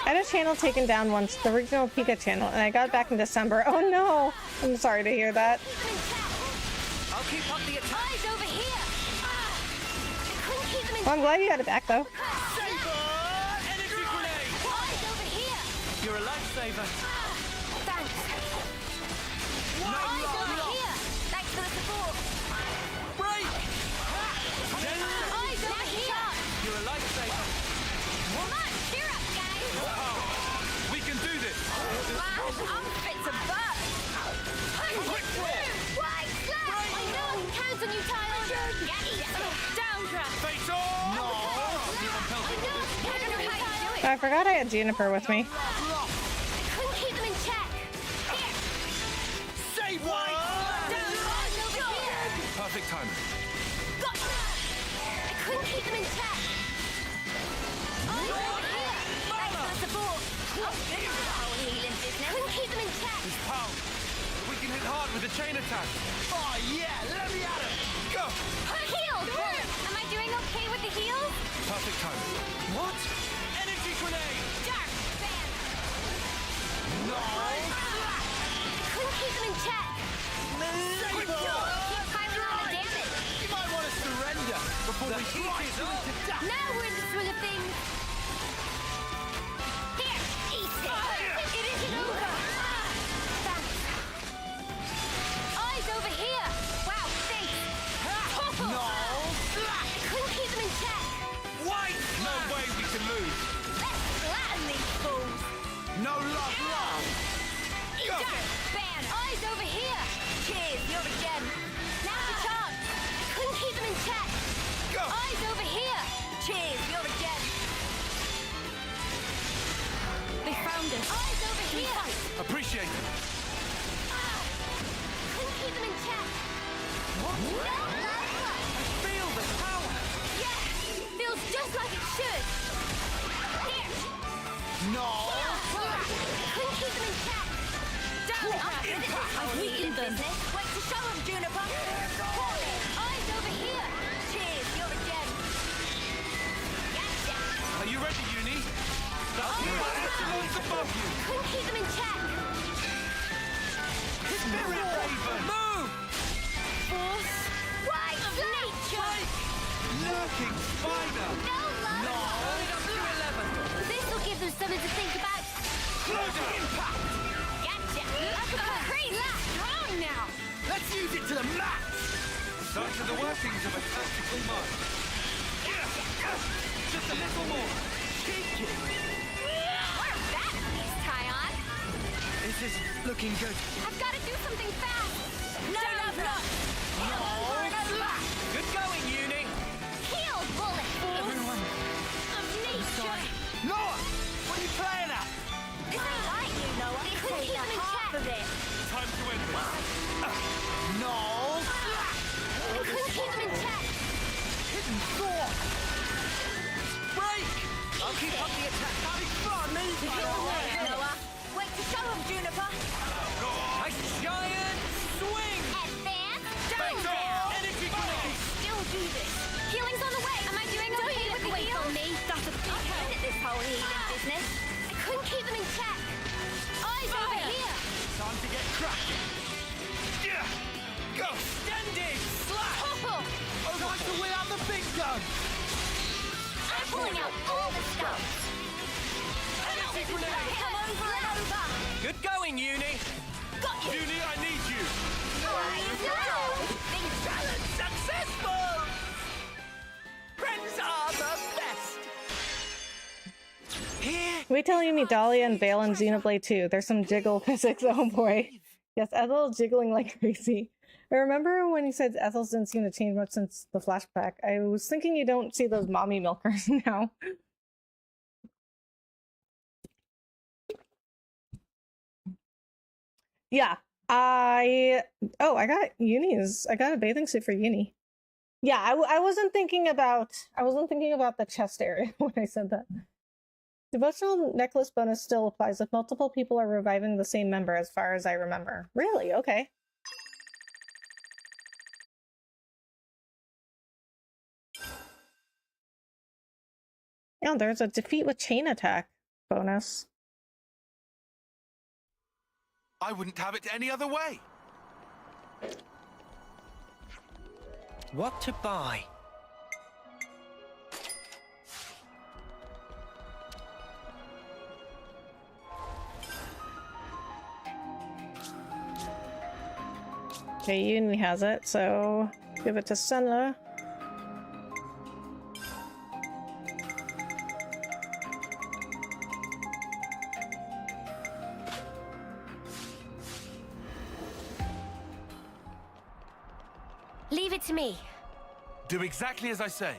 I had a channel taken down once, the original Pika channel, and I got it back in December. Oh no! I'm sorry to hear that. I'll keep up the attack. Eyes over here! I couldn't keep them in. Well, I'm glad you got it back though. Saber! Energy grenade! Eyes over here! You're a lifesaver. Thanks. Eyes over here! Thanks for the support. Break! Eyes over here! You're a lifesaver. Come on, cheer up, guys! We can do this! Wow, I'm fit to burst! Quick through! Why, sir? I know I can count on you, Tyler! Get it! Downdraft! Face on! I know I can count on you, Tyler! I forgot I had Juniper with me. Couldn't keep them in check! Here! Say what? Down, eyes over here! Perfect timing. Gotcha! I couldn't keep them in check! Eyes over here! Thanks for the support! Whole healing business! Couldn't keep them in check! This pound. We can hit hard with a chain attack. Oh yeah, let me at it! Go! Healed! Am I doing okay with the heals? Perfect timing. What? Energy grenade! Dark fan! No! Couldn't keep them in check! Saber! Keep piling on the damage! You might want to surrender before we eat you to death! Now we're in the swing of things! Here! Eat it! It isn't over! Thanks! Eyes over here! Wow, thanks! No! Couldn't keep them in check! White! No way we can lose. Let's flatten these fools! No love lost! Dark ban! Eyes over here! Cheers, you're a gem! Now's your chance! Couldn't keep them in check! Go! Eyes over here! Cheers, you're a gem! They found us! Eyes over here! Appreciate it. Couldn't keep them in check. What? No love clutch. Feel the power! Yeah, feels just like it should. Here. No! Couldn't keep them in check. Damn it, I'm good at this whole healing business. Wait to show them, Juniper. Eyes over here. Cheers, you're a gem. Gotcha. Are you ready, Uni? That's the above you. Couldn't keep them in check. Spirit Raven! Move! Force. Right of nature. Lurking spider! No love. No! W11! This'll give them something to think about. Closer impact! Gotcha. Like a crazy strong now. Let's use it to the max! Such are the workings of a tactical mind. Just a little more. Cheeky! What a bat piece, Tyon. This is looking good. I've got to do something fast. No, love, no. Good going, Uni! Heal, bullet. Everyone, Of nature. Noah! What are you playing at? This ain't like you, Noah. They couldn't keep them in check. Time to end this. No! They couldn't keep them in check. Hidden sword! break! I'll keep up the attack. Having fun, me? Noah. Wait to show them, Juniper. A giant swing! Advance. Down there. Energy grenade! Still do this. Healing's on the way. Am I doing okay with the heal? On me. That's a big head at this whole healing business. I couldn't keep them in check. Eyes over here. Time to get cracking. Yeah! Go! Extended! Slash! Hopple. Time to wheel out the big gun! I'm pulling out all the stops. Energy grenade! Come over and over. Good going, Uni! Got you. Uni, I need you. Big Challenge successful! Friends are the best! Here! Wait till you meet Dahlia and Vale in Xenoblade 2. There's some jiggle physics, oh boy. Yes, Ethel's jiggling like crazy. I remember when you said Ethel's didn't seem to change much since the flashback. I was thinking you don't see those mommy milkers now. Yeah, I got Uni's. I got a bathing suit for Uni. Yeah, I wasn't thinking about the chest area when I said that. Devotional necklace bonus still applies if multiple people are reviving the same member, as far as I remember. Really? Okay. Yeah, there's a defeat with chain attack bonus. I wouldn't have it any other way. What to buy? Okay, Uni has it, so give it to Senna. Leave it to me. Do exactly as I say.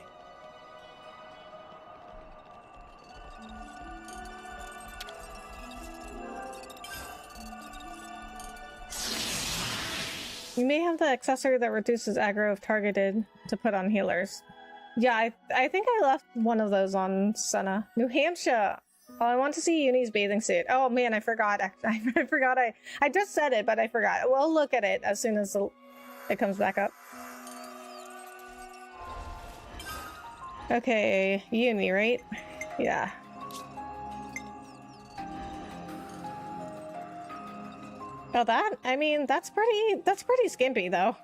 You may have the accessory that reduces aggro if targeted to put on healers. Yeah, I think I left one of those on Senna. New Hampshire! Oh, I want to see Uni's bathing suit. Oh man, I forgot. I forgot. I just said it, but I forgot. We'll look at it as soon as it comes back up. Okay, Uni, right? Yeah. Oh, that's pretty skimpy though.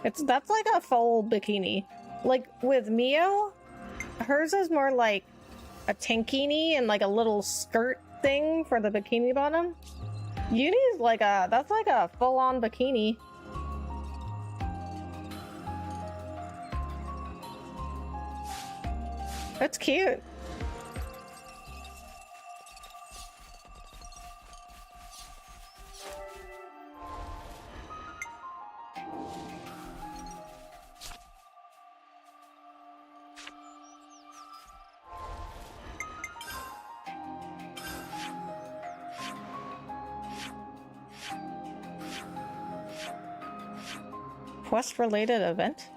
That's like a full bikini. Like with Mio, hers is more like a tankini and like a little skirt thing for the bikini bottom. Uni's like that's like a full-on bikini. That's cute. quest-related event?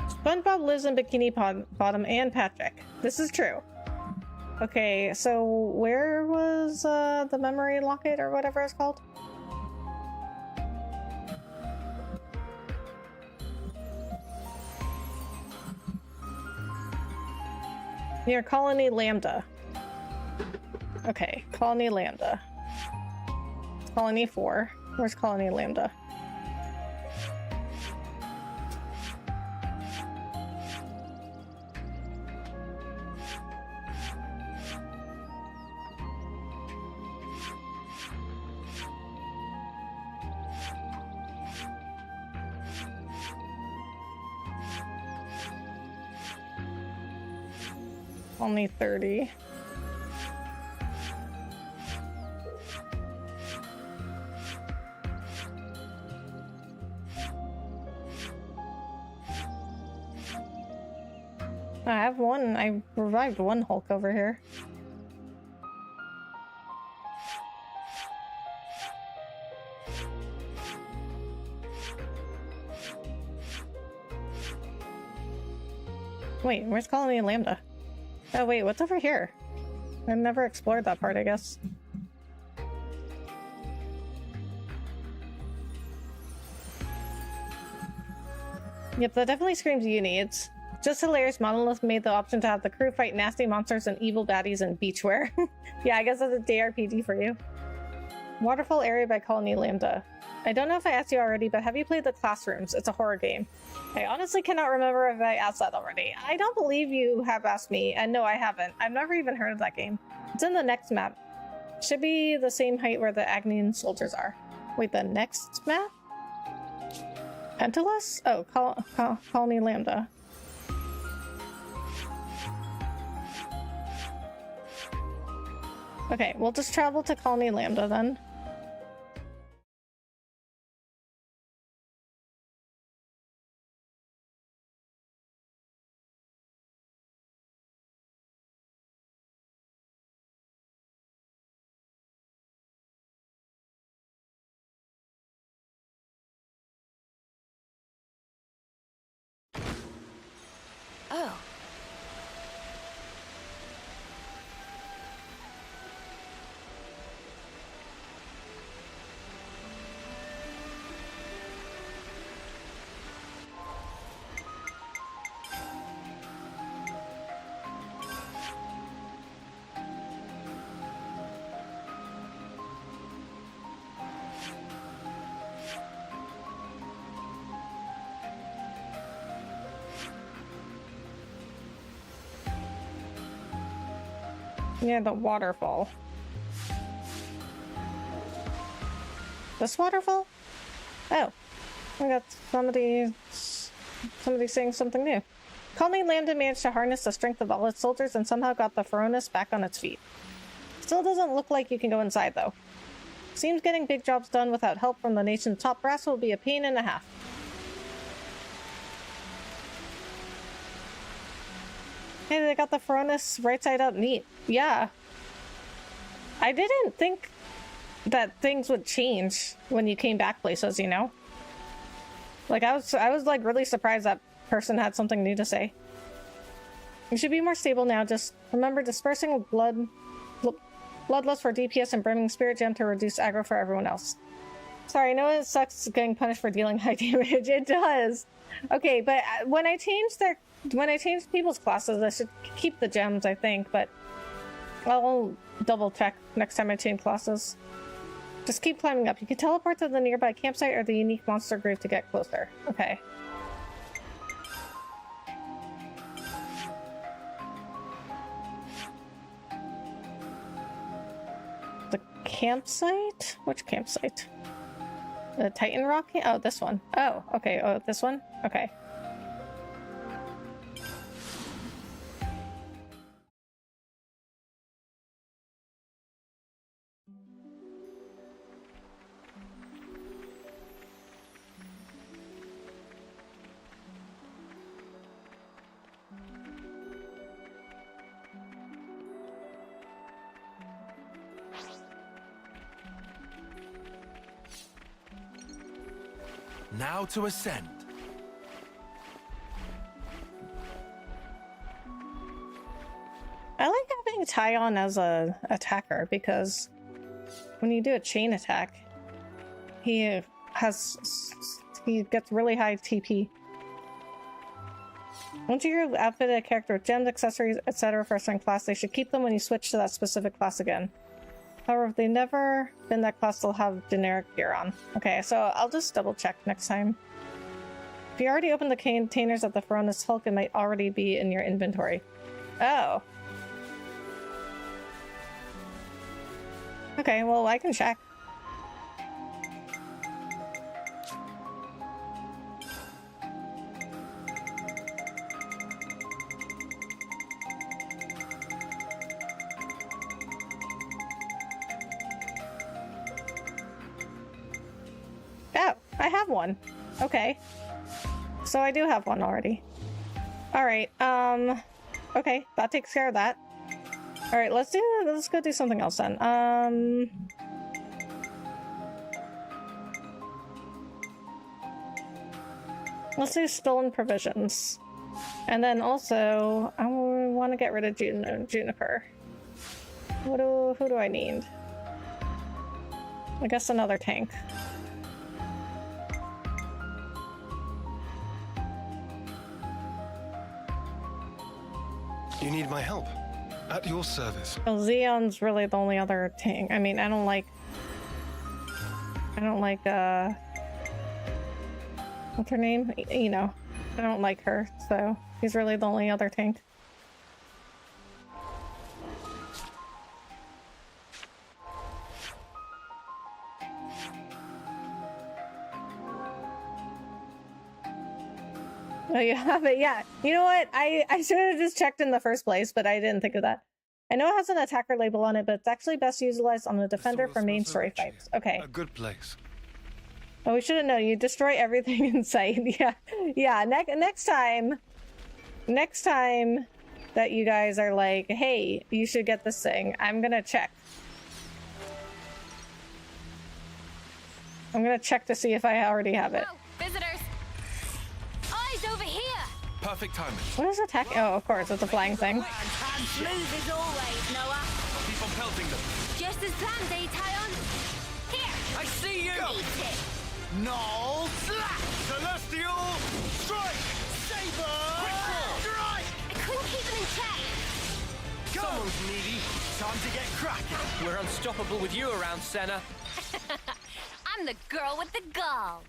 SpongeBob lives in Bikini Bottom and Patrick. This is true. Okay, so where was the memory locket or whatever it's called? Near Colony Lambda. Okay, Colony Lambda. Colony 4. Where's Colony Lambda? Only 30. I have one. I revived one Hulk over here. Wait, where's Colony Lambda? Oh wait, what's over here? I've never explored that part, I guess. Yep, that definitely screams uni. It's just hilarious. Monolith made the option to have the crew fight nasty monsters and evil baddies in beachwear. Yeah, I guess that's a JRPG for you. Waterfall area by Colony Lambda. I don't know if I asked you already, but have you played The Classrooms? It's a horror game. I honestly cannot remember if I asked that already. I don't believe you have asked me, and no, I haven't. I've never even heard of that game. It's in the next map. Should be the same height where the Agnian soldiers are. Wait, the next map? Pentalus? Oh, Colony Lambda. Okay, we'll just travel to Colony Lambda then. Oh. Yeah, the waterfall. This waterfall? Oh. I got somebody saying something new. Colony Lambda managed to harness the strength of all its soldiers and somehow got the Feronis back on its feet. Still doesn't look like you can go inside, though. Seems getting big jobs done without help from the nation's top brass will be a pain and a half. Hey, they got the Feronis right side up. Neat. Yeah. I didn't think that things would change when you came back places, you know? Like, I was like really surprised that person had something new to say. You should be more stable now. Just remember dispersing bloodlust for DPS and brimming spirit gem to reduce aggro for everyone else. Sorry, I know it sucks getting punished for dealing high damage. It does. Okay, but when I change people's classes, I should keep the gems, I think, but I'll double check next time I change classes. Just keep climbing up. You can teleport to the nearby campsite or the unique monster grave to get closer. Okay. The campsite? Which campsite? The Titan Rock? Oh, this one. Oh, okay. Oh, this one? Okay. Now to ascend. I like having Tyon as a attacker because when you do a chain attack, he gets really high TP. Once you outfit a character with gems, accessories, etc. for a certain class, they should keep them when you switch to that specific class again. However, if they've never been that class, they'll have generic gear on. Okay, so I'll just double check next time. If you already opened the containers at the Feronis Hulk, it might already be in your inventory. Oh. Okay, well, I can check. Oh, I have one. Okay. So I do have one already. Alright, okay, that takes care of that. Alright, let's go do something else then. Let's do stolen provisions. And then also, I want to get rid of Juniper. Who do I need? I guess another tank. You need my help? At your service. Well, Xeon's really the only other tank. I mean, I don't like, what's her name? You know, I don't like her, so he's really the only other tank. Oh, you have it? Yeah. You know what? I should have just checked in the first place, but I didn't think of that. I know it has an attacker label on it, but it's actually best utilized on the defender for main story fights. Okay. A good place. Oh, we should have known. You destroy everything in sight. Yeah. Yeah. Next time that you guys are like, hey, you should get this thing, I'm gonna check. I'm gonna check to see if I already have it. Whoa, visitors! Eyes over here! Perfect timing. What is attack? Oh, of course, it's a flying thing. Smooth as always, Noah. Keep on pelting them. Just as planned, eh, Tyon? Here! I see you! Eat it! Null slap! Celestial strike! Saber! Strike! I couldn't keep them in check! Go! Someone's needy. Time to get cracking! We're unstoppable with you around, Senna. I'm the girl with the gall.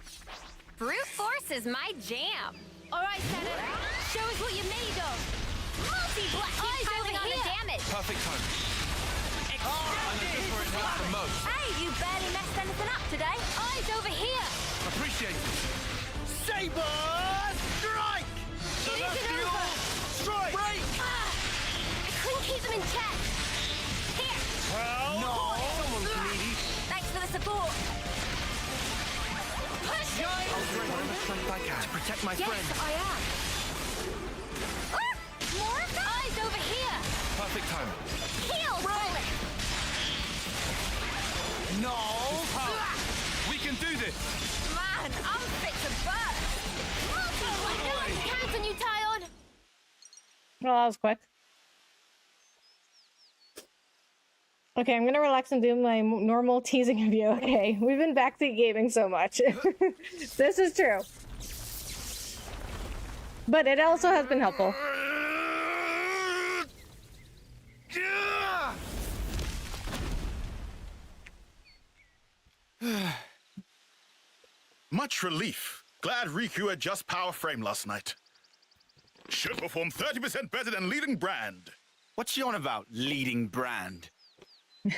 Brute force is my jam. All right, Senna, show us what you're made of. Multi-black, eyes over on the damage. Perfect timing. I know just where it hurts the most. Hey, you barely messed anything up today. Eyes over here. Appreciate it. Saber strike! It isn't Celestial over. strike! Break! I couldn't keep them in check. Here. Null Someone's needy. Thanks for the support. Push! I'll bring whatever strength I can to protect my Yes, friend. I am. More of them? Eyes over here. Perfect timing. Heal, bullet. Null We can do this. Man, I'm fit to burst. Multi-black, count on you, Tyon. Well, that was quick. Okay, I'm gonna relax and do my normal teasing of you. Okay, we've been backseat gaming so much. This is true. But it also has been helpful. Much relief. Glad Riku had just power frame last night. Should perform 30% better than leading brand. What's she on about, leading brand? I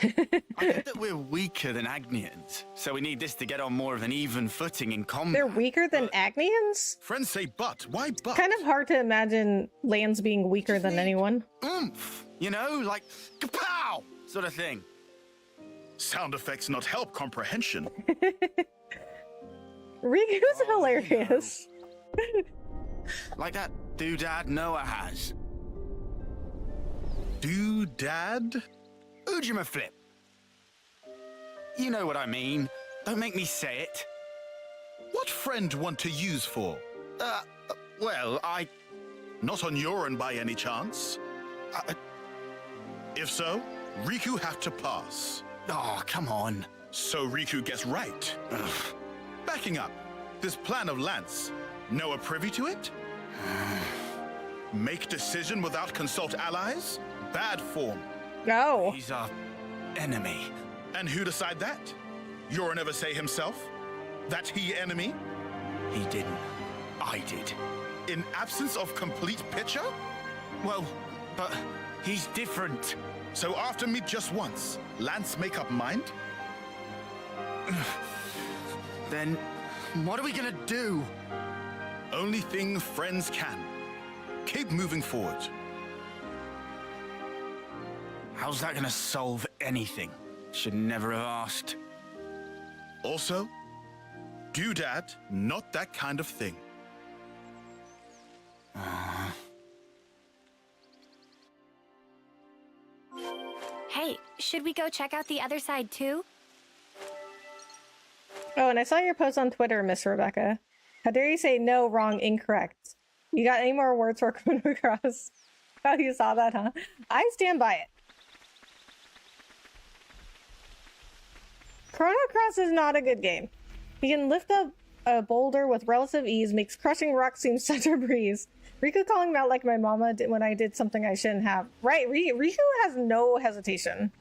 get that we're weaker than Agnians, so we need this to get on more of an even footing in combat. They're weaker than Agnians? Friends say but. Why but? Kind of hard to imagine Lands being weaker than anyone. Oomph, you know, like kapow sort of thing. Sound effects not help comprehension. Riku's hilarious. Like that doodad Noah has. Doodad? Ujima flip. You know what I mean. Don't make me say it. What friend want to use for? Well, Not on your end by any chance? If so, Riku have to pass. Oh, come on. So Riku gets right. Ugh. Backing up, this plan of Lance, Noah privy to it? Make decision without consult allies? Bad form. No. He's our enemy. And who decide that? Yoru never say himself? That he enemy? He didn't. I did. In absence of complete picture? Well, but he's different. So after meet just once, Lance make up mind? Then what are we gonna do? Only thing friends can. Keep moving forward. How's that gonna solve anything? Should never have asked. Also, Doodad, not that kind of thing. Hey, should we go check out the other side too? Oh, and I saw your post on Twitter, Miss Rebecca. How dare you say no, wrong, incorrect? You got any more words for Chrono Cross? Oh, you saw that, huh? I stand by it. Chrono Cross is not a good game. You can lift up a boulder with relative ease, makes crushing rocks seem such a breeze. Riku calling me out like my mama did when I did something I shouldn't have. Right, Riku has no hesitation.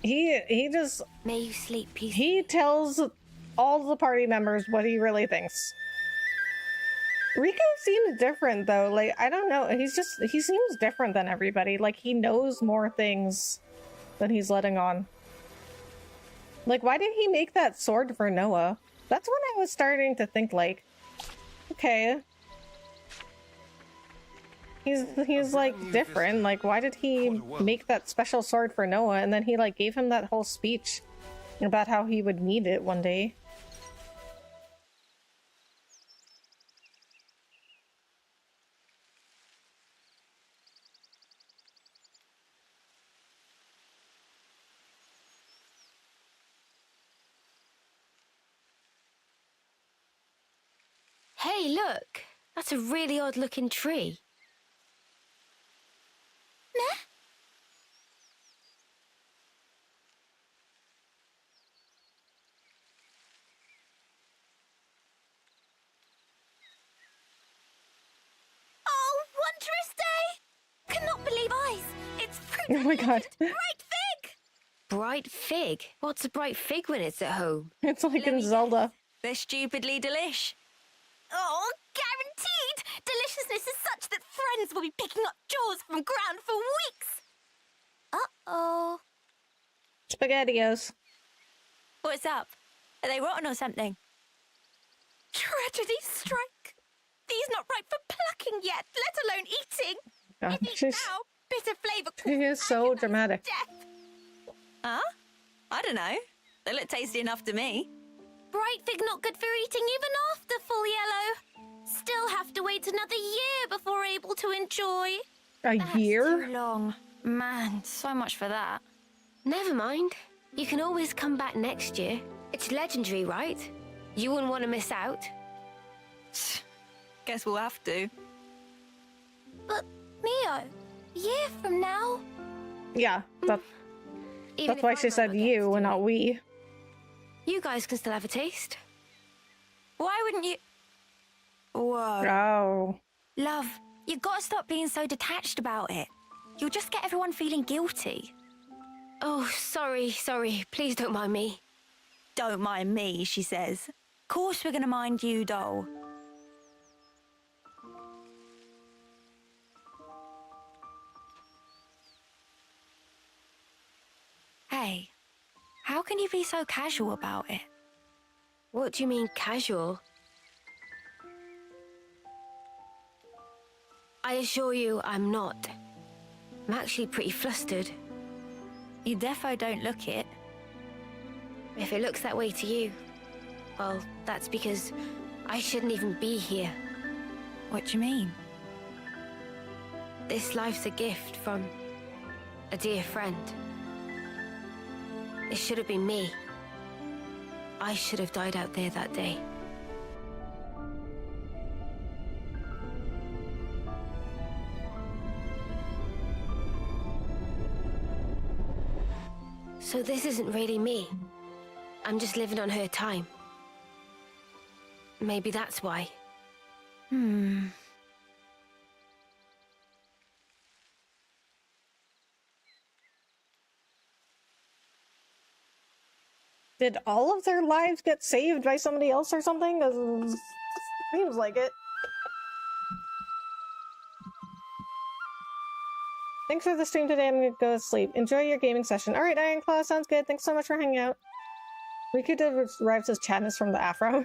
He just... May you sleep peacefully. He tells all the party members what he really thinks. Riku seems different though. Like, I don't know. He seems different than everybody. Like, he knows more things than he's letting on. Like, why did he make that sword for Noah? That's when I was starting to think, like, okay. He's like different. Like, why did he make that special sword for Noah? And then he like gave him that whole speech about how he would need it one day. Hey, look! That's a really odd-looking tree. Meh? Oh, wondrous day! Cannot believe eyes. It's Oh my god. bright fig. Bright fig? What's a bright fig when it's at home? It's like in Zelda. They're stupidly delish. Oh, guaranteed! Deliciousness is such that friends will be picking up jaws from ground for weeks. Uh-oh. SpaghettiOs. What's up? Are they rotten or something? Tragedy strike. These not ripe for plucking yet, let alone eating. God, If eat now, bitter flavour. she is so dramatic. Death. Huh? I don't know. They look tasty enough to me. Bright fig not good for eating even after full yellow. Still have to wait another year before able to enjoy. A year? Too long. Man, so much for that. Never mind. You can always come back next year. It's legendary, right? You wouldn't want to miss out. Guess we'll have to. But, Mio, a year from now? Yeah, that's Even why if she I'm said not you against and not we. You guys can still have a taste. Why wouldn't you? Whoa. Oh. Love, you gotta stop being so detached about it. You'll just get everyone feeling guilty. Oh, sorry. Please don't mind me. Don't mind me, she says. Course we're gonna mind you, doll. Hey, how can you be so casual about it? What do you mean, casual? I assure you, I'm not. I'm actually pretty flustered. You defo don't look it. If it looks that way to you, well, that's because I shouldn't even be here. What do you mean? This life's a gift from a dear friend. It should have been me. I should have died out there that day. So this isn't really me. I'm just living on her time. Maybe that's why. Did all of their lives get saved by somebody else or something? 'Cause seems like it. Thanks for the stream today. I'm gonna go to sleep. Enjoy your gaming session. Alright, Ironclaw, sounds good. Thanks so much for hanging out. Riku derives his chatness from the afro.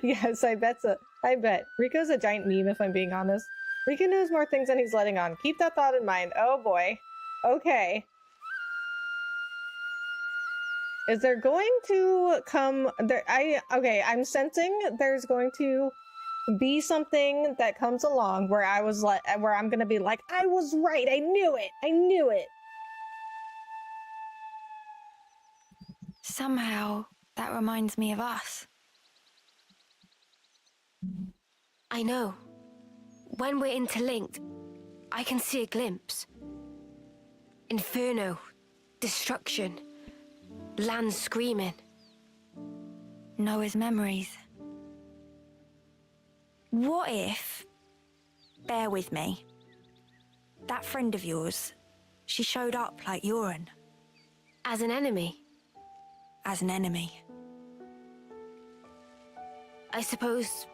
Yes, I bet. Riku's a giant meme, if I'm being honest. Riku knows more things than he's letting on. Keep that thought in mind. Oh boy. Okay. Is there going to come there? I'm sensing there's going to be something that comes along where I'm gonna be like, I was right, I knew it. Somehow, that reminds me of us. I know. When we're interlinked, I can see a glimpse. Inferno, destruction, land screaming. Noah's memories. What if... Bear with me. That friend of yours, she showed up like Yoren. As an enemy? As an enemy. I suppose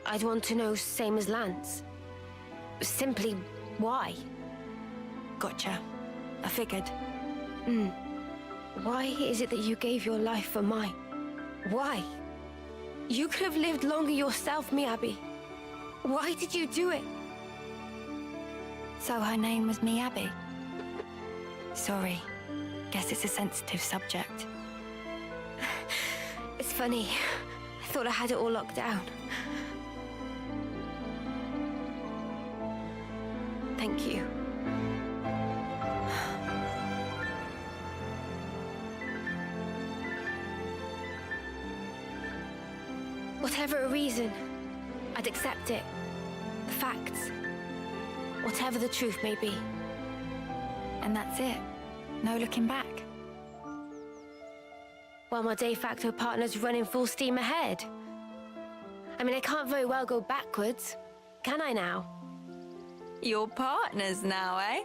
I'd want to know, same as Lance. Simply why? Gotcha. I figured. Why is it that you gave your life for mine? Why? You could have lived longer yourself, Miyabi. Why did you do it? So her name was Miyabi? Sorry. Guess it's a sensitive subject. It's funny. I thought I had it all locked down. Thank you. Whatever a reason, I'd accept it. The facts. Whatever the truth may be. And that's it. No looking back. While my de facto partner's running full steam ahead. I mean, I can't very well go backwards, can I now? Your partners now, eh?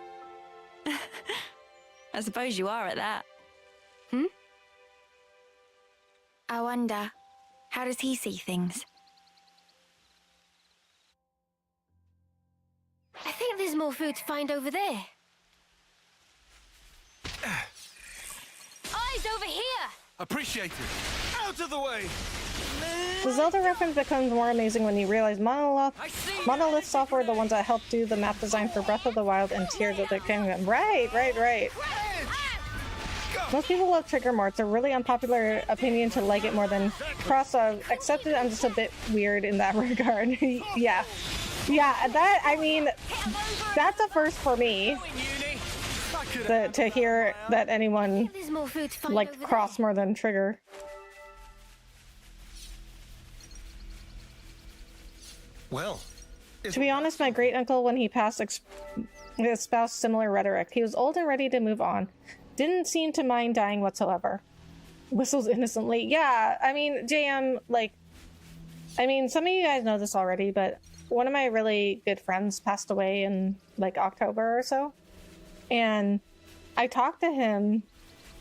I suppose you are at that. I wonder, how does he see things? I think there's more food to find over there. Eyes over here! Appreciate it. Out of the way! The Zelda reference becomes more amazing when you realize Monolith Software are the ones that helped do the map design for Breath of the Wild and Tears of the Kingdom. Right. Most people love Trigger more. It's a really unpopular opinion to like it more than Cross. Accepted. I'm just a bit weird in that regard. Yeah, that, I mean, that's a first for me. To hear that anyone liked Cross more than Trigger. Well, to be honest, my great uncle, when he passed, espoused similar rhetoric. He was old and ready to move on. Didn't seem to mind dying whatsoever. Whistles innocently. Yeah, I mean, JM, like, I mean, some of you guys know this already, but one of my really good friends passed away in like October or so. And I talked to him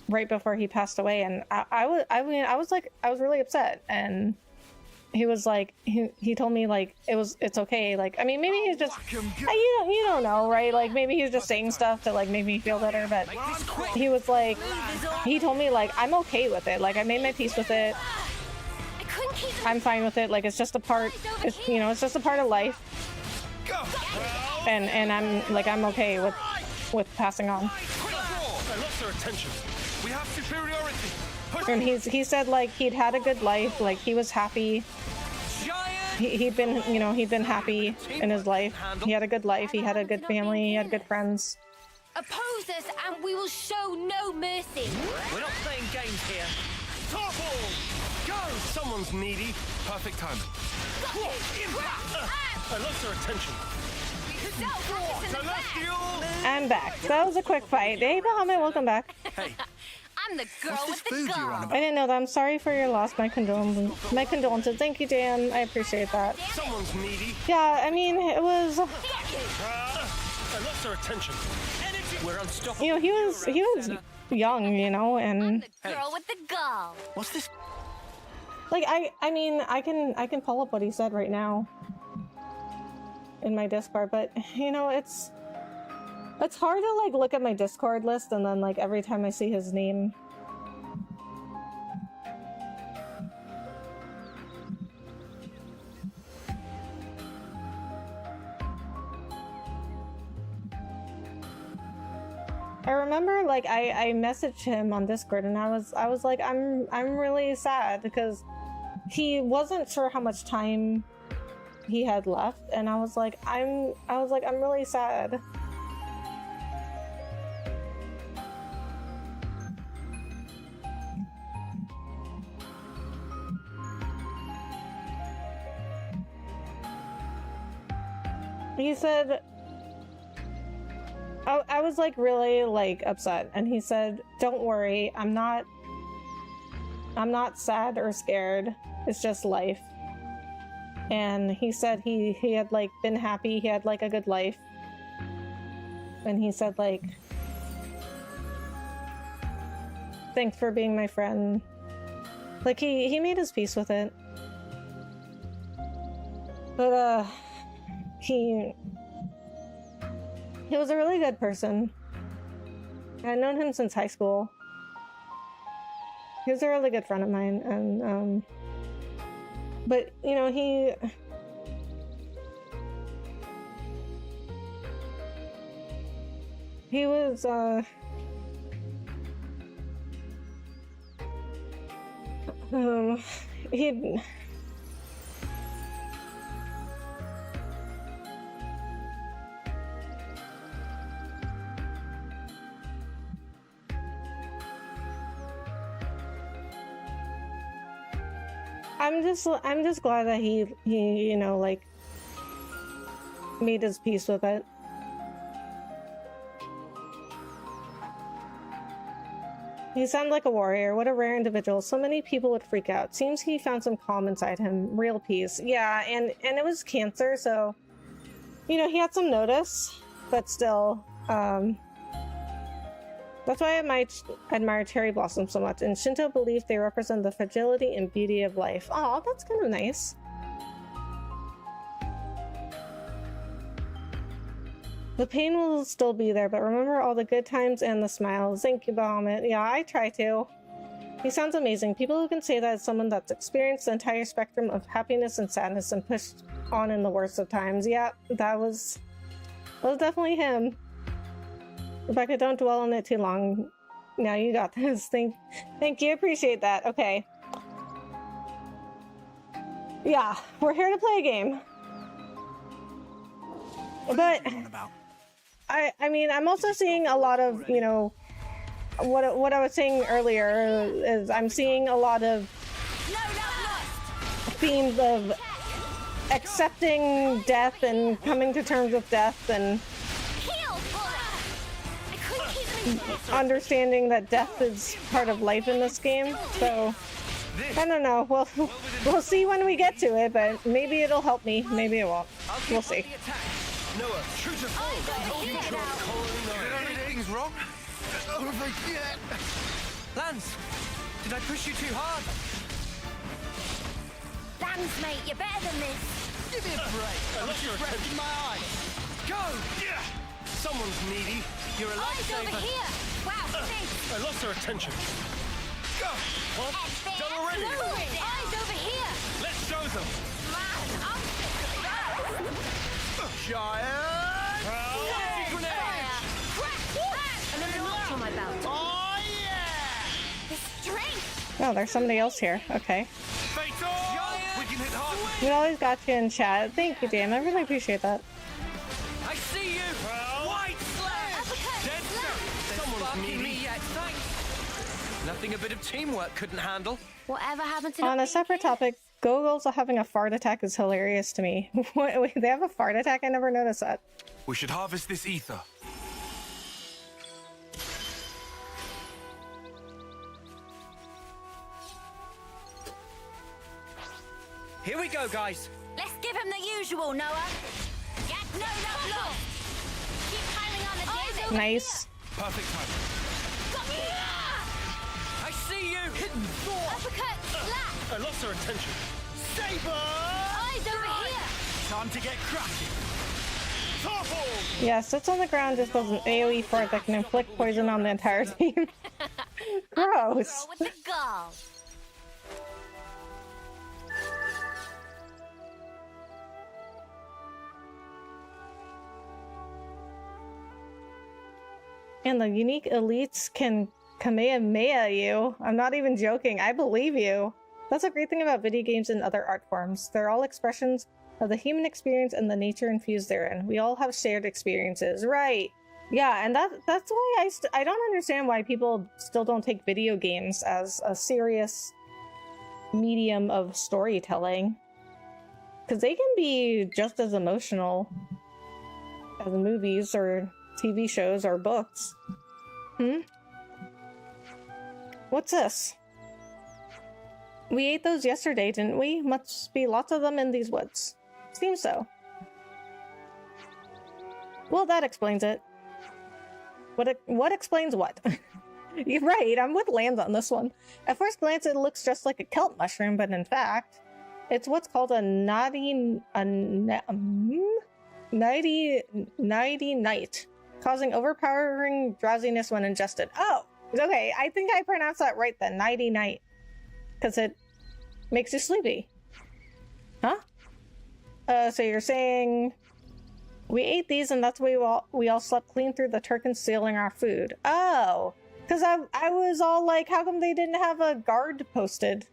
right before he passed away, and I was really upset. And he was like, he told me like it's okay. Like, I mean, maybe he's just, you don't know, right? Like, maybe he's just saying stuff to like make me feel better. But he was like, he told me like, I'm okay with it. Like, I made my peace with it. I'm fine with it. Like, it's just a part. It's just a part of life. And I'm okay with passing on. I lost their attention. We have superiority. And he said like he'd had a good life, like he was happy. He'd been happy in his life. He had a good life. He had a good family. He had good friends. Oppose us, and we will show no mercy. We're not playing games here. Topple! Go! Someone's needy. Perfect timing. I lost their attention. I'm back. That was a quick fight. Hey, Bahamut, welcome back. Hey, I'm the girl with the food you're on gall. about? I didn't know that. I'm sorry for your loss. My condolences. My condolences. Thank you, Dan. I appreciate that. Someone's needy. Yeah, I mean, it was. I lost their attention. We're unstoppable. You know, he was young, you know, and The girl with the gall. What's this? like I mean, I can pull up what he said right now in my Discord, but you know, it's hard to like look at my Discord list and then like every time I see his name. I remember like I messaged him on Discord and I was like I'm really sad because he wasn't sure how much time he had left and I was like I'm really sad. He said I was like really like upset and he said, "Don't worry, I'm not sad or scared. It's just life." And he said he had like been happy, he had like a good life. And he said like, "Thanks for being my friend." Like he made his peace with it. But he was a really good person. I've known him since high school. He was a really good friend of mine, and but you know he was he'd I'm just glad that he you know like made his peace with it. He sounded like a warrior. What a rare individual. So many people would freak out. Seems he found some calm inside him. Real peace. Yeah, and it was cancer, so you know, he had some notice, but still that's why I admire cherry blossoms so much. In Shinto belief, they represent the fragility and beauty of life. Oh, that's kind of nice. The pain will still be there, but remember all the good times and the smiles. Thank you, Bahamut. Yeah, I try to. He sounds amazing. People who can say that is someone that's experienced the entire spectrum of happiness and sadness and pushed on in the worst of times. Yeah, that was definitely him. Rebecca, don't dwell on it too long. Now you got this. Thank you. Appreciate that. Okay. Yeah, we're here to play a game. But I mean, I'm also seeing a lot of, you know, what I was saying earlier is I'm seeing a lot of themes of accepting death and coming to terms with death and understanding that death is part of life in this game. So I don't know. We'll see when we get to it, but maybe it'll help me. Maybe it won't. We'll see. Noah, true to Everything's wrong. Over here. Lance, did I push you too hard? Thanks, mate. You're better than this. Give me a break. I lost your attention. In my eyes. Go! Yeah! Someone's needy. You're a Eyes over lifesaver. here. Wow, thanks. I lost their attention. Go! What? Done already? Eyes over here. Let's show them. Man, I'm sick of that. Giant. Fire. Crack. And then a notch on my belt. Oh, yeah. The strength. Oh, there's somebody else here. Okay. Fatal! We can hit hard. We always got you in chat. Thank you, Dan. I really appreciate that. I see you! White slash! Dead sir! Someone's needy. Me yet, thanks! Nothing a bit of teamwork couldn't handle. Whatever happened to On a not separate topic, Googles having a fart attack is hilarious to me. Wait, they have a fart attack? I never noticed that. We should harvest this ether. Here we go, guys. Let's give him the usual, Noah. Get no lost. Keep piling on the damage. Nice. Perfect timing. I see you. Hidden Thor. Uppercut, slap. I lost her attention. Saber. Eyes over here. Time to get cracking. Topple. Yeah, sits on the ground, just does an AoE fart that can inflict poison on the entire team. Gross. Roll with the gall. And the unique elites can Kamehameha you. I'm not even joking. I believe you. That's a great thing about video games and other art forms. They're all expressions of the human experience and the nature infused therein. We all have shared experiences. Right. Yeah, and that's why I don't understand why people still don't take video games as a serious medium of storytelling. Because they can be just as emotional as movies or TV shows or books. What's this? We ate those yesterday, didn't we? Must be lots of them in these woods. Seems so. Well, that explains it. What explains what? You're right, I'm with Lambs on this one. At first glance, it looks just like a kelp mushroom, but in fact, it's what's called a nighty night, causing overpowering drowsiness when ingested. Oh, okay, I think I pronounced that right then, nighty night, because it makes you sleepy. Huh? So you're saying we ate these and that's why we all slept clean through the Turkins stealing our food. Oh, because I was all like, how come they didn't have a guard posted?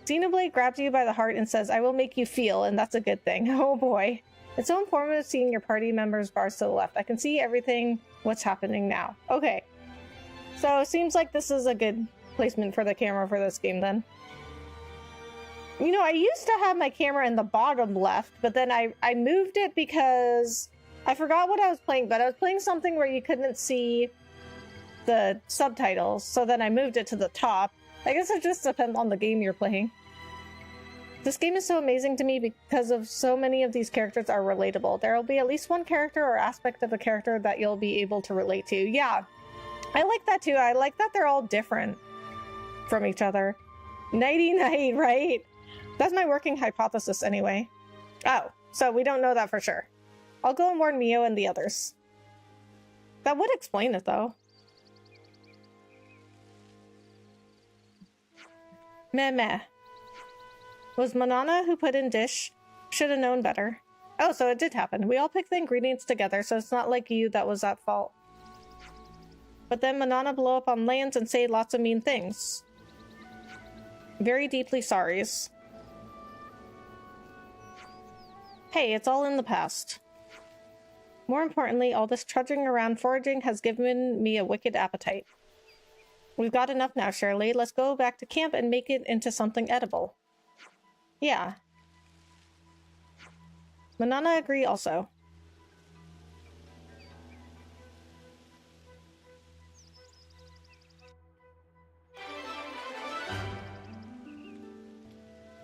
Xenoblade grabs you by the heart and says, I will make you feel, and that's a good thing. Oh boy. It's so informative seeing your party members' bars to the left. I can see everything, what's happening now. Okay. So it seems like this is a good placement for the camera for this game then. You know, I used to have my camera in the bottom left, but then I moved it because I forgot what I was playing, but I was playing something where you couldn't see the subtitles, so then I moved it to the top. I guess it just depends on the game you're playing. This game is so amazing to me because of so many of these characters are relatable. There will be at least one character or aspect of a character that you'll be able to relate to. Yeah, I like that too. I like that they're all different from each other. Nighty night, right? That's my working hypothesis anyway. Oh, so we don't know that for sure. I'll go and warn Mio and the others. That would explain it though. Meh meh. Was Manana who put in dish? Should have known better. Oh, so it did happen. We all picked the ingredients together, so it's not like you that was at fault. But then Manana blow up on lands and say lots of mean things. Very deeply sorries. Hey, it's all in the past. More importantly, all this trudging around foraging has given me a wicked appetite. We've got enough now, Shirley. Let's go back to camp and make it into something edible. Yeah. Manana agree also.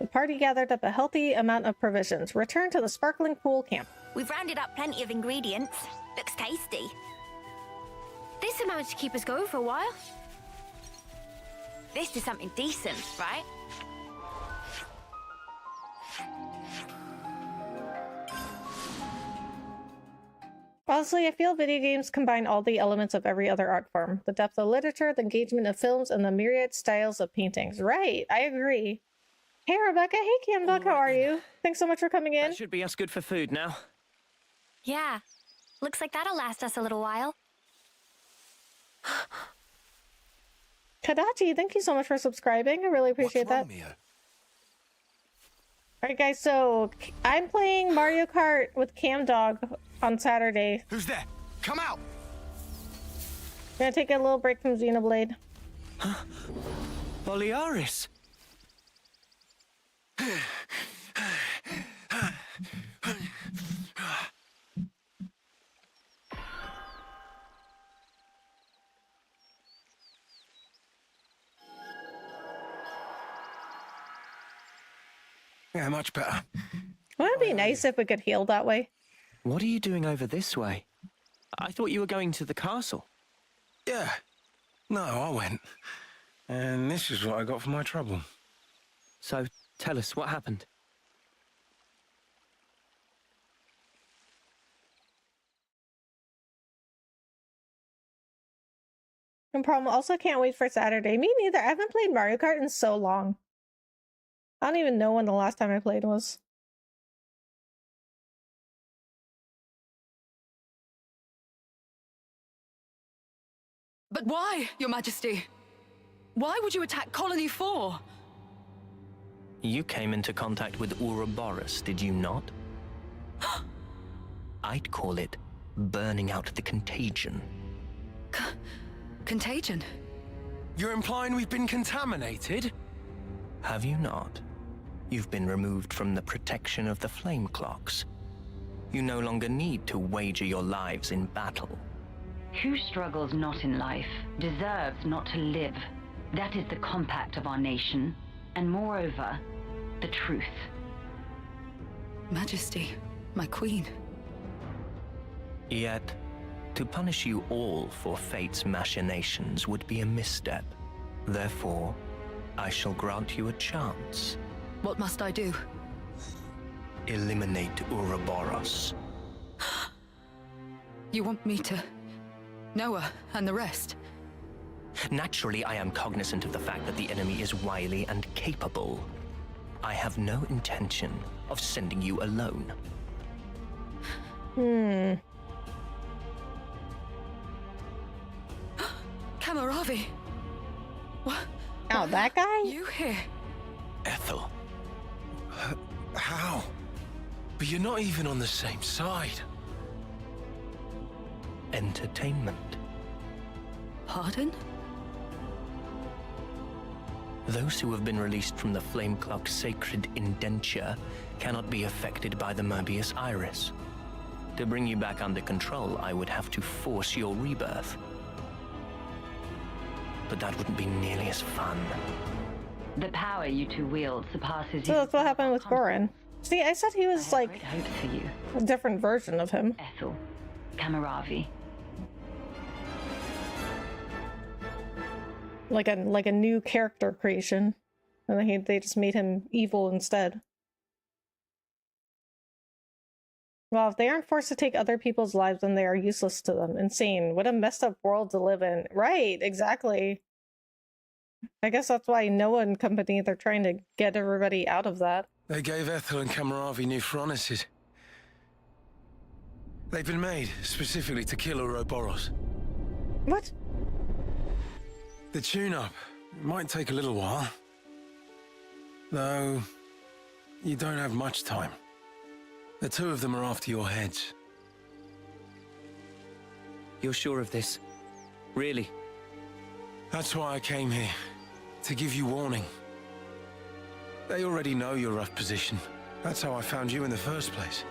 The party gathered up a healthy amount of provisions. Return to the sparkling pool camp. We've rounded up plenty of ingredients. Looks tasty. This amount to keep us going for a while. This is something decent, right? Honestly, I feel video games combine all the elements of every other art form. The depth of literature, the engagement of films, and the myriad styles of paintings. Right, I agree. Hey Rebecca, hey Camduck, how are you? Thanks so much for coming in. That should be us good for food now. Yeah. Looks like that'll last us a little while. Kadachi, thank you so much for subscribing. I really appreciate that. Alright guys, so I'm playing Mario Kart with Camdog on Saturday. Who's there? Come out! I'm gonna take a little break from Xenoblade. Huh? Boliaris! Yeah, much better. Wouldn't it be nice if we could heal that way? What are you doing over this way? I thought you were going to the castle. Yeah. No, I went. And this is what I got for my trouble. So, tell us, what happened? No problem. Also, can't wait for Saturday. Me neither. I haven't played Mario Kart in so long. I don't even know when the last time I played was. But why, Your Majesty? Why would you attack Colony 4? You came into contact with Ouroboros, did you not? I'd call it burning out the contagion. Contagion? You're implying we've been contaminated? Have you not? You've been removed from the protection of the flame clocks. You no longer need to wager your lives in battle. Who struggles not in life deserves not to live. That is the compact of our nation, and moreover, the truth. Majesty, my queen. Yet, to punish you all for fate's machinations would be a misstep. Therefore, I shall grant you a chance. What must I do? Eliminate Ouroboros. You want me to... Noah and the rest? Naturally, I am cognizant of the fact that the enemy is wily and capable. I have no intention of sending you alone. Kamaravi! What? Oh, that guy? You here? Ethel. How? But you're not even on the same side. Entertainment. Pardon? Those who have been released from the Flame Clock's sacred indenture cannot be affected by the Mobius Iris. To bring you back under control, I would have to force your rebirth. But that wouldn't be nearly as fun. The power you two wield surpasses So that's what happened with Goran. See, I said he was like hope for you. a different version of him. Ethel, Kamaravi. Like a new character creation. And then they just made him evil instead. Well, if they aren't forced to take other people's lives, then they are useless to them. Insane. What a messed up world to live in. Right, exactly. I guess that's why Noah and company, they're trying to get everybody out of that. They gave Ethel and Kamaravi new furnaces. They've been made specifically to kill Ouroboros. What? The tune-up might take a little while. Though, you don't have much time. The two of them are after your heads. You're sure of this? Really? That's why I came here. To give you warning. They already know your rough position. That's how I found you in the first place.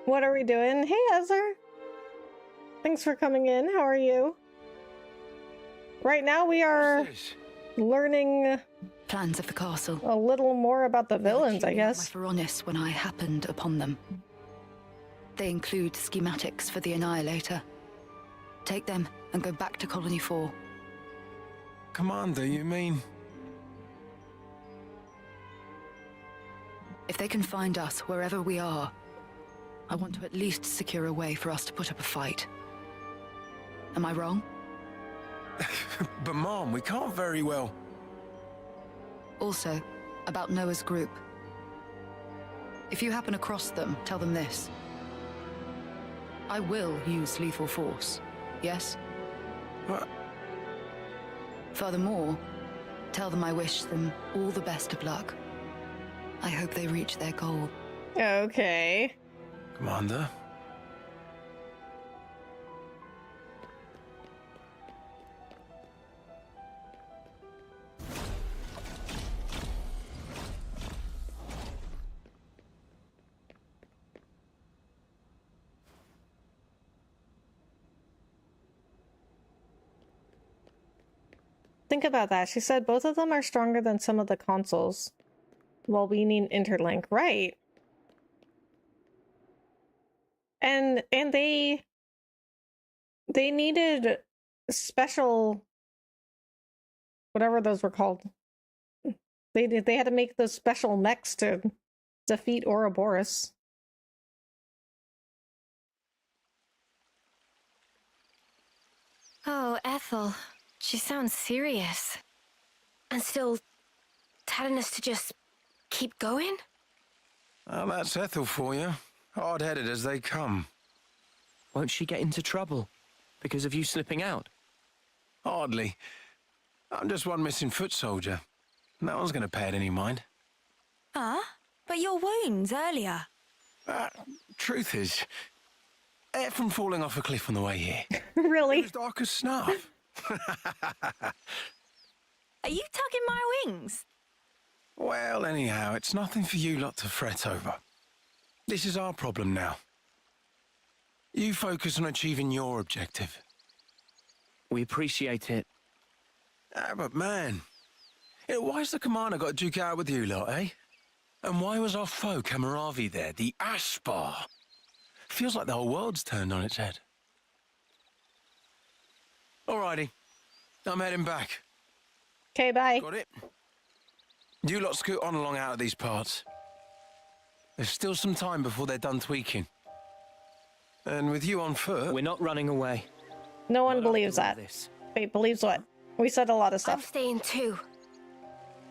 What are we doing? Hey, Ezra. Thanks for coming in. How are you? Right now we are learning plans of the castle. A little more about the villains, I guess. My Feronis when I happened upon them. They include schematics for the Annihilator. Take them and go back to Colony 4. Commander, you mean? If they can find us wherever we are, I want to at least secure a way for us to put up a fight. Am I wrong? But Mom, we can't very well... Also, about Noah's group. If you happen across them, tell them this. I will use lethal force, yes? What? Furthermore, tell them I wish them all the best of luck. I hope they reach their goal. Okay. Commander? Think about that. She said both of them are stronger than some of the consoles. Well, we need interlink, right? And they needed special, whatever those were called. They had to make those special mechs to defeat Ouroboros. Oh, Ethel. She sounds serious. And still telling us to just keep going? Well, that's Ethel for you. Hard-headed as they come. Won't she get into trouble because of you slipping out? Hardly. I'm just one missing foot soldier. No one's going to pay it any mind. But your wounds earlier. Truth is, air from falling off a cliff on the way here. Really? It was dark as snuff. Are you tugging my wings? Well, anyhow, it's nothing for you lot to fret over. This is our problem now. You focus on achieving your objective. We appreciate it. But man, why's the commander got to duke out with you lot, eh? And why was our foe Kamaravi there, the Aspar? Feels like the whole world's turned on its head. Alrighty, I'm heading back. Okay, bye. Got it? You lot scoot on along out of these parts. There's still some time before they're done tweaking. And with you on foot... We're not running away. No one believes that. Wait, believes what? We said a lot of I'm stuff. staying too.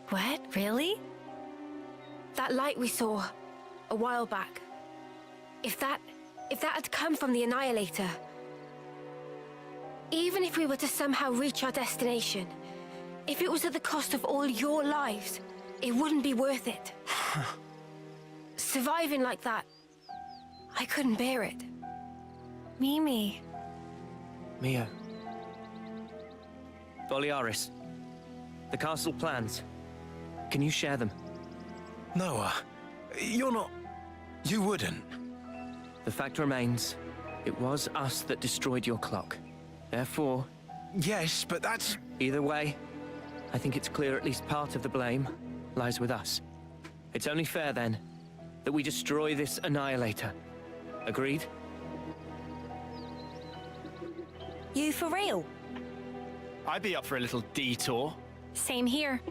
What? Really? That light we saw a while back. If that had come from the Annihilator, even if we were to somehow reach our destination, if it was at the cost of all your lives, it wouldn't be worth it. Surviving like that, I couldn't bear it. Mimi. Mio. Boliaris. The castle plans. Can you share them? Noah, you're not... You wouldn't. The fact remains, it was us that destroyed your clock. Therefore... Yes, but that's... Either way, I think it's clear at least part of the blame lies with us. It's only fair, then, that we destroy this Annihilator. Agreed? You for real? I'd be up for a little detour. Same here.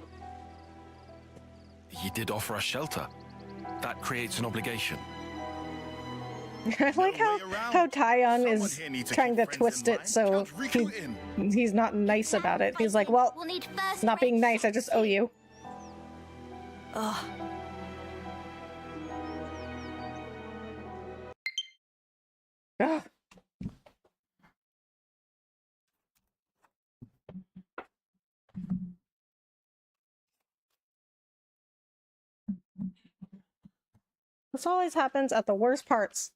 He did offer us shelter. That creates an obligation. I like how Tyon is trying to twist it so he's not nice about it. He's like, well, not being nice, I just owe you. Ugh. Ugh. This always happens at the worst parts.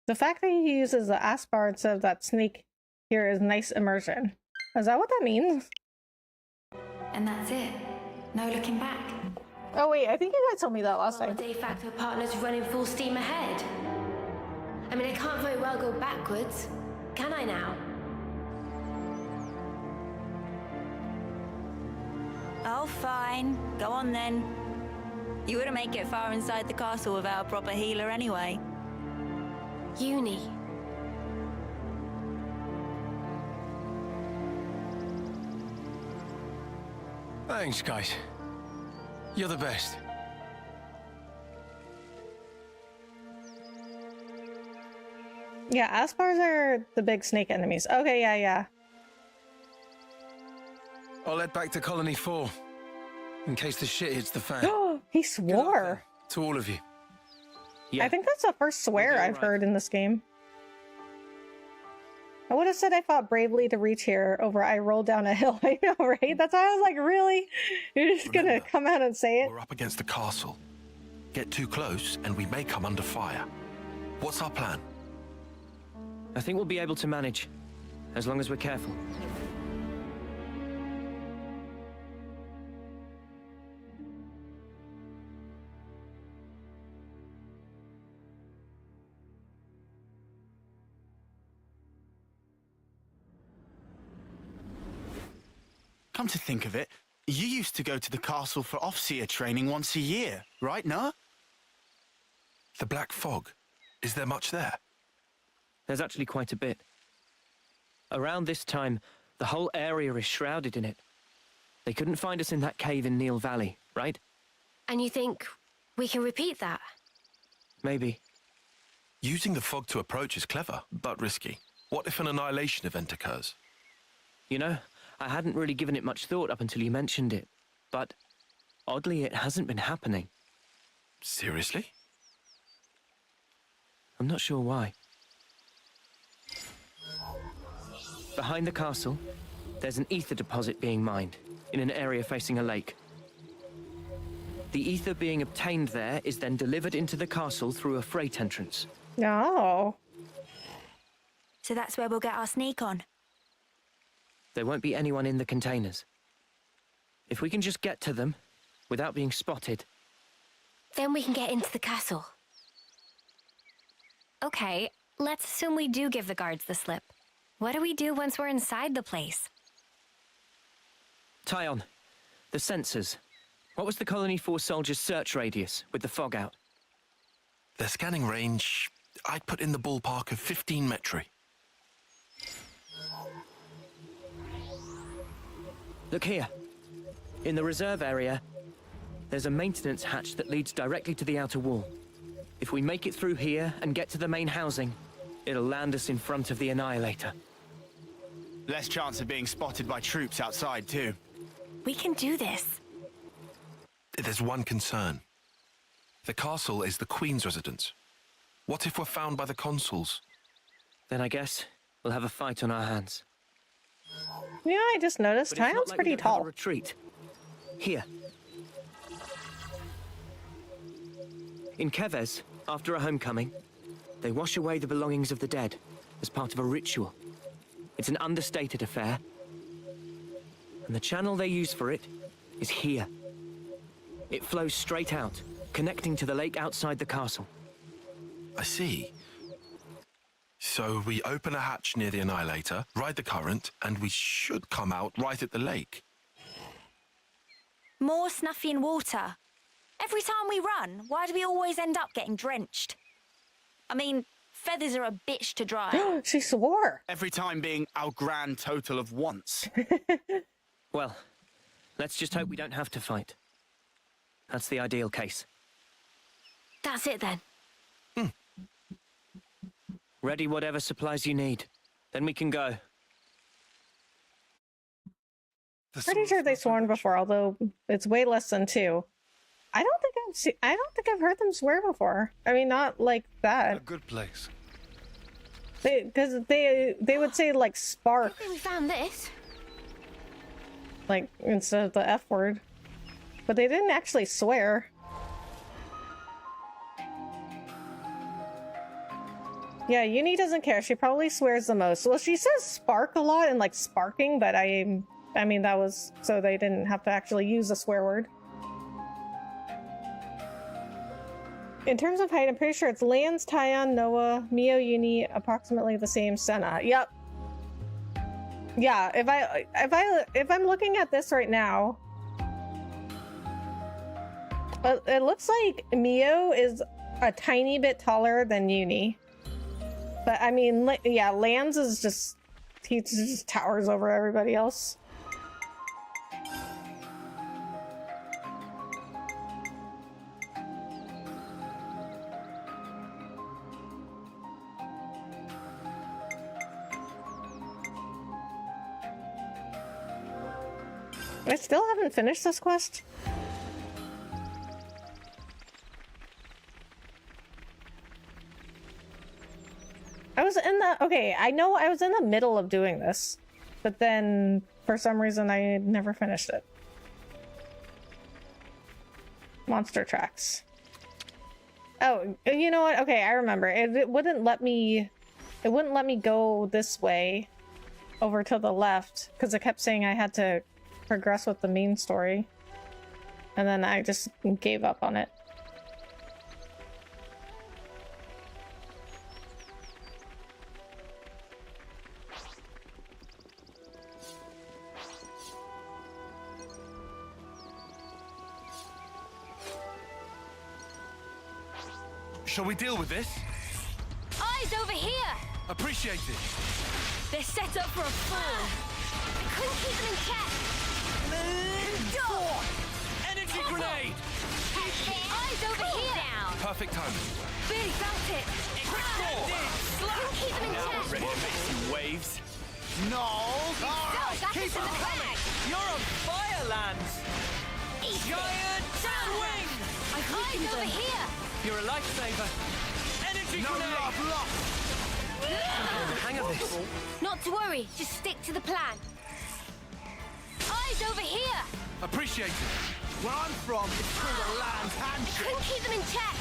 The fact that he uses the Aspar instead of that snake here is nice immersion. Is that what that means? And that's it. No looking back. Oh wait, I think you guys told me that last time. De facto partners running full steam ahead. I mean, I can't very well go backwards, can I now? Oh, fine. Go on then. You wouldn't make it far inside the castle without a proper healer anyway. Uni. Thanks, guys. You're the best. Yeah, Aspars are the big snake enemies. Okay, yeah. I'll head back to Colony 4, in case the shit hits the fan. He swore. To all of you. I think that's the first swear I've heard in this game. I would have said I fought bravely to reach here over I rolled down a hill. I know, right? That's why I was like, really? You're just gonna come out and say it? We're up against the castle. Get too close and we may come under fire. What's our plan? I think we'll be able to manage, as long as we're careful. Come to think of it, you used to go to the castle for off-seer training once a year, right, no? The Black Fog. Is there much there? There's actually quite a bit. Around this time, the whole area is shrouded in it. They couldn't find us in that cave in Neil Valley, right? And you think we can repeat that? Maybe. Using the fog to approach is clever, but risky. What if an annihilation event occurs? You know, I hadn't really given it much thought up until you mentioned it, but oddly it hasn't been happening. Seriously? I'm not sure why. Behind the castle, there's an ether deposit being mined, in an area facing a lake. The ether being obtained there is then delivered into the castle through a freight entrance. No. So that's where we'll get our sneak on. There won't be anyone in the containers. If we can just get to them, without being spotted... Then we can get into the castle. Okay, let's assume we do give the guards the slip. What do we do once we're inside the place? Tyon, the sensors. What was the Colony Force soldiers' search radius with the fog out? Their scanning range, I'd put in the ballpark of 15 metri. Look here. In the reserve area, there's a maintenance hatch that leads directly to the outer wall. If we make it through here and get to the main housing, it'll land us in front of the Annihilator. Less chance of being spotted by troops outside, too. We can do this. There's one concern. The castle is the Queen's residence. What if we're found by the consuls? Then I guess we'll have a fight on our hands. Yeah, I just noticed Tyon's pretty tall. Retreat. Here. In Keves, after a homecoming, they wash away the belongings of the dead as part of a ritual. It's an understated affair. And the channel they use for it is here. It flows straight out, connecting to the lake outside the castle. I see. So we open a hatch near the Annihilator, ride the current, and we should come out right at the lake. More Snuffy and water. Every time we run, why do we always end up getting drenched? I mean, feathers are a bitch to dry. She swore. Every time being our grand total of once. Well, let's just hope we don't have to fight. That's the ideal case. That's it then. Ready whatever supplies you need. Then we can go. Pretty sure they sworn before, although it's way less than 2. I don't think I've heard them swear before. I mean, not like that. A good place. Because they would say like spark, We found this. like instead of the F word, but they didn't actually swear. Yeah, Uni doesn't care. She probably swears the most. Well, she says spark a lot and like sparking, but I mean that was so they didn't have to actually use a swear word. In terms of height, I'm pretty sure it's Lance, Tyon, Noah, Mio, Uni, approximately the same Senna. Yep. Yeah, if I'm looking at this right now, it looks like Mio is a tiny bit taller than Uni. But I mean, yeah, Lance is just, he just towers over everybody else. I still haven't finished this quest. I was in the... Okay, I know I was in the middle of doing this, but then for some reason I never finished it. Monster tracks. Oh, you know what? Okay, I remember. It wouldn't let me... It wouldn't let me go this way over to the left because it kept saying I had to progress with the main story. And then I just gave up on it. Shall we deal with this? Eyes over here! Appreciate it. They're set up for a fall. I couldn't keep them in check. Energy grenade! Eyes over here! Down. Perfect timing. Barely felt it. Couldn't keep them in check. Ready to make some waves? No! Keep them coming! You're on fire, Lance! Giant swing! Eyes over here! You're a lifesaver. Energy No grenade! love lost! Hang of this. Not to worry, just stick to the plan. Eyes over here! Appreciate it. Where I'm from, it's called a land's I handshake. couldn't keep them in check.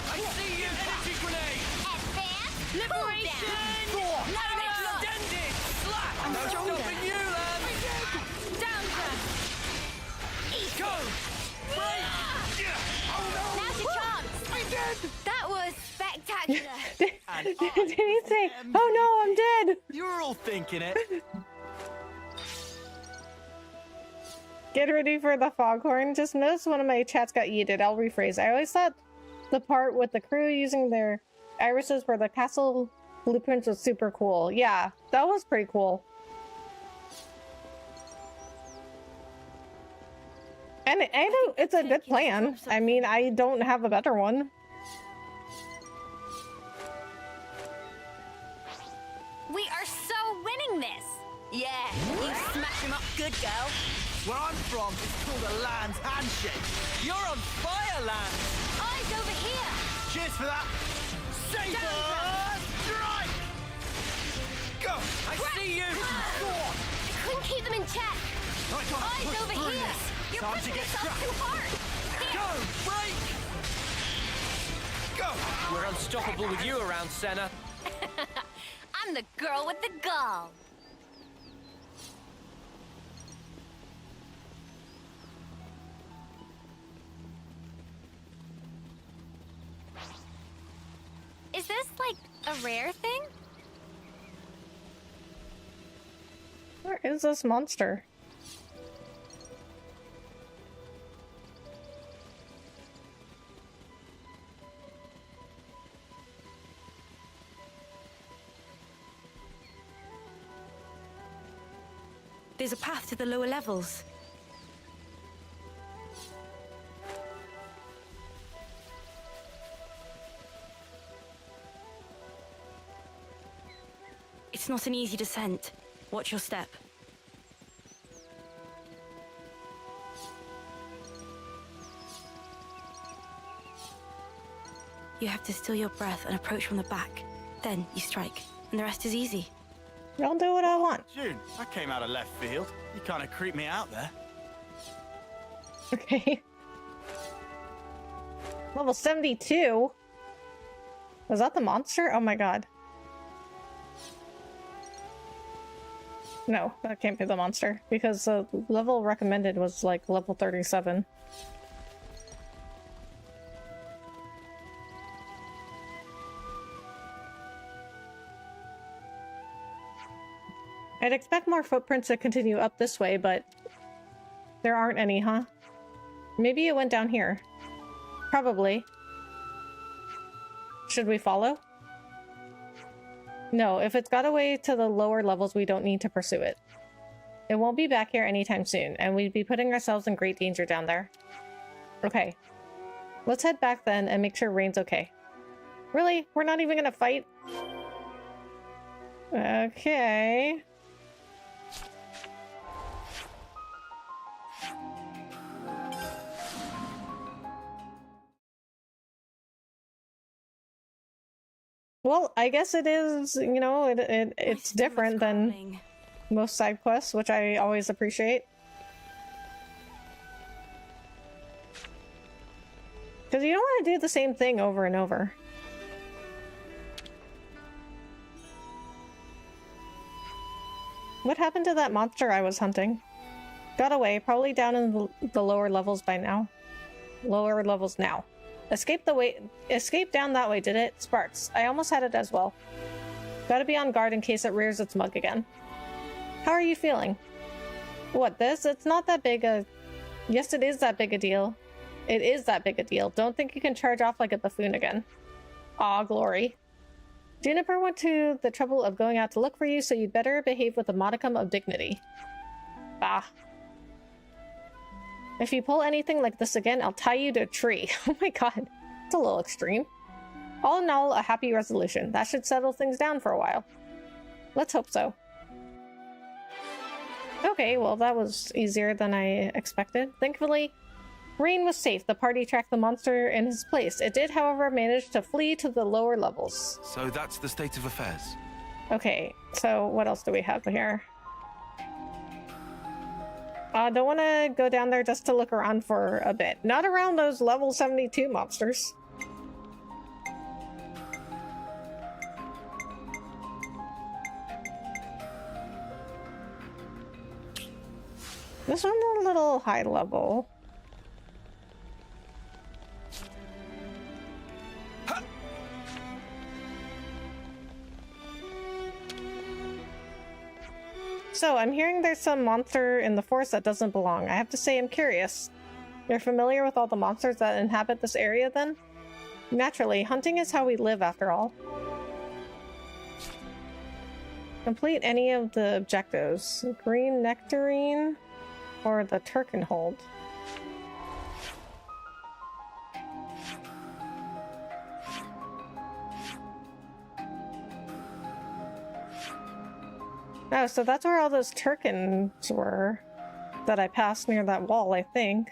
I see you! Energy grenade! Advance! Liberation! No, extended! Slap! I'm no stronger. stopping you, Lance! Down her! Go! Break! Now's your chance! That was spectacular! Did he say, oh no, I'm dead? You were all thinking it. Get ready for the foghorn. Just noticed one of my chats got yeeted. I'll rephrase. I always thought the part with the crew using their irises for the castle blueprints was super cool. Yeah, that was pretty cool. And I know it's a good plan. I mean, I don't have a better one. We are so winning this! Yeah, you smash him up good, girl. Where I'm from, it's called a land's handshake. You're on fire, Lance! Eyes over here! Cheers for that. Saber strike! Go! I see you! I couldn't keep them in check. Eyes over here! You're Time to pushing get yourself too hard! Go! Break! Go! We're unstoppable with you around, Senna. I'm the girl with the gall. Is this like a rare thing? Where is this monster? There's a path to the lower levels. It's not an easy descent. Watch your step. You have to still your breath and approach from the back. Then you strike, and the rest is easy. I'll do what I want. June, that came out of left field. You kind of creeped me out there. Okay. Level 72? Was that the monster? Oh my god. No, that can't be the monster, because the level recommended was like level 37. I'd expect more footprints to continue up this way, but there aren't any, huh? Maybe it went down here. Probably. Should we follow? No, if it's got away to the lower levels, we don't need to pursue it. It won't be back here anytime soon, and we'd be putting ourselves in great danger down there. Okay. Let's head back then and make sure Raine's okay. Really? We're not even gonna fight? Okay. Well, I guess it is, you know, it's different than most side quests, which I always appreciate. Because you don't want to do the same thing over and over. What happened to that monster I was hunting? Got away, probably down in the lower levels by now. Lower levels now. Escape down that way, did it? Sparks. I almost had it as well. Gotta be on guard in case it rears its mug again. How are you feeling? What, this? It's not that big a... Yes, it is that big a deal. It is that big a deal. Don't think you can charge off like a buffoon again. Aw, glory. Juniper went to the trouble of going out to look for you, so you'd better behave with a modicum of dignity. Bah. If you pull anything like this again, I'll tie you to a tree. Oh my god. It's a little extreme. All in all, a happy resolution. That should settle things down for a while. Let's hope so. Okay, well that was easier than I expected. Thankfully, Raine was safe. The party tracked the monster in his place. It did, however, manage to flee to the lower levels. So that's the state of affairs. Okay, so what else do we have here? Don't want to go down there just to look around for a bit. Not around those level 72 monsters. This one's a little high level. So, I'm hearing there's some monster in the forest that doesn't belong. I have to say I'm curious. You're familiar with all the monsters that inhabit this area then? Naturally, hunting is how we live after all. Complete any of the objectives. Green nectarine or the Turkenhold. Oh, so that's where all those Turkens were that I passed near that wall, I think.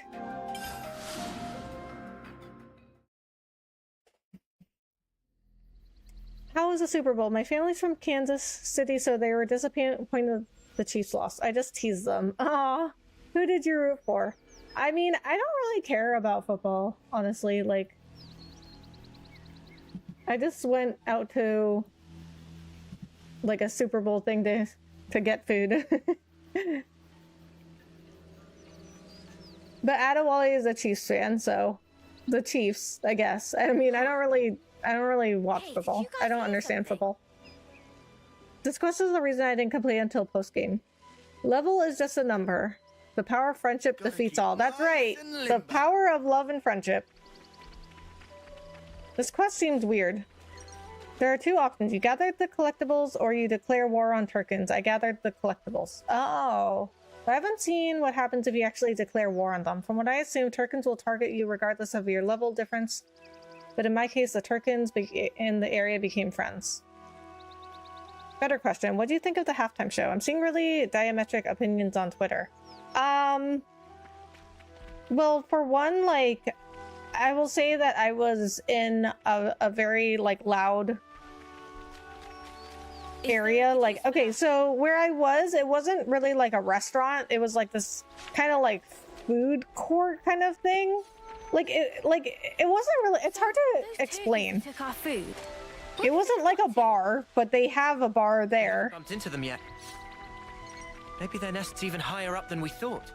How was the Super Bowl? My family's from Kansas City, so they were disappointed the Chiefs lost. I just teased them. Aw, who did you root for? I mean, I don't really care about football, honestly. Like, I just went out to like a Super Bowl thing to get food. But Adewale is a Chiefs fan, so the Chiefs, I guess. I mean, I don't really watch football. I don't understand football. This quest is the reason I didn't complete until post-game. Level is just a number. The power of friendship defeats all. That's right. The power of love and friendship. This quest seems weird. There are two options. You gather the collectibles or you declare war on Turkens. I gathered the collectibles. Oh. I haven't seen what happens if you actually declare war on them. From what I assume, Turkens will target you regardless of your level difference. But in my case, the Turkens in the area became friends. Better question. What do you think of the halftime show? I'm seeing really diametric opinions on Twitter. Well, for one, like, I will say that I was in a very, like, loud area. Like, okay, so where I was, it wasn't really like a restaurant. It was like this kind of like food court kind of thing. It wasn't really, it's hard to explain. Took our food. It wasn't like a bar, but they have a bar there. Bumped into them yet? Maybe their nest's even higher up than we thought.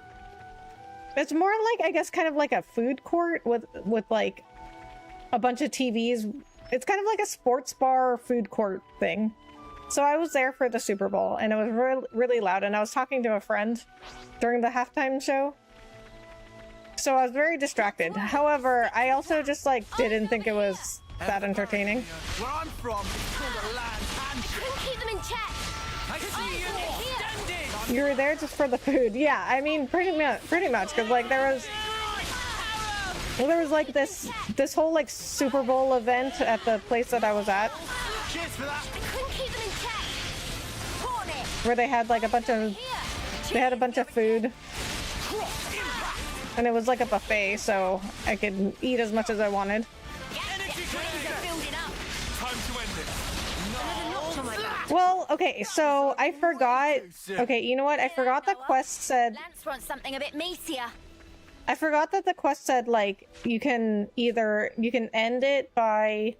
It's more like, I guess, kind of like a food court with like a bunch of TVs. It's kind of like a sports bar food court thing. So I was there for the Super Bowl, and it was really loud, and I was talking to a friend during the halftime show. So I was very distracted. However, I also just, like, didn't think it was that entertaining. Where I'm from, it's called a land handshake. Couldn't keep them in check. I see you extended. You were there just for the food. Yeah, I mean, pretty much, because, like, there was like this whole, like, Super Bowl event at the place that I was at. Cheers for that. I couldn't keep them in check. Caught it. Where they had, like, a bunch of food. And it was like a buffet, so I could eat as much as I wanted. Yes, the flames are building up. Time to end it. Well, okay, so I forgot. Okay, you know what? I forgot the quest said. Lance wants something a bit meatier. I forgot that the quest said, like, you can end it by,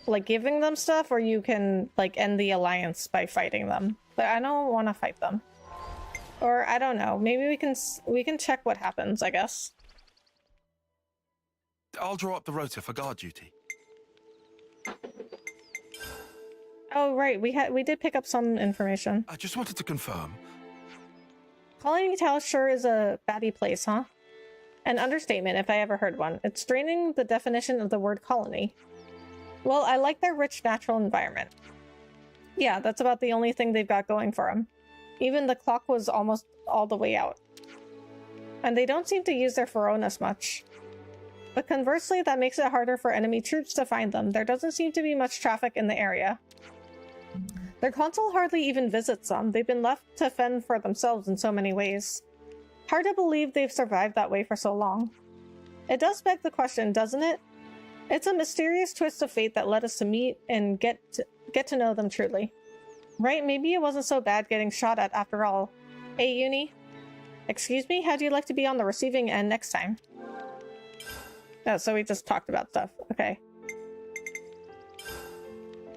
like, giving them stuff, or you can, like, end the alliance by fighting them. But I don't want to fight them. Or, I don't know. Maybe we can check what happens, I guess. I'll draw up the rota for guard duty. Oh, right. We did pick up some information. I just wanted to confirm. Colony Tower sure is a batty place, huh? An understatement, if I ever heard one. It's straining the definition of the word colony. Well, I like their rich natural environment. Yeah, that's about the only thing they've got going for them. Even the clock was almost all the way out. And they don't seem to use their Feronas much. But conversely, that makes it harder for enemy troops to find them. There doesn't seem to be much traffic in the area. Their consul hardly even visits them. They've been left to fend for themselves in so many ways. Hard to believe they've survived that way for so long. It does beg the question, doesn't it? It's a mysterious twist of fate that led us to meet and get to know them truly. Right, maybe it wasn't so bad getting shot at after all. Hey, Uni? Excuse me? How'd you like to be on the receiving end next time? Oh, so we just talked about stuff. Okay.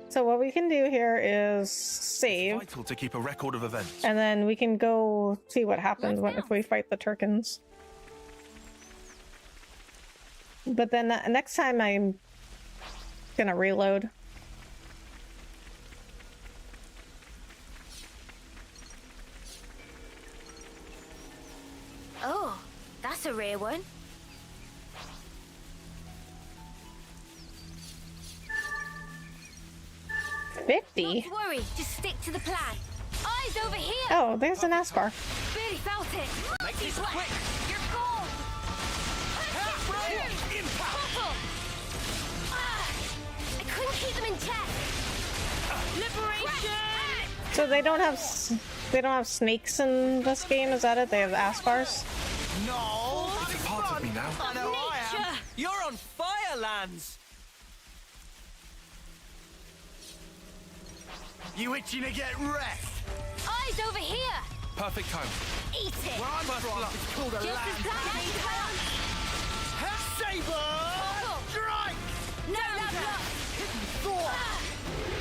So what we can do here is save. It's vital to keep a record of events. And then we can go see what happens if we fight the Turkins. But then next time I'm gonna reload. Oh, that's a rare one. $50? Don't worry, just stick to the plan. Eyes over here! Oh, there's an Aspar. Really felt it! Make this quick! You're gone! I couldn't keep them in check! Liberation! So they don't have snakes in this game, is that it? They have Aspars? No! It's a part of me now. I know I am! You're on fire, Lance! You itching to get wrecked? Eyes over here! Perfect time. Eat it! Where I'm from, it's called a Just as land. planned! Saber! Strike! No luck!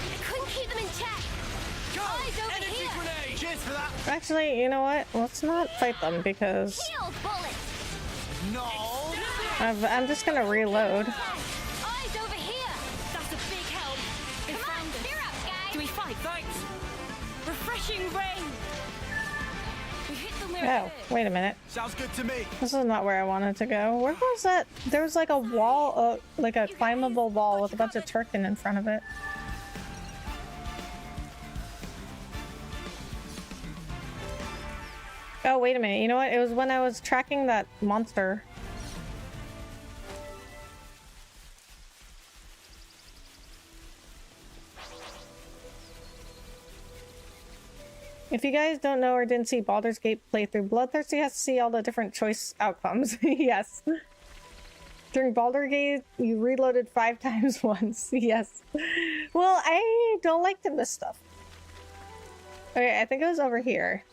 I couldn't keep them in check! Eyes over Energy here! grenade! Cheers for that! Actually, you know what? Let's not fight them because Shield bullet! No! I'm just gonna reload. Eyes over here! That's a big help! Come on, cheer up, guys! Do we fight? Thanks! Refreshing rain! We hit them where it Oh, hurt. wait a minute. Sounds good to me. This is not where I wanted to go. Where was that? There was like a wall, like a climbable wall with a bunch of Turkin in front of it. Oh, wait a minute. You know what? It was when I was tracking that monster. If you guys don't know or didn't see Baldur's Gate playthrough, Bloodthirsty has to see all the different choice outcomes. Yes. During Baldur's Gate, you reloaded 5 times once. Yes. Well, I don't like to miss stuff. Okay, I think it was over here.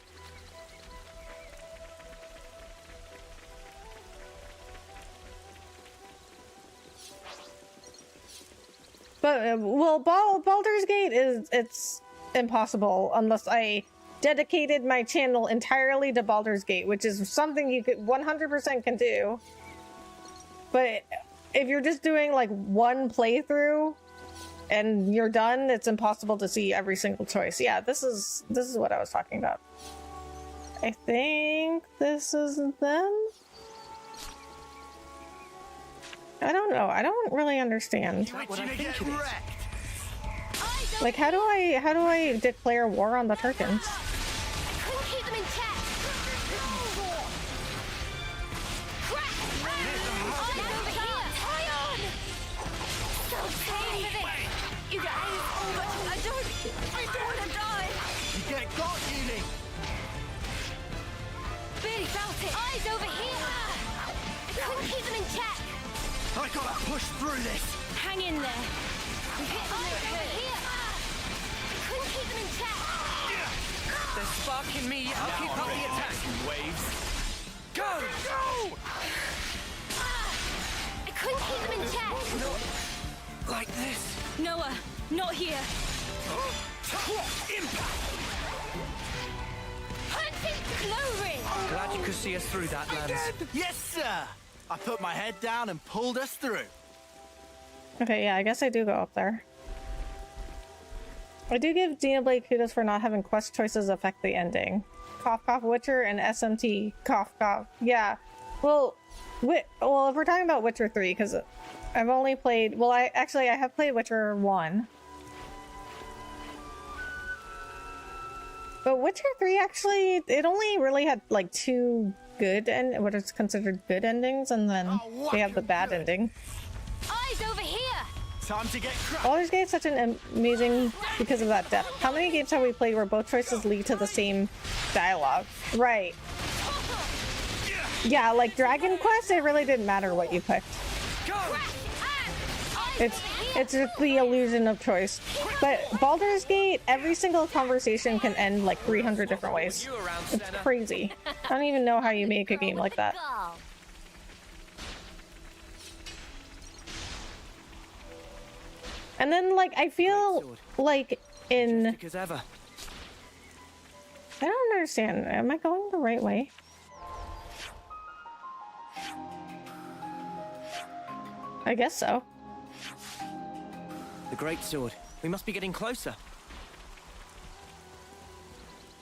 But, well, Baldur's Gate it's impossible unless I dedicated my channel entirely to Baldur's Gate, which is something you could 100% can do. But if you're just doing like one playthrough and you're done, it's impossible to see every single choice. Yeah, this is what I was talking about. I think this is them. I don't know. I don't really understand. Like, how do I declare war on the Turkins? Couldn't keep them in check! Eyes over here! Ion! So tired of it! You guys, I don't want to die! You get got, Uni! Barely felt it! Eyes over here! I couldn't keep them in check! I gotta push through this! Hang in there! couldn't keep them intact. There's spark in me. I'll keep up the attack. Waves. Go! Go! I couldn't keep them intact. Like this. Noah, not here. Impact! Hunting glory. Glad you could see us through that, Lance. Yes, sir. I put my head down and pulled us through. Okay, yeah, I guess I do go up there. I do give Xenoblade kudos for not having quest choices affect the ending. Cough cough Witcher and SMT cough cough. Yeah. Well, if we're talking about Witcher 3, because I've only played, well, I have played Witcher 1. But Witcher 3 actually, it only really had like 2 good and what is considered good endings, and then they have the bad ending. Eyes over here. Time to get Baldur's Gate is such an amazing because of that depth. How many games have we played where both choices lead to the same dialogue? Right. Yeah, like Dragon Quest, it really didn't matter what you picked. It's just the illusion of choice. But Baldur's Gate, every single conversation can end like 300 different ways. It's crazy. I don't even know how you make a game like that. And then, like, I feel like in... Because ever. I don't understand. Am I going the right way? I guess so. The great sword. We must be getting closer.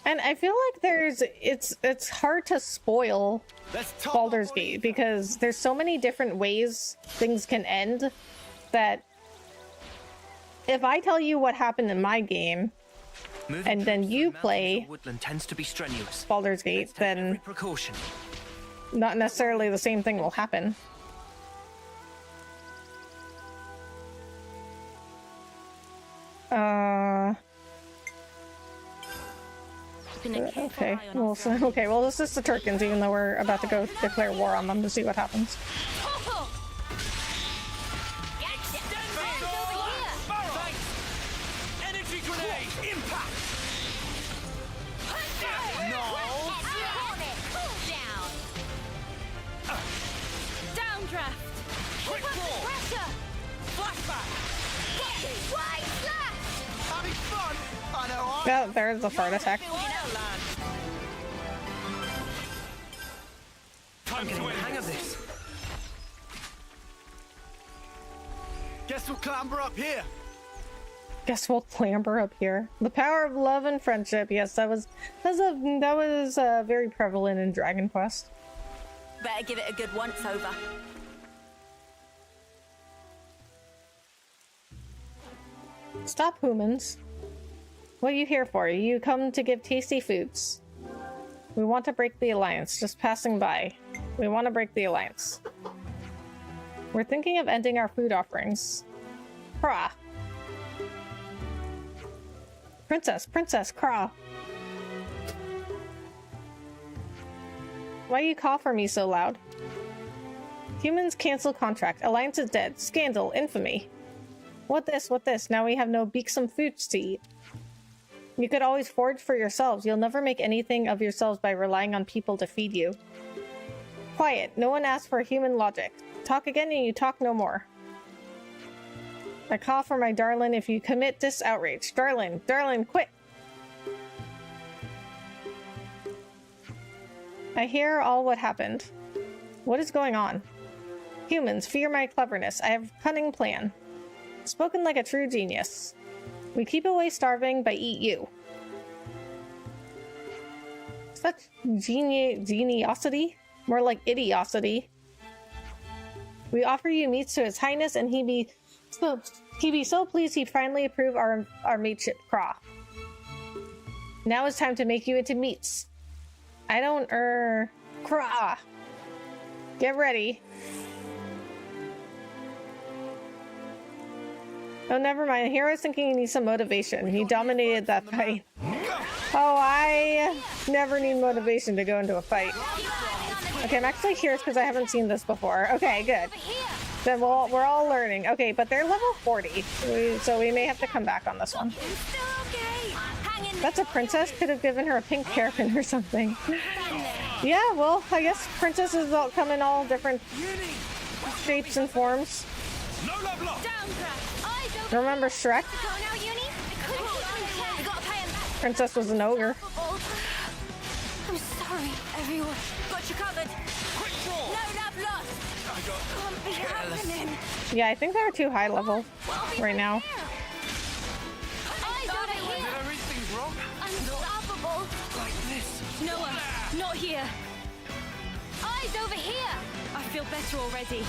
And I feel like it's hard to spoil Baldur's Gate because there's so many different ways things can end that if I tell you what happened in my game and then you play Woodland tends to be strenuous. Baldur's Gate, then Precaution. not necessarily the same thing will happen. Okay. Well, this is the Turkins, even though we're about to go declare war on them to see what happens. Energy grenade! Impact! Downdraft. Quick ball! Pressure. Flashback! Wide slash. Having fun? I know I... Yeah, there's the fart attack. I'm getting the hang of this. Guess we'll clamber up here. Guess we'll clamber up here. The power of love and friendship. Yes, that was very prevalent in Dragon Quest. Better give it a good once over. Stop, humans. What are you here for? You come to give tasty foods. We want to break the alliance. Just passing by. We want to break the alliance. We're thinking of ending our food offerings. Craw. Princess, craw. Why you call for me so loud? Humans cancel contract. Alliance is dead. Scandal. Infamy. What this? Now we have no beaksome foods to eat. You could always forage for yourselves. You'll never make anything of yourselves by relying on people to feed you. Quiet. No one asked for human logic. Talk again and you talk no more. I call for my darling if you commit this outrage. Darling, quit! I hear all what happened. What is going on? Humans, fear my cleverness. I have a cunning plan. Spoken like a true genius. We keep away starving, but eat you. Such geniosity? More like idiosity. We offer you meats to His Highness, and he'd be so pleased he'd finally approve our mateship craw. Now it's time to make you into meats. I don't craw. Get ready. Oh, never mind. Here I was thinking you need some motivation. You dominated that fight. Oh, I never need motivation to go into a fight. Okay, I'm actually curious because I haven't seen this before. Okay, good. Then we're all learning. Okay, but they're level 40, so we may have to come back on this one. That's a princess. Could have given her a pink hairpin or something. Yeah, well, I guess princesses all come in all different shapes and forms. Remember Shrek? Princess was an ogre. I'm sorry, everyone. Got you covered. No love lost. Can't be happening. Yeah, I think they're too high level right now. Eyes over here. Did I read things wrong? Unstoppable. Like this. Noah, not here. Eyes over here. I feel better already.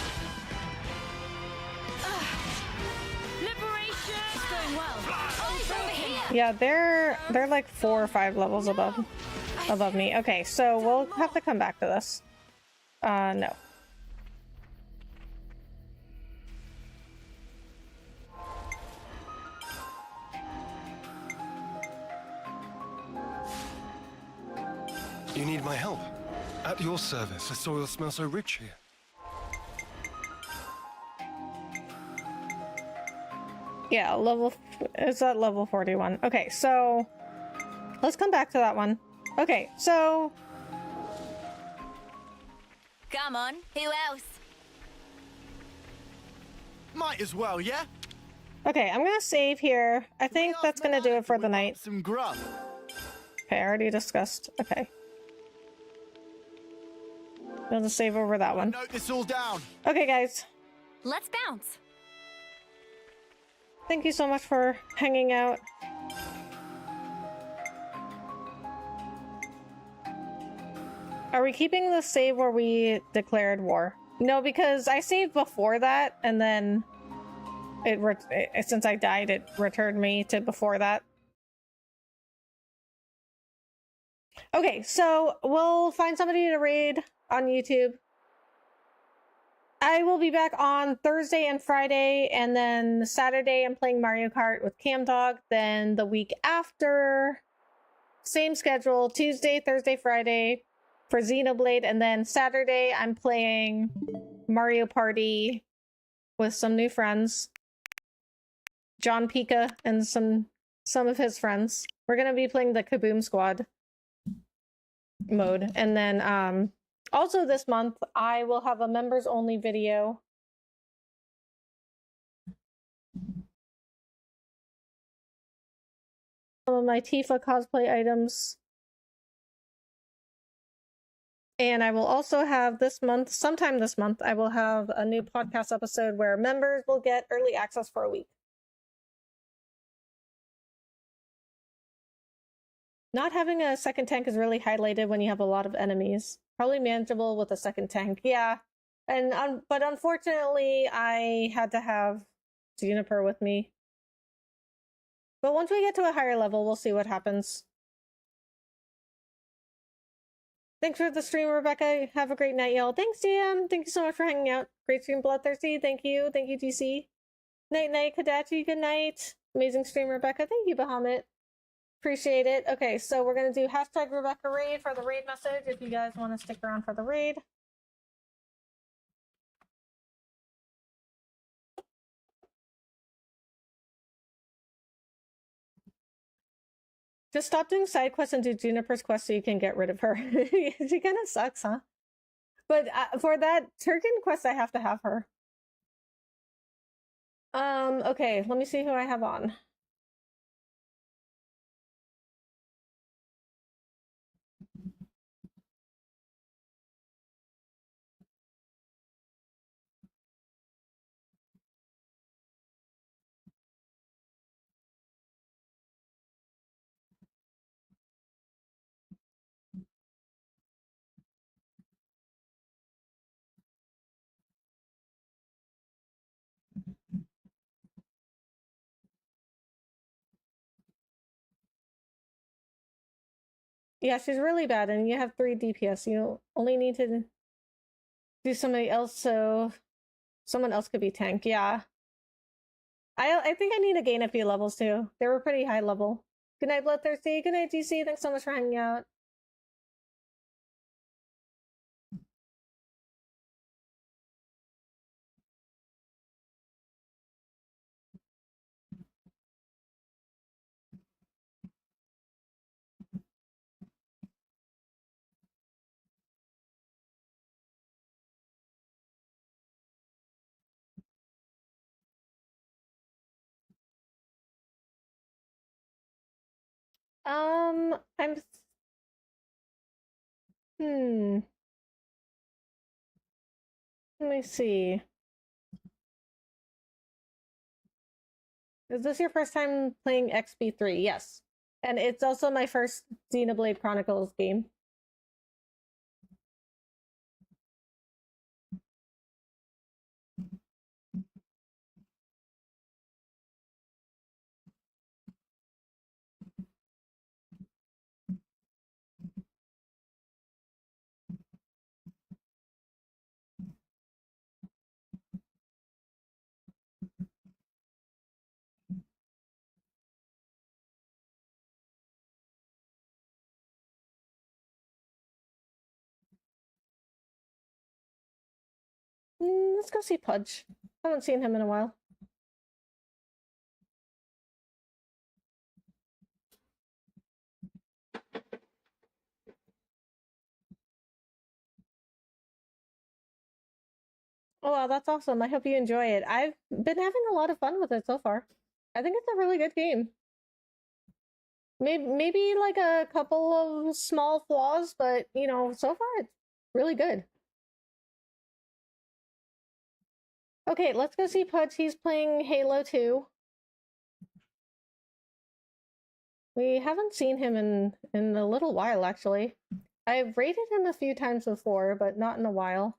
Liberation! It's going well. Eyes over here. Yeah, they're like 4 or 5 levels above me. Okay, so we'll have to come back to this. No. You need my help? At your service. The soil smells so rich here. Yeah, is that level 41? Okay, so let's come back to that one. Okay, so Come on, who else? Might as well, yeah? okay, I'm gonna save here. I think that's gonna do it for the night. Some grub. Okay, I already discussed. Okay. We'll just save over that one. Note this all down. Okay, guys. Let's bounce. Thank you so much for hanging out. Are we keeping the save where we declared war? No, because I saved before that, and then since I died, it returned me to before that. Okay, so we'll find somebody to raid on YouTube. I will be back on Thursday and Friday, and then Saturday I'm playing Mario Kart with CamDog. Then the week after, same schedule, Tuesday, Thursday, Friday for Xenoblade, and then Saturday I'm playing Mario Party with some new friends. John Pika and some of his friends. We're gonna be playing the Kaboom Squad mode, and then also this month I will have a members only video. Some of my Tifa cosplay items. And I will also have this month, sometime this month, I will have a new podcast episode where members will get early access for a week. Not having a second tank is really highlighted when you have a lot of enemies. Probably manageable with a second tank, yeah. And but unfortunately, I had to have Juniper with me. But once we get to a higher level, we'll see what happens. Thanks for the stream, Rebecca. Have a great night, y'all. Thanks, DM. Thank you so much for hanging out. Great stream, Bloodthirsty. Thank you. Thank you, GC. Night, night, Kadachi. Good night. Amazing stream, Rebecca. Thank you, Bahamut. Appreciate it. Okay, so we're going to do hashtag Rebecca Raid for the raid message if you guys want to stick around for the raid. Just stop doing side quests and do Juniper's quest so you can get rid of her. She kind of sucks, huh? But for that Turkin quest, I have to have her. Okay, let me see who I have on. Yeah, she's really bad, and you have 3 DPS. You only need to do somebody else so someone else could be tank. Yeah. I think I need to gain a few levels too. They were pretty high level. Good night, Bloodthirsty. Good night, GC. Thanks so much for hanging out. I'm... Let me see. Is this your first time playing XP3? Yes. And it's also my first Xenoblade Chronicles game. Let's go see Pudge. I haven't seen him in a while. Oh wow, that's awesome. I hope you enjoy it. I've been having a lot of fun with it so far. I think it's a really good game. Maybe like a couple of small flaws, but you know, so far it's really good. Okay, let's go see Pudge. He's playing Halo 2. We haven't seen him in a little while, actually. I've rated him a few times before, but not in a while.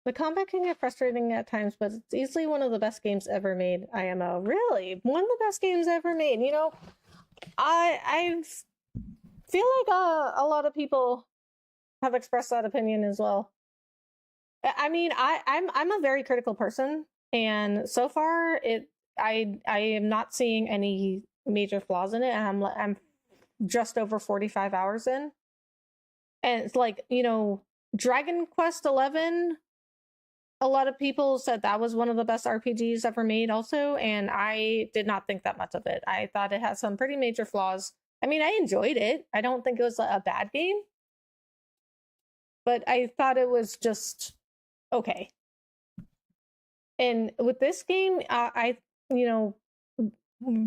The combat can get frustrating at times, but it's easily one of the best games ever made. IMO. Really? One of the best games ever made. You know, I feel like a lot of people have expressed that opinion as well. I mean, I'm a very critical person, and so far I am not seeing any major flaws in it. I'm just over 45 hours in. And it's like, you know, Dragon Quest XI, a lot of people said that was one of the best RPGs ever made also, and I did not think that much of it. I thought it had some pretty major flaws. I mean, I enjoyed it. I don't think it was a bad game, but I thought it was just okay. And with this game, I you know,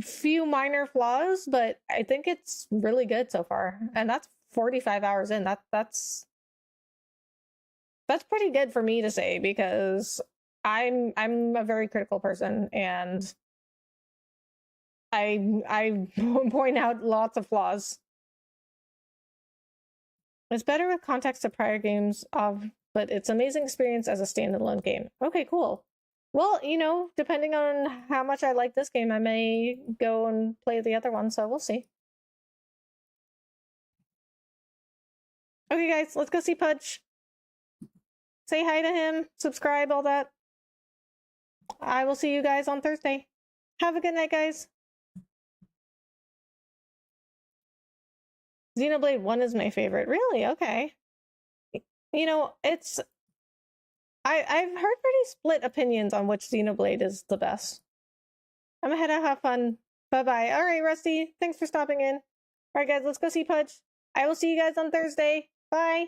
few minor flaws, but I think it's really good so far. And that's 45 hours in. That's pretty good for me to say, because I'm a very critical person, and I point out lots of flaws. It's better with context to prior games, but it's an amazing experience as a standalone game. Okay, cool. Well, you know, depending on how much I like this game, I may go and play the other one, so we'll see. Okay, guys, let's go see Pudge. Say hi to him, subscribe, all that. I will see you guys on Thursday. Have a good night, guys. Xenoblade 1 is my favorite. Really? Okay. You know, it's... I've heard pretty split opinions on which Xenoblade is the best. I'm gonna head out, have fun. Bye-bye. Alright, Rusty. Thanks for stopping in. Alright, guys, let's go see Pudge. I will see you guys on Thursday. Bye.